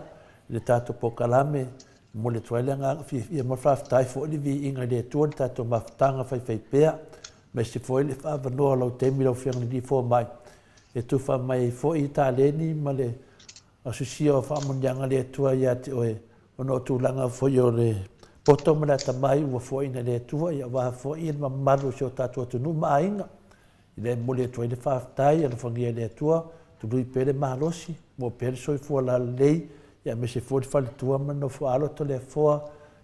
Le tato po kalame, mo le tuaile ngā ia mo whaftai fo ni vi inga le tuan tato maftanga whai pea. Me se fo le whawanoa lau te mira o whionga ni fo mai. E tu wha mai fo i tā leni ma le asusia o whamundianga le tua ia te oe. Ono tūlanga fo i o le poto mana ta mai ua fo ina le tua ia wa fo i ma maru se o tātua tunu ma inga. I le mo le tuaile whaftai ala whangia le tua, tu lui pere mahalosi, mo pere soi fua la lei, ia me se fo le whale tua mano fo alo to le foa,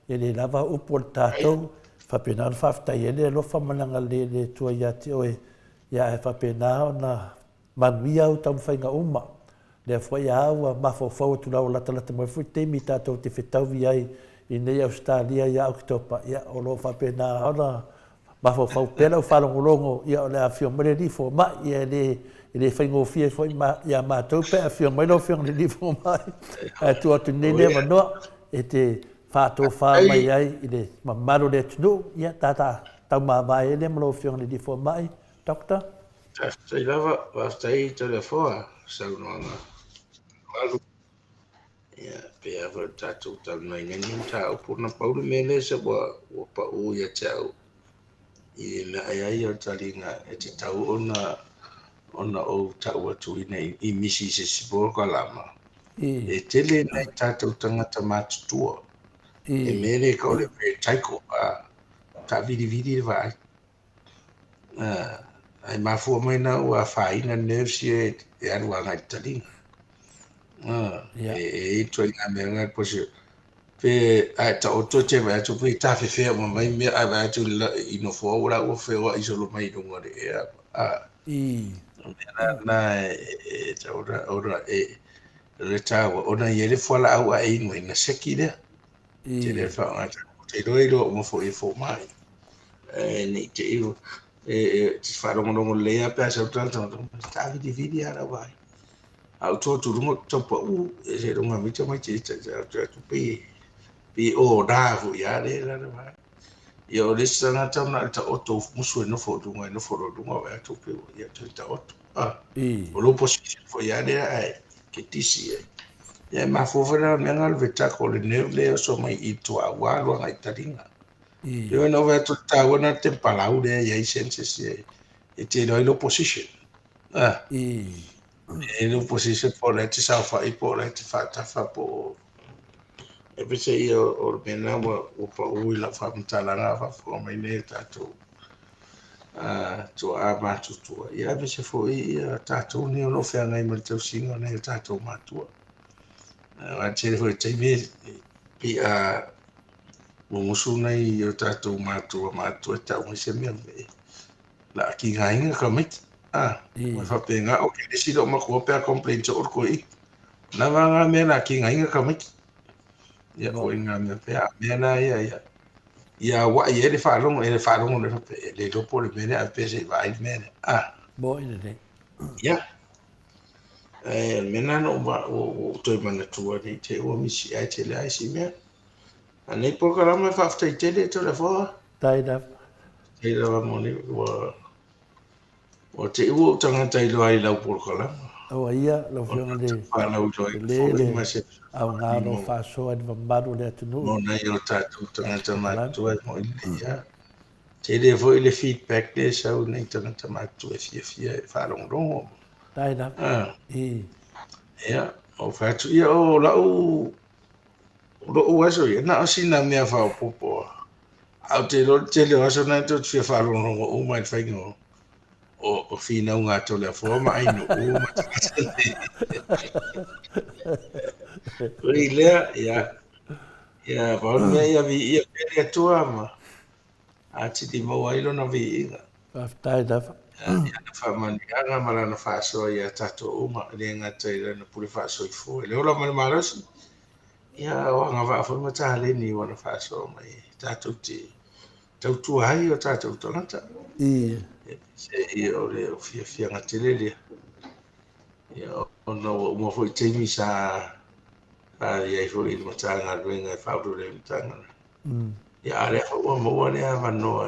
ia le lava upo le tātou, whapena ala whaftai ele alo whamananga le tua ia te oe, ia e whapena o na manuia au tau whainga uma. Le fo ia aua mafau tu lau lata mo fui te mi tātou te whetau vi ai i nei Australia ia au ki topa, ia o lo whapena o na mafau pera o whalongolongo ia o le a whio mare li fo mai, ia le whaingo fia fo ia mātou pe a whio mai lo whio li fo mai. E tu atu nene manoa e te whātou whā mai ai i le mamaro le tunu, ia tata tau mawai e le malo whio li fo mai, Doctor? Tei lava, waftai te le foa, saunoanga. Walu. Ia, pe awa tātou tau nai ngani tā upuna paulu mele se wa pa u ia tau. I me ai o taringa e te tau ona o tau atu ina i misi se siporo ka lama. E tele nei tātou tangata mātutua. E mele ka ole pe taiko a ta vidi vai. Ai mafua mai na ua whainga nervsi e arua ngai taringa. E toi ngā mea ngai posi. Pe ai ta oto te vai atu pe ta fefea ma mai mea ai vai atu ino fua ura ua whewa isolo mai runga re e na e ta ora e le tawa ona i ele fuala au a ingo ina seki lea. Te le wha te roiro mo fo e fo mai. Nei te iro te wharongorongo lea pe asa utanta ta vidi ara vai. Au tō rungo topa e se runga mita mai te pe o rāhu ia re rara vai. Ia o lesa ngā tau nā ta oto musu e nofo runga vai atu pe o ia tu ta oto. O lopo si fo ia re ai ke tisi e. Ia mafofera mea ngal vetako le neu leo so mai i tua walo ngai taringa. Ia no vai tu ta wana te palau le ia i senses e te roilo position. E no position po le te saufa i po le te whatafa po e pese i o mena o pa ui la whamtalanga whafua mai ne tātou tua a mātutua. Ia pese fo i tātou ni ono whea ngai mara tau singa nei tātou mātua. Wa tere fo e teime pi a mungusu nei o tātou mātua tau mai se mea me. La ki ngainga ka miti. Wa whapenga o ke resi do makua pea complain to orko i. Na wanga mea la ki ngainga ka miti. Ia o inga mea pea mea na ia. ia wa ia le whaalongo le fape le lopo le mene a pese vai mene Bo ina nei. ia mena no o toi mana tua ni te o misi ai te le ai si mea anei programa e whaftai tele to le fua Tai da. te la moni o te ua tangata i loa i lau programa O ia lo fiona de whanau i loa i fua i ma se au ngalo fa so ad maru le tunu. mo nei o tātou tangata mātua mo i le ia te le fo i le feedback le sau nei tangata mātua fia e whalongongo Tai da. I ia o fatu ia o lau lo aso ia na asina mea fa popo au te lo te le aso na to fia whalongongo o mai whaingo o fina unga to le fo ma ai no o ma ui lea ia pa me ia vi ia le tua ma a ti di mo ai lo na vi inga tai da. ia na fa man ia mala na fa so ia tato uma le nga te na pule fa so i fo le ola mal malas ia o nga va fo mata le ni wana fa so mai tato ti tau tu ai o tato to lata I se ia o le fia nga te le ia o no mo fo te mi sa ia fo i mata nga renga fa do le mata ia ale o mo le ava no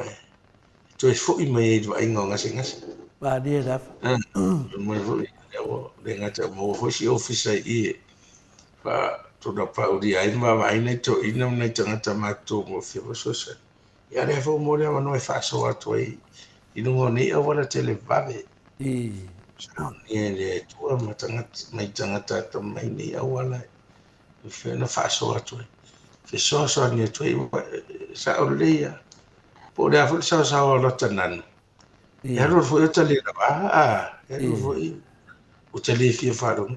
to e fo i mai va inga singa ba dia da. mo le ngata mo fo si office i pa to da pa uri ai ma vai nei to ina nei tangata mato mo fia so se ia le fo mo le no e fa so ato i no nei o wala tele vave I ia le tua matangata mai tangata to mai nei o wala fia na fa so ato fe so ni to i sa o le ia po le fo sa o lo tanan ia ro fo tele ba ia ro fo o tele fia fa ro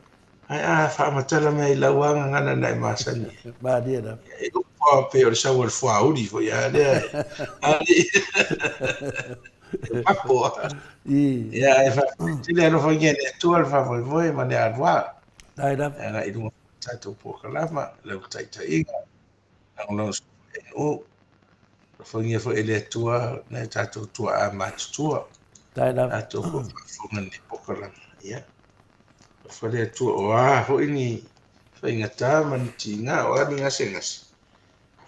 ai fa matala mai la wanga ngana nai masani ba dia da. e o pe o sa o fo audi fo ia le ali papo I ia e fa tele no fo ngene tu al fa fo voi ma ne adwa tai da. nga i dum tato po kalama le tai tai ang no o fo ngia fo ele tua na tato tua a mat tua Tai da. tato fo ngani po kalama ia fo le tua o fo ini fa ingata man tinga o ni ngasengas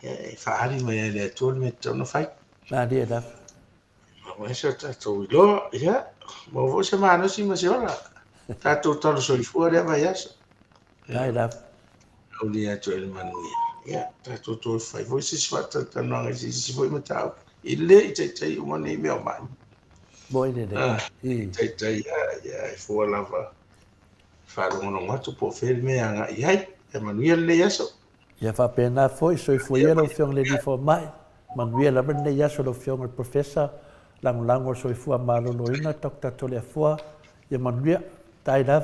ia fa ali mai le tua me tono fai Ba dia da. ma sa tato lo ia mo vo se mano si ma se ora tato talo so fu le vai asa Tai da. o ni ato el manuia ia tato to fai vo se fa tato no ngai si vo mata ile tai o mani me o mai Bo ina nei. I tai ia fu lava fa ro no mato po fer me anga ia e manuia le aso ia fa pena foi so foi era o fiong le di fo mai. Man via la bene ya so lo fiong el professor lang so fu amalo no ina dokta to le fu ia man via tai da.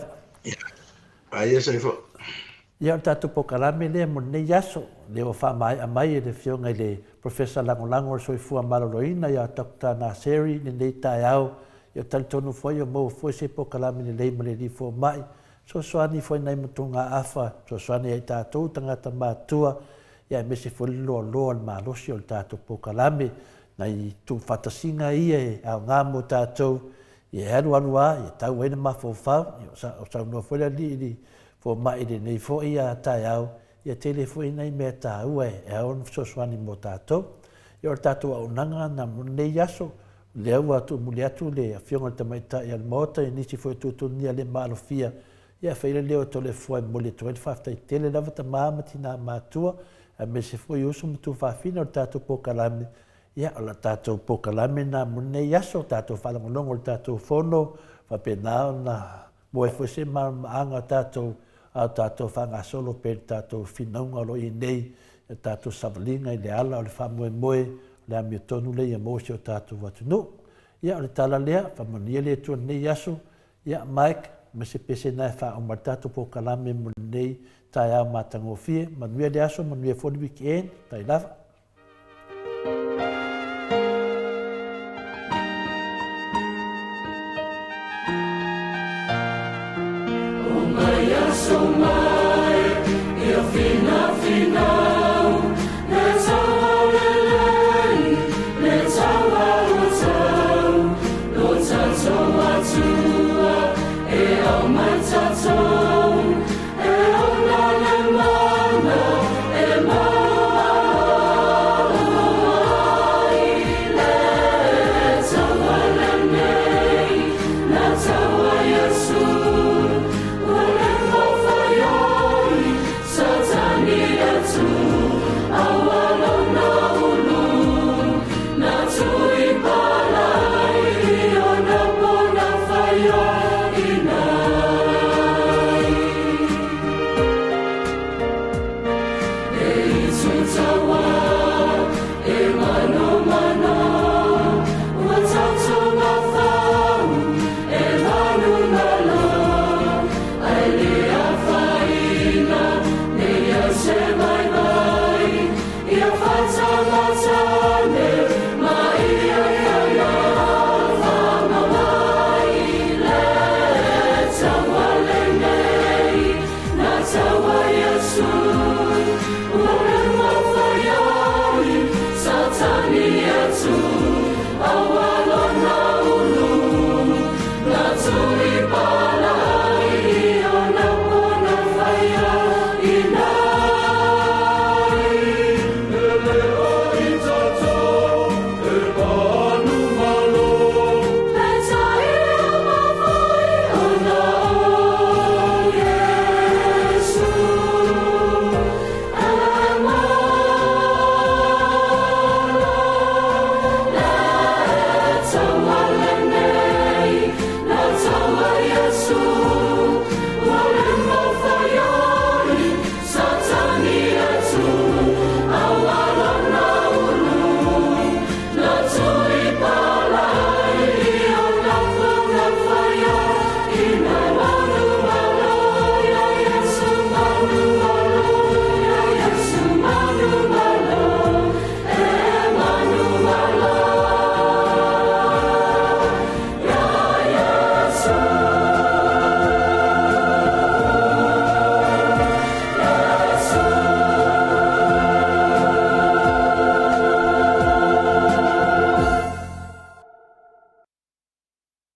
ai esa fo Ia tatu po kalame le mo ne yaso le o fa mai a mai le fionga le professor lango so fu amalo no ina ia dokta na seri ne nei tai au ia tantonu foi o mo foi se po kalame le mo le di fo mai so ani foi nei mutunga afa so ani ai tatu tangata matua ia me se foi lo ma lo si o tatu po kalame na i tu fatasinga ia e a ngamo tatu ia anua ia tau ena ma fo fa o sa no foi ali fo mai de nei fo ia tai au ia tele fo nei me ta ue e on so ani mo tatu ia tatu o nanga na nei yaso le ua tu muliatu le fionga tamaita ia mota ni si foi tu ni le malofia ia feile leo to le foi mo le 25 tele lava ta mama tina matua a me se foi uso tu fa fina o tatu po kalame ia o la tatu po kalame na mune yaso tatu fala longo o tatu fono fa pena na mo e foi se ma anga tatu a tatu fa nga solo per tatu finonga lo i nei tatu savlinga i le ala o le fa moe le ami tonu le ia mo se o tatu watu no ia o le tala lea fa monia le tu nei yaso ia Mike me se pese na fa o martatu po kalame mo nei tai a matangofie manuia le aso manuia for the weekend tai lava so much.